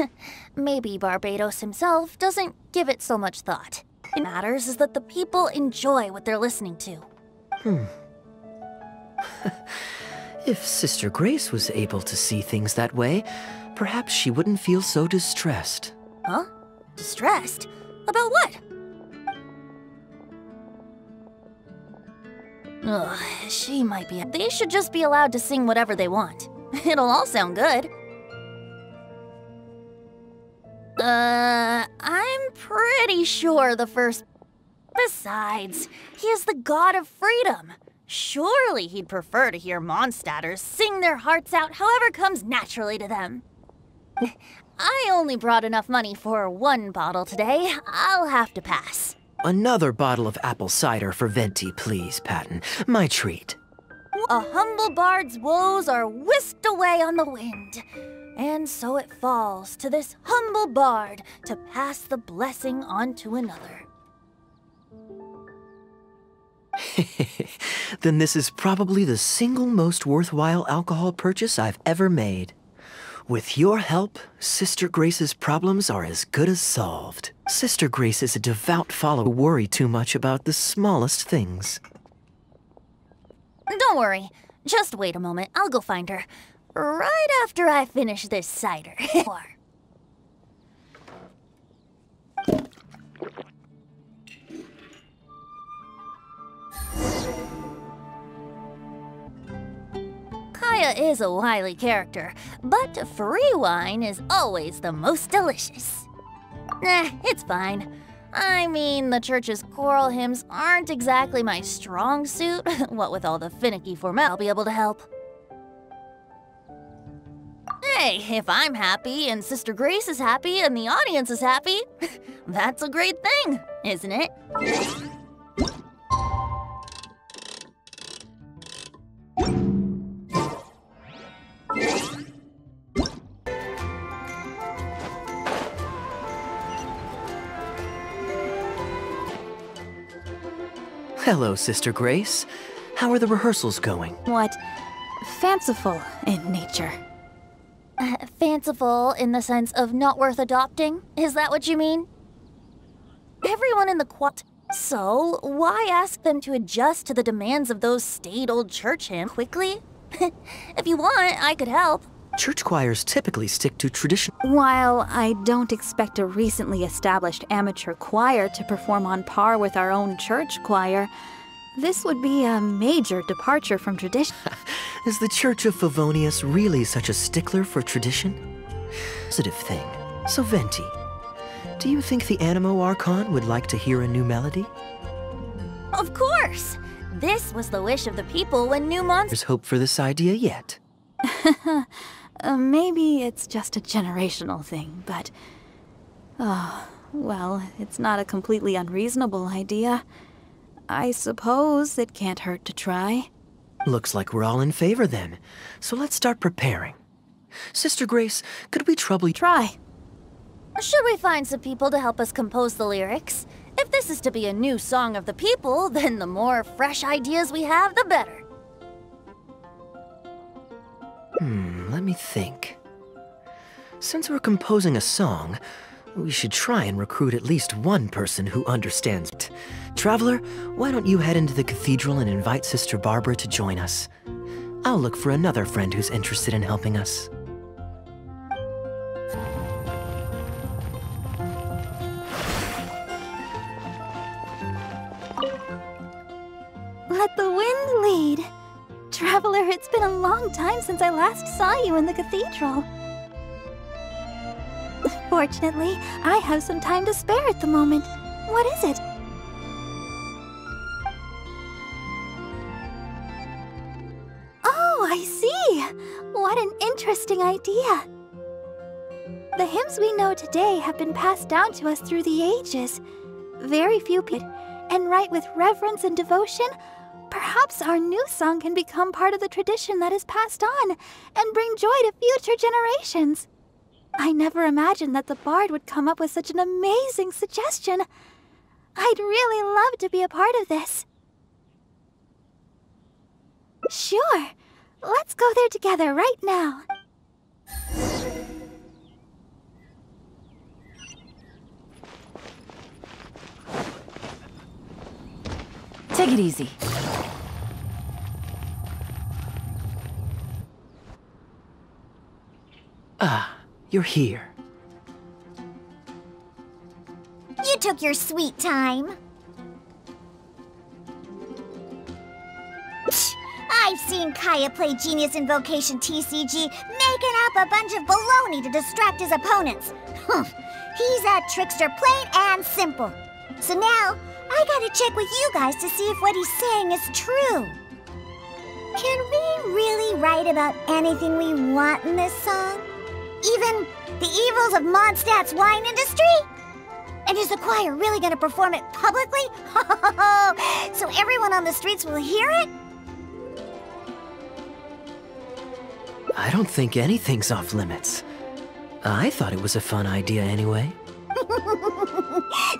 maybe Barbados himself doesn't give it so much thought. What matters is that the people enjoy what they're listening to. If Sister Grace was able to see things that way, perhaps she wouldn't feel so distressed. Huh? Distressed? About what? Ugh, she might be... They should just be allowed to sing whatever they want. It'll all sound good. I'm pretty sure the first... Besides, he is the god of freedom. Surely he'd prefer to hear Mondstadters sing their hearts out however comes naturally to them. I only brought enough money for 1 bottle today. I'll have to pass. Another bottle of apple cider for Venti, please, Patton. My treat. A humble bard's woes are whisked away on the wind. And so it falls to this humble bard to pass the blessing on to another. Then this is probably the single most worthwhile alcohol purchase I've ever made. With your help, Sister Grace's problems are as good as solved. Sister Grace is a devout follower who worry too much about the smallest things. Don't worry. Just wait a moment. I'll go find her. Right after I finish this cider. Kaya is a wily character, but free wine is always the most delicious. Nah, it's fine. I mean, the church's choral hymns aren't exactly my strong suit. What with all the finicky format, I'll be able to help. Hey, if I'm happy and Sister Grace is happy and the audience is happy, that's a great thing, isn't it? Hello, Sister Grace. How are the rehearsals going? What? Fanciful in nature. Fanciful in the sense of not worth adopting? Is that what you mean? Everyone in the quad. So, why ask them to adjust to the demands of those staid old church hymns quickly? If you want, I could help. Church choirs typically stick to tradition. While I don't expect a recently established amateur choir to perform on par with our own church choir, this would be a major departure from tradition. Is the Church of Favonius really such a stickler for tradition? Positive thing. So Venti, do you think the Animo Archon would like to hear a new melody? Of course! This was the wish of the people when new monsters— There's hope for this idea yet. Maybe it's just a generational thing, but... Oh, well, it's not a completely unreasonable idea. I suppose it can't hurt to try. Looks like we're all in favor then. So let's start preparing. Sister Grace, could we trouble you? Try. Should we find some people to help us compose the lyrics? If this is to be a new song of the people, then the more fresh ideas we have, the better. Let me think. Since we're composing a song, we should try and recruit at least one person who understands it. Traveler, why don't you head into the cathedral and invite Sister Barbara to join us? I'll look for another friend who's interested in helping us. Let the wind lead. Traveler, it's been a long time since I last saw you in the cathedral. Fortunately, I have some time to spare at the moment. What is it? Oh, I see! What an interesting idea. The hymns we know today have been passed down to us through the ages. Very few people, and write with reverence and devotion. Perhaps our new song can become part of the tradition that is passed on and bring joy to future generations. I never imagined that the Bard would come up with such an amazing suggestion. I'd really love to be a part of this. Sure. Let's go there together right now. Take it easy. Ah, you're here. You took your sweet time. I've seen Kaya play Genius Invocation TCG, making up a bunch of baloney to distract his opponents. He's a trickster plain and simple. So now, I gotta check with you guys to see if what he's saying is true. Can we really write about anything we want in this song? Even the evils of Mondstadt's wine industry? And is the choir really gonna perform it publicly? So everyone on the streets will hear it? I don't think anything's off limits. I thought it was a fun idea anyway.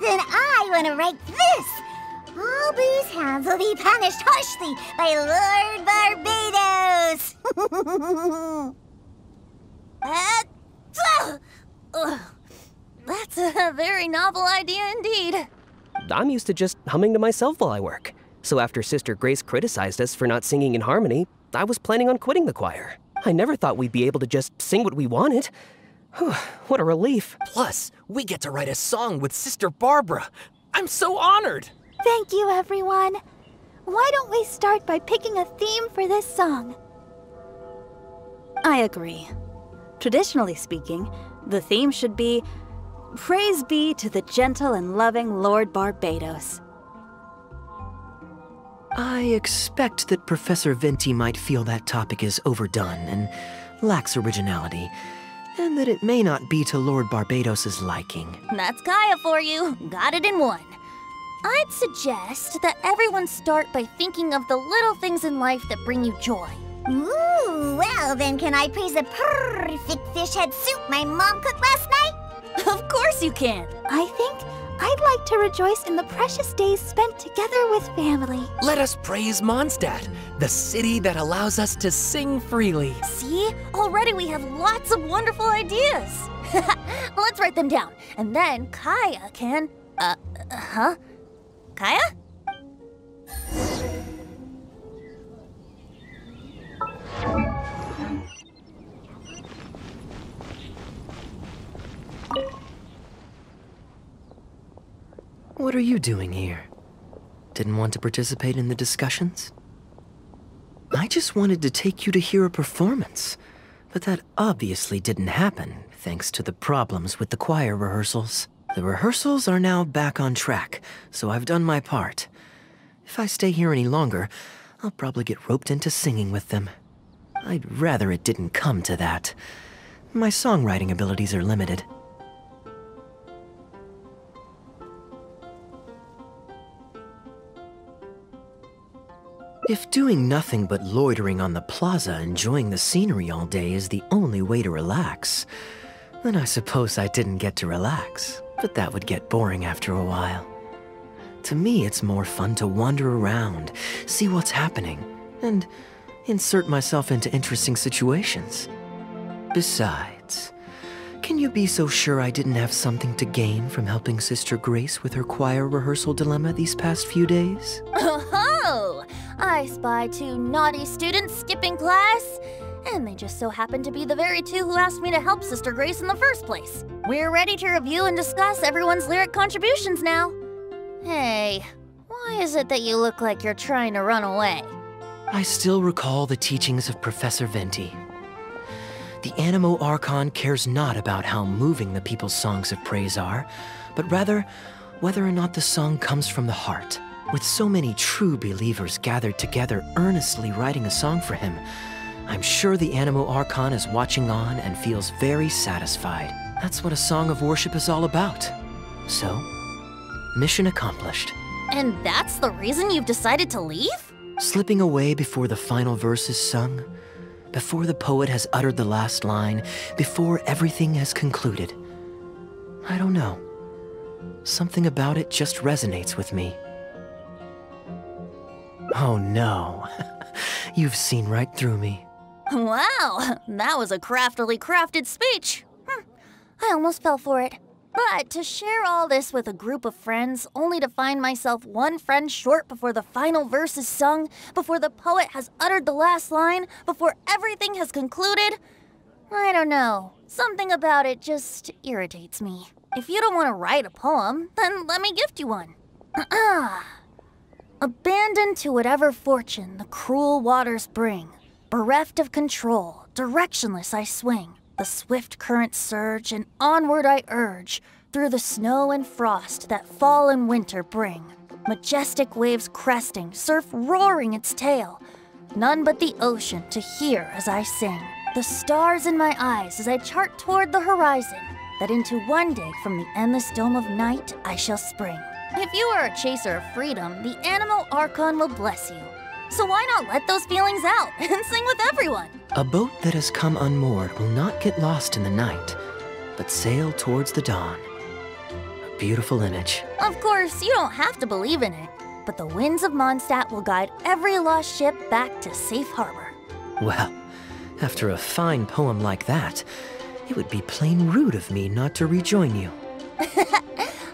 Then I want to write this. All booze hounds will be punished harshly by Lord Barbados. That's a very novel idea indeed. I'm used to just humming to myself while I work. So after Sister Grace criticized us for not singing in harmony, I was planning on quitting the choir. I never thought we'd be able to just sing what we wanted. What a relief. Plus, we get to write a song with Sister Barbara. I'm so honored. Thank you, everyone. Why don't we start by picking a theme for this song? I agree. Traditionally speaking, the theme should be Praise be to the gentle and loving Lord Barbatos. I expect that Professor Venti might feel that topic is overdone and lacks originality, and that it may not be to Lord Barbatos' liking. That's Kaya for you. Got it in one. I'd suggest that everyone start by thinking of the little things in life that bring you joy. Ooh, well then can I praise the perfect fish head soup my mom cooked last night? Of course you can. I think I'd like to rejoice in the precious days spent together with family. Let us praise Mondstadt, the city that allows us to sing freely. See? Already we have lots of wonderful ideas. Let's write them down. And then Kaya can... Kaya? What are you doing here? Didn't want to participate in the discussions? I just wanted to take you to hear a performance, but that obviously didn't happen thanks to the problems with the choir rehearsals. The rehearsals are now back on track, so I've done my part. If I stay here any longer, I'll probably get roped into singing with them. I'd rather it didn't come to that. My songwriting abilities are limited. If doing nothing but loitering on the plaza enjoying the scenery all day is the only way to relax, then I suppose I didn't get to relax. But that would get boring after a while. To me, it's more fun to wander around, see what's happening, and insert myself into interesting situations. Besides, can you be so sure I didn't have something to gain from helping Sister Grace with her choir rehearsal dilemma these past few days? Oh-ho! I spy 2 naughty students skipping class, and they just so happen to be the very 2 who asked me to help Sister Grace in the first place. We're ready to review and discuss everyone's lyric contributions now. Hey, why is it that you look like you're trying to run away? I still recall the teachings of Professor Venti. The Animo Archon cares not about how moving the people's songs of praise are, but rather whether or not the song comes from the heart. With so many true believers gathered together earnestly writing a song for him, I'm sure the Animo Archon is watching on and feels very satisfied. That's what a song of worship is all about. So, mission accomplished. And that's the reason you've decided to leave? Slipping away before the final verse is sung, before the poet has uttered the last line, before everything has concluded. I don't know. Something about it just resonates with me. Oh no, you've seen right through me. Wow, that was a craftily crafted speech. I almost fell for it. But to share all this with a group of friends, only to find myself one friend short before the final verse is sung, before the poet has uttered the last line, before everything has concluded, I don't know. Something about it just irritates me. If you don't want to write a poem, then let me gift you one. Abandoned to whatever fortune the cruel waters bring, bereft of control, directionless I swing. The swift currents surge, and onward I urge, through the snow and frost that fall and winter bring. Majestic waves cresting, surf roaring its tail, none but the ocean to hear as I sing. The stars in my eyes as I chart toward the horizon, that into one day from the endless dome of night I shall spring. If you are a chaser of freedom, the Animo Archon will bless you. So why not let those feelings out and sing with everyone? A boat that has come unmoored will not get lost in the night, but sail towards the dawn. A beautiful image. Of course, you don't have to believe in it, but the winds of Mondstadt will guide every lost ship back to safe harbor. Well, after a fine poem like that, it would be plain rude of me not to rejoin you.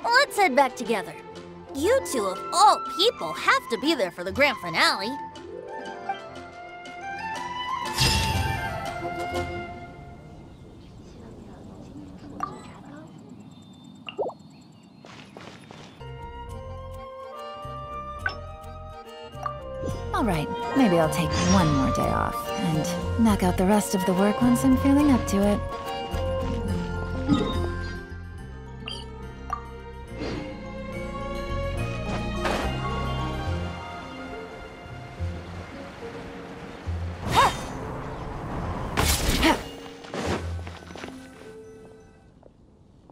Let's head back together. You 2 of all people have to be there for the grand finale. All right, maybe I'll take one more day off and knock out the rest of the work once I'm feeling up to it.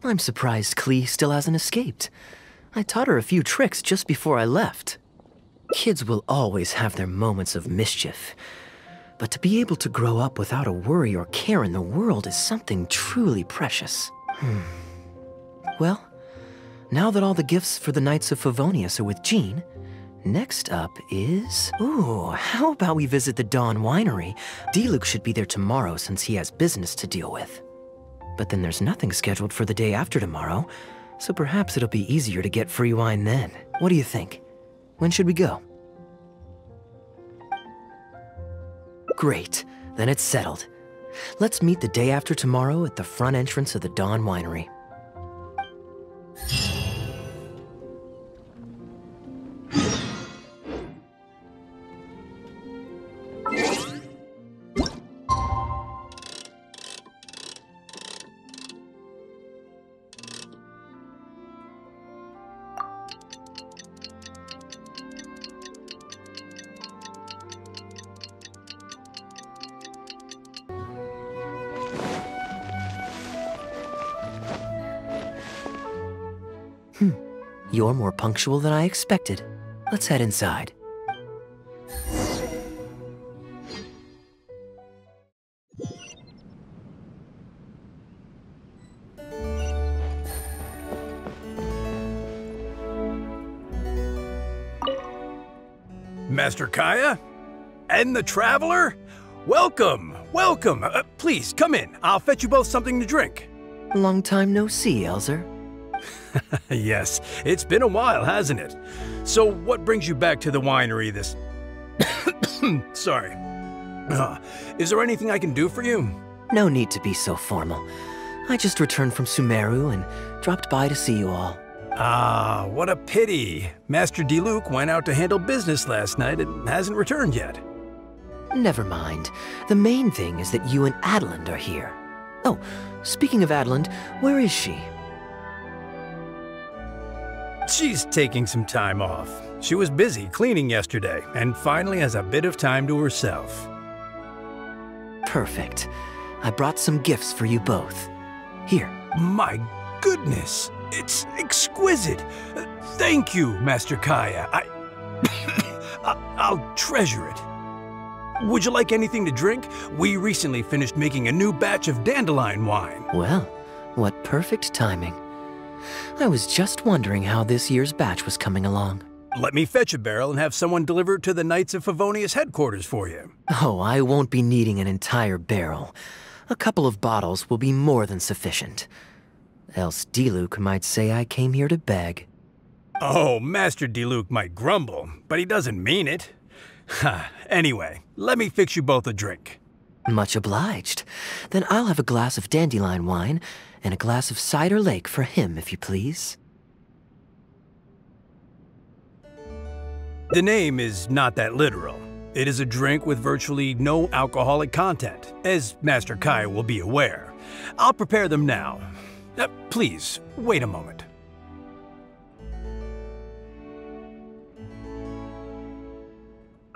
I'm surprised Klee still hasn't escaped. I taught her a few tricks just before I left. Kids will always have their moments of mischief, but to be able to grow up without a worry or care in the world is something truly precious. Well, now that all the gifts for the Knights of Favonius are with Jean, next up is... Ooh, how about we visit the Dawn Winery? Diluc should be there tomorrow since he has business to deal with. But then there's nothing scheduled for the day after tomorrow, so perhaps it'll be easier to get free wine then. What do you think? When should we go? Great, then it's settled. Let's meet the day after tomorrow at the front entrance of the Dawn Winery. You're more punctual than I expected. Let's head inside. Master Kaya? And the Traveler? Welcome, welcome. Please, come in. I'll fetch you both something to drink. Long time no see, Elzer. Yes, it's been a while, hasn't it? So what brings you back to the winery this... Sorry. Is there anything I can do for you? No need to be so formal. I just returned from Sumeru and dropped by to see you all. Ah, what a pity. Master Diluc went out to handle business last night and hasn't returned yet. Never mind. The main thing is that you and Adeland are here. Oh, speaking of Adeland, where is she? She's taking some time off. She was busy cleaning yesterday and finally has a bit of time to herself. Perfect. I brought some gifts for you both. Here. My goodness, it's exquisite. Thank you, Master Kaya. I'll treasure it. Would you like anything to drink? We recently finished making a new batch of dandelion wine. Well, what perfect timing. I was just wondering how this year's batch was coming along. Let me fetch a barrel and have someone deliver it to the Knights of Favonius headquarters for you. Oh, I won't be needing an entire barrel. A couple of bottles will be more than sufficient. Else Diluc might say I came here to beg. Oh, Master Diluc might grumble, but he doesn't mean it. Anyway, let me fix you both a drink. Much obliged. Then I'll have a glass of dandelion wine and a glass of cider lake for him, if you please. The name is not that literal. It is a drink with virtually no alcoholic content, as Master Kai will be aware. I'll prepare them now. Please, wait a moment.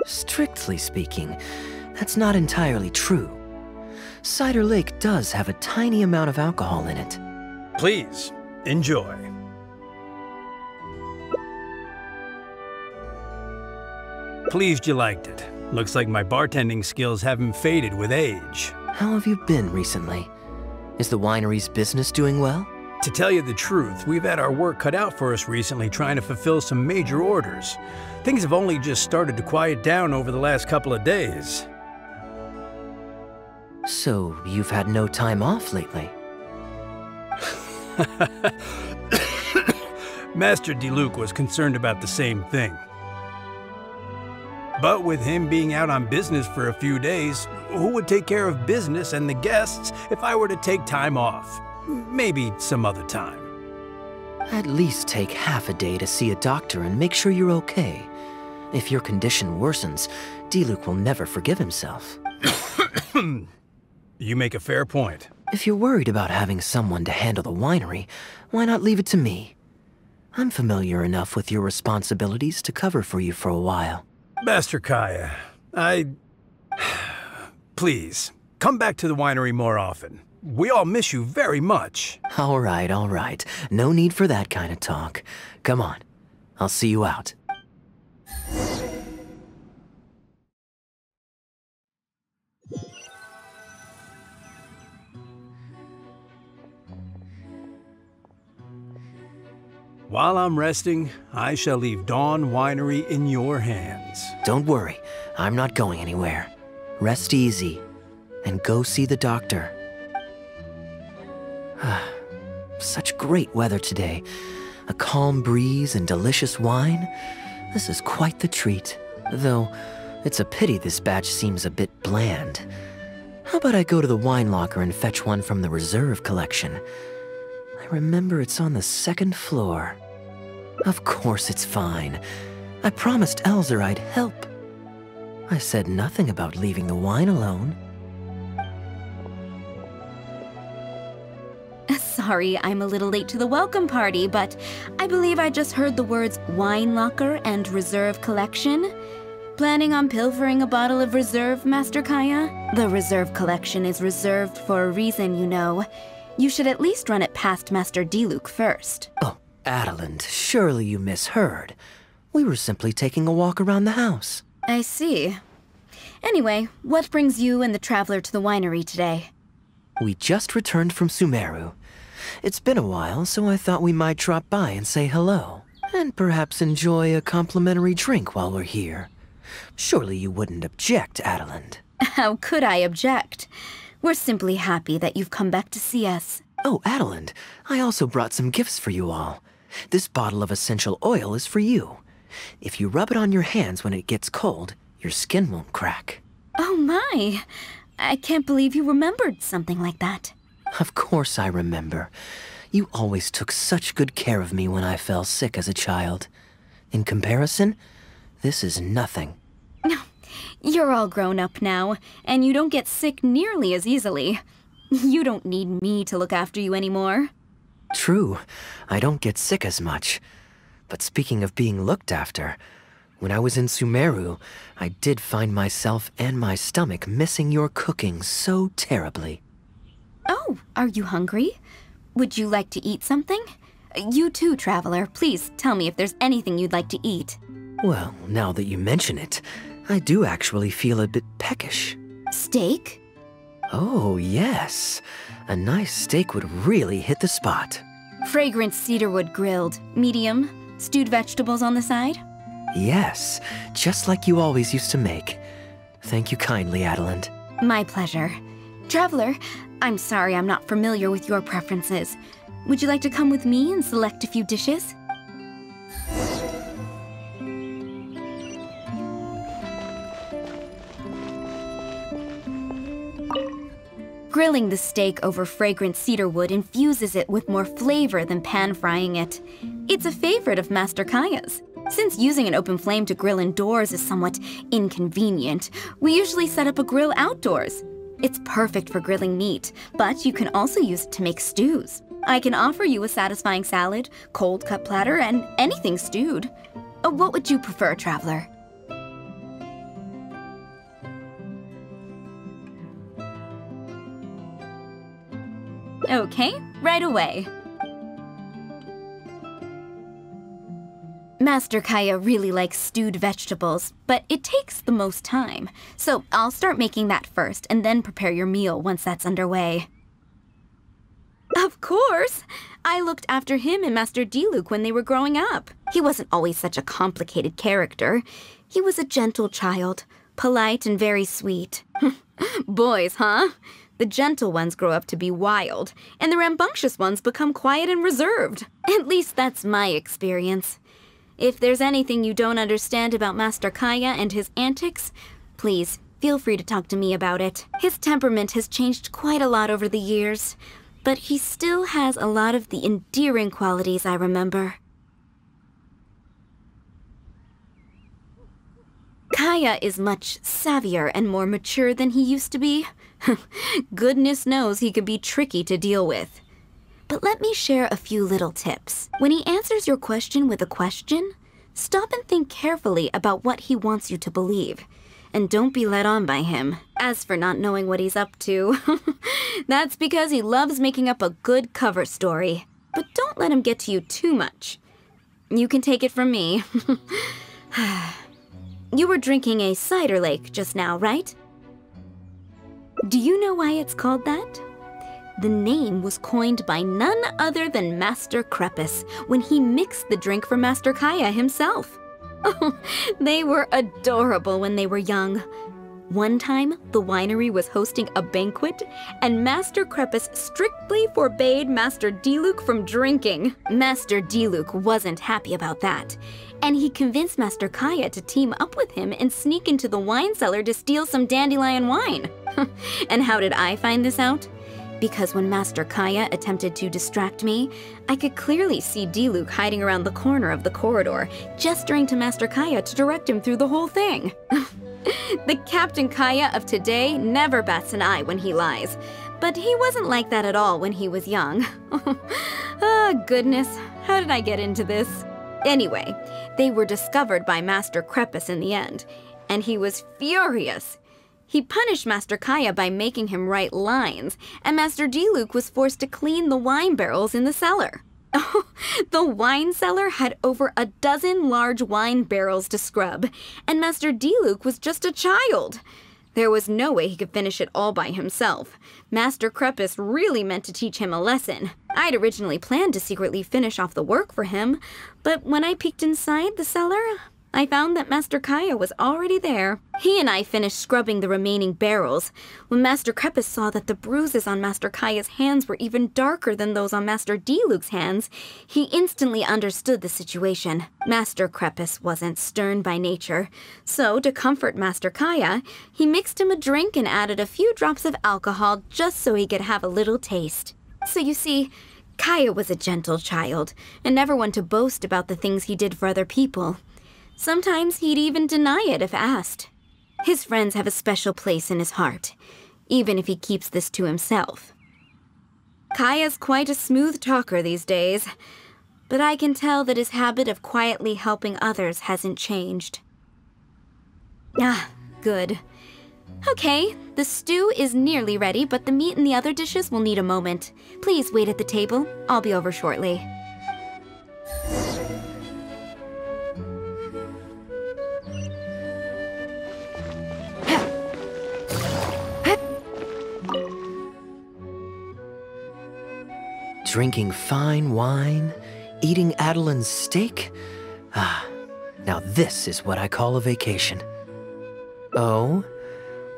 Strictly speaking, that's not entirely true. Cider Lake does have a tiny amount of alcohol in it. Please, enjoy. Pleased you liked it. Looks like my bartending skills haven't faded with age. How have you been recently? Is the winery's business doing well? To tell you the truth, we've had our work cut out for us recently trying to fulfill some major orders. Things have only just started to quiet down over the last couple of days. So, you've had no time off lately? Master Diluc was concerned about the same thing. But with him being out on business for a few days, who would take care of business and the guests if I were to take time off? Maybe some other time. At least take half a day to see a doctor and make sure you're okay. If your condition worsens, Diluc will never forgive himself. You make a fair point. If you're worried about having someone to handle the winery, why not leave it to me? I'm familiar enough with your responsibilities to cover for you for a while. Master Kaya, Please, come back to the winery more often. we all miss you very much. All right, all right. No need for that kind of talk. Come on. I'll see you out. While I'm resting, I shall leave Dawn Winery in your hands. Don't worry. I'm not going anywhere. Rest easy. And go see the doctor. Such great weather today. A calm breeze and delicious wine. This is quite the treat. Though, it's a pity this batch seems a bit bland. How about I go to the wine locker and fetch one from the reserve collection? I remember it's on the 2nd floor. Of course it's fine. I promised Elzer I'd help. I said nothing about leaving the wine alone. Sorry, I'm a little late to the welcome party, but I believe I just heard the words wine locker and reserve collection. Planning on pilfering a bottle of reserve, Master Kaya? The reserve collection is reserved for a reason, you know. You should at least run it past Master Diluc first. Oh, Adeland, surely you misheard. We were simply taking a walk around the house. I see. Anyway, what brings you and the traveler to the winery today? We just returned from Sumeru. It's been a while, so I thought we might drop by and say hello. And perhaps enjoy a complimentary drink while we're here. Surely you wouldn't object, Adeland. How could I object? We're simply happy that you've come back to see us. Oh, Adeland, I also brought some gifts for you all. This bottle of essential oil is for you. If you rub it on your hands when it gets cold, your skin won't crack. Oh my! I can't believe you remembered something like that. Of course I remember. You always took such good care of me when I fell sick as a child. In comparison, this is nothing. You're all grown up now, and you don't get sick nearly as easily. You don't need me to look after you anymore. True, I don't get sick as much. But speaking of being looked after, when I was in Sumeru, I did find myself and my stomach missing your cooking so terribly. Oh, are you hungry? Would you like to eat something? You too, traveler. Please tell me if there's anything you'd like to eat. Well, now that you mention it, I do actually feel a bit peckish. Steak? Oh, yes. A nice steak would really hit the spot. Fragrant cedarwood grilled, medium, stewed vegetables on the side? Yes, just like you always used to make. Thank you kindly, Adeland. My pleasure. Traveler, I'm sorry I'm not familiar with your preferences. Would you like to come with me and select a few dishes? Grilling the steak over fragrant cedarwood infuses it with more flavor than pan-frying it. It's a favorite of Master Kaya's. Since using an open flame to grill indoors is somewhat inconvenient, we usually set up a grill outdoors. It's perfect for grilling meat, but you can also use it to make stews. I can offer you a satisfying salad, cold cut platter, and anything stewed. What would you prefer, traveler? Okay, right away. Master Kaya really likes stewed vegetables, but it takes the most time. So I'll start making that first and then prepare your meal once that's underway. Of course! I looked after him and Master Diluc when they were growing up. He wasn't always such a complicated character. He was a gentle child, polite and very sweet. Boys, huh? The gentle ones grow up to be wild, and the rambunctious ones become quiet and reserved. At least that's my experience. If there's anything you don't understand about Master Kaya and his antics, please feel free to talk to me about it. His temperament has changed quite a lot over the years, but he still has a lot of the endearing qualities I remember. Kaya is much savvier and more mature than he used to be. Goodness knows he could be tricky to deal with. But let me share a few little tips. When he answers your question with a question, stop and think carefully about what he wants you to believe. And don't be led on by him. As for not knowing what he's up to, that's because he loves making up a good cover story. But don't let him get to you too much. You can take it from me. You were drinking a cider lake just now, right? Do you know why it's called that? The name was coined by none other than Master Krepus when he mixed the drink for Master Kaya himself. Oh, they were adorable when they were young. One time, the winery was hosting a banquet, and Master Krepus strictly forbade Master Diluc from drinking. Master Diluc wasn't happy about that, and he convinced Master Kaya to team up with him and sneak into the wine cellar to steal some dandelion wine. And how did I find this out? Because when Master Kaya attempted to distract me, I could clearly see Diluc hiding around the corner of the corridor, gesturing to Master Kaya to direct him through the whole thing. The Captain Kaya of today never bats an eye when he lies, but he wasn't like that at all when he was young. Oh, goodness, how did I get into this? Anyway, they were discovered by Master Krepus in the end, and he was furious. He punished Master Kaya by making him write lines, and Master Diluc was forced to clean the wine barrels in the cellar. Oh, the wine cellar had over a dozen large wine barrels to scrub, and Master Diluc was just a child. There was no way he could finish it all by himself. Master Krepus really meant to teach him a lesson. I'd originally planned to secretly finish off the work for him, but when I peeked inside the cellar, I found that Master Kaya was already there. He and I finished scrubbing the remaining barrels. When Master Krepus saw that the bruises on Master Kaya's hands were even darker than those on Master Diluc's hands, he instantly understood the situation. Master Krepus wasn't stern by nature, so to comfort Master Kaya, he mixed him a drink and added a few drops of alcohol just so he could have a little taste. So you see, Kaya was a gentle child, and never one to boast about the things he did for other people. Sometimes he'd even deny it if asked. His friends have a special place in his heart, even if he keeps this to himself. Kaya's quite a smooth talker these days, but I can tell that his habit of quietly helping others hasn't changed. Ah, good. Okay, the stew is nearly ready, but the meat and the other dishes will need a moment. Please wait at the table. I'll be over shortly. Drinking fine wine, eating Adelin's steak? Ah, now this is what I call a vacation. Oh,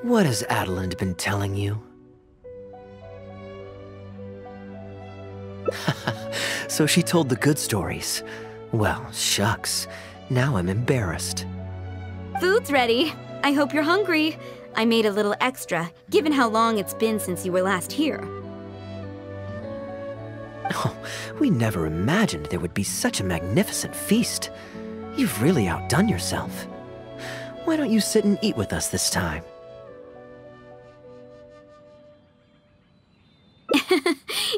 what has Adelin been telling you? So she told the good stories. Well, shucks, now I'm embarrassed. Food's ready. I hope you're hungry. I made a little extra, given how long it's been since you were last here. Oh, we never imagined there would be such a magnificent feast. You've really outdone yourself. Why don't you sit and eat with us this time?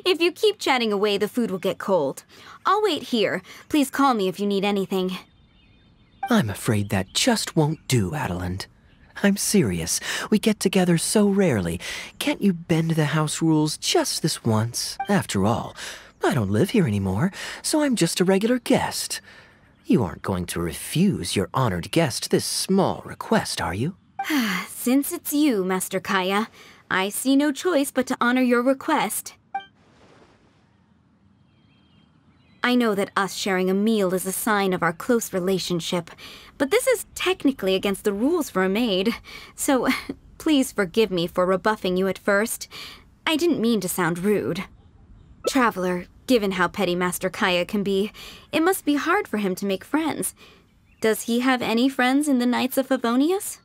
If you keep chatting away, the food will get cold. I'll wait here. Please call me if you need anything. I'm afraid that just won't do, Adeline. I'm serious. We get together so rarely. Can't you bend the house rules just this once? After all, I don't live here anymore, so I'm just a regular guest. You aren't going to refuse your honored guest this small request, are you? Since it's you, Master Kaya, I see no choice but to honor your request. I know that us sharing a meal is a sign of our close relationship, but this is technically against the rules for a maid, so please forgive me for rebuffing you at first. I didn't mean to sound rude. Traveler, given how petty Master Kaya can be, it must be hard for him to make friends. Does he have any friends in the Knights of Favonius?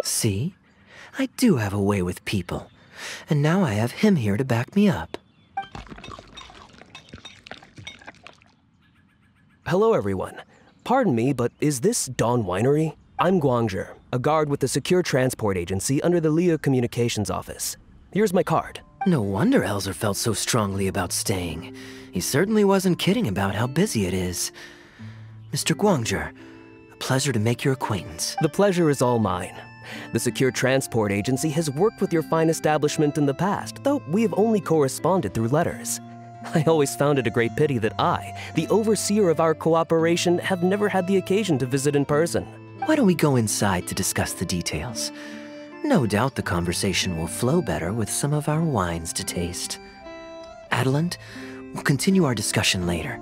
See? I do have a way with people, and now I have him here to back me up. Hello, everyone. Pardon me, but is this Dawn Winery? I'm Guangzhi, a guard with the Secure Transport Agency under the Liyue Communications Office. Here's my card. No wonder Elzer felt so strongly about staying. He certainly wasn't kidding about how busy it is. Mr. Guangzhi, a pleasure to make your acquaintance. The pleasure is all mine. The Secure Transport Agency has worked with your fine establishment in the past, though we have only corresponded through letters. I always found it a great pity that I, the overseer of our cooperation, have never had the occasion to visit in person. Why don't we go inside to discuss the details? No doubt the conversation will flow better with some of our wines to taste. Adeland, we'll continue our discussion later.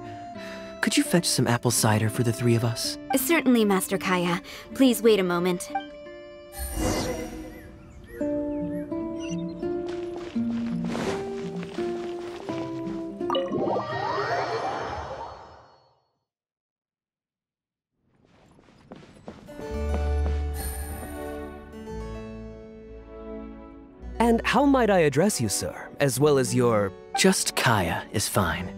Could you fetch some apple cider for the three of us? Certainly, Master Kaya. Please wait a moment. And how might I address you, sir, as well as your... Just Kaya is fine.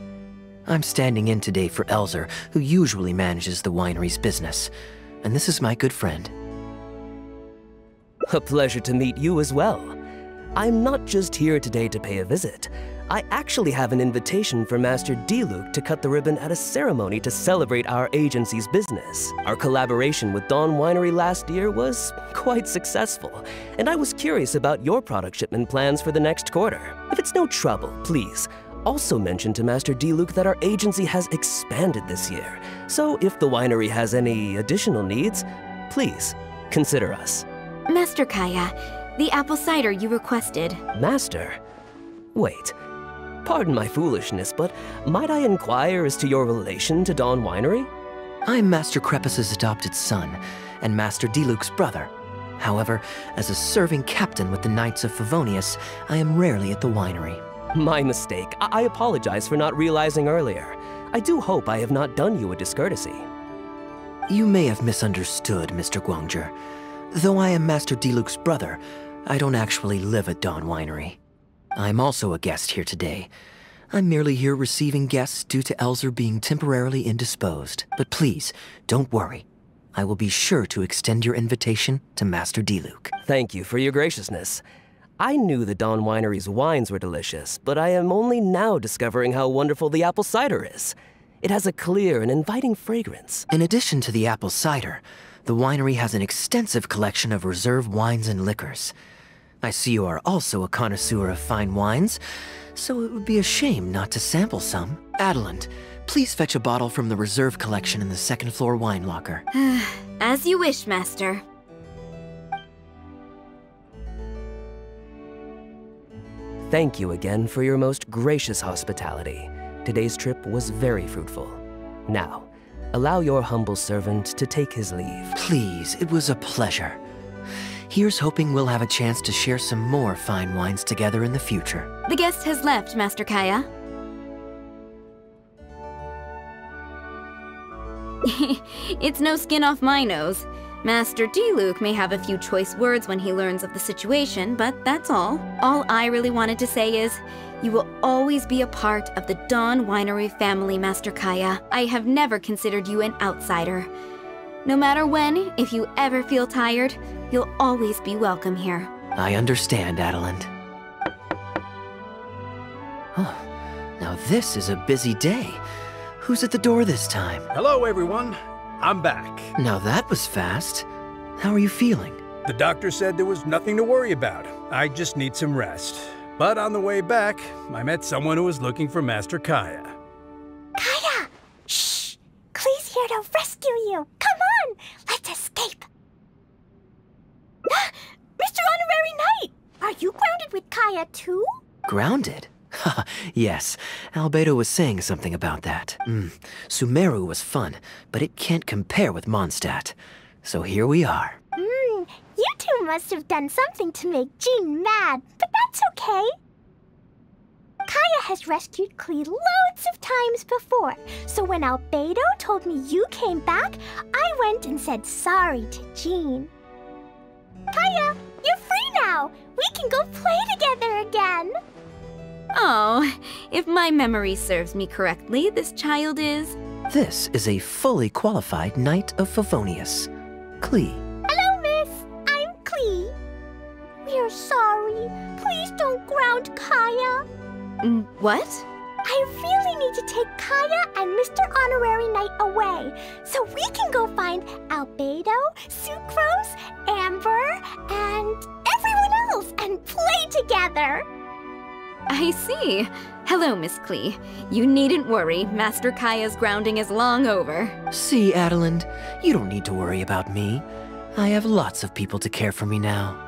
I'm standing in today for Elzer, who usually manages the winery's business. And this is my good friend. A pleasure to meet you as well. I'm not just here today to pay a visit. I actually have an invitation for Master Diluc to cut the ribbon at a ceremony to celebrate our agency's business. Our collaboration with Dawn Winery last year was quite successful, and I was curious about your product shipment plans for the next quarter. If it's no trouble, please, also mention to Master Diluc that our agency has expanded this year, so if the winery has any additional needs, please consider us. Master Kaya, the apple cider you requested. Master? Wait. Pardon my foolishness, but might I inquire as to your relation to Dawn Winery? I'm Master Krepus's adopted son, and Master Diluc's brother. However, as a serving captain with the Knights of Favonius, I am rarely at the winery. My mistake. I apologize for not realizing earlier. I do hope I have not done you a discourtesy. You may have misunderstood, Mr. Guangzhi. Though I am Master Diluc's brother, I don't actually live at Dawn Winery. I'm also a guest here today. I'm merely here receiving guests due to Elzer being temporarily indisposed. But please, don't worry. I will be sure to extend your invitation to Master Diluc. Thank you for your graciousness. I knew the Dawn Winery's wines were delicious, but I am only now discovering how wonderful the apple cider is. It has a clear and inviting fragrance. In addition to the apple cider, the winery has an extensive collection of reserve wines and liquors. I see you are also a connoisseur of fine wines, so it would be a shame not to sample some. Adeland, please fetch a bottle from the reserve collection in the second floor wine locker. As you wish, Master. Thank you again for your most gracious hospitality. Today's trip was very fruitful. Now, allow your humble servant to take his leave. Please, it was a pleasure. Here's hoping we'll have a chance to share some more fine wines together in the future. The guest has left, Master Kaya. It's no skin off my nose. Master Diluc may have a few choice words when he learns of the situation, but that's all. All I really wanted to say is, you will always be a part of the Dawn Winery family, Master Kaya. I have never considered you an outsider. No matter when, if you ever feel tired, you'll always be welcome here. I understand, Adeland. Oh, now this is a busy day. Who's at the door this time? Hello, everyone. I'm back. Now that was fast. How are you feeling? The doctor said there was nothing to worry about. I just need some rest. But on the way back, I met someone who was looking for Master Kaya. Kaya! Shh! Klee's here to rescue you. Come on! Let's escape. Mr. Honorary Knight! Are you grounded with Kaya too? Grounded? Yes, Albedo was saying something about that. Sumeru was fun, but it can't compare with Mondstadt. So here we are. You two must have done something to make Jean mad, but that's okay. Kaya has rescued Klee loads of times before, so when Albedo told me you came back, I went and said sorry to Jean. Kaya, you're free now! We can go play together again! Oh, if my memory serves me correctly, this child is... This is a fully qualified Knight of Favonius, Klee. Hello, miss. I'm Klee. We're sorry. Please don't ground Kaya. What? I really need to take Kaya and Mr. Honorary Knight away, so we can go find Albedo, Sucrose, Amber, together. I see. Hello, Miss Klee. You needn't worry. Master Kaya's grounding is long over. See, Adelind, you don't need to worry about me. I have lots of people to care for me now.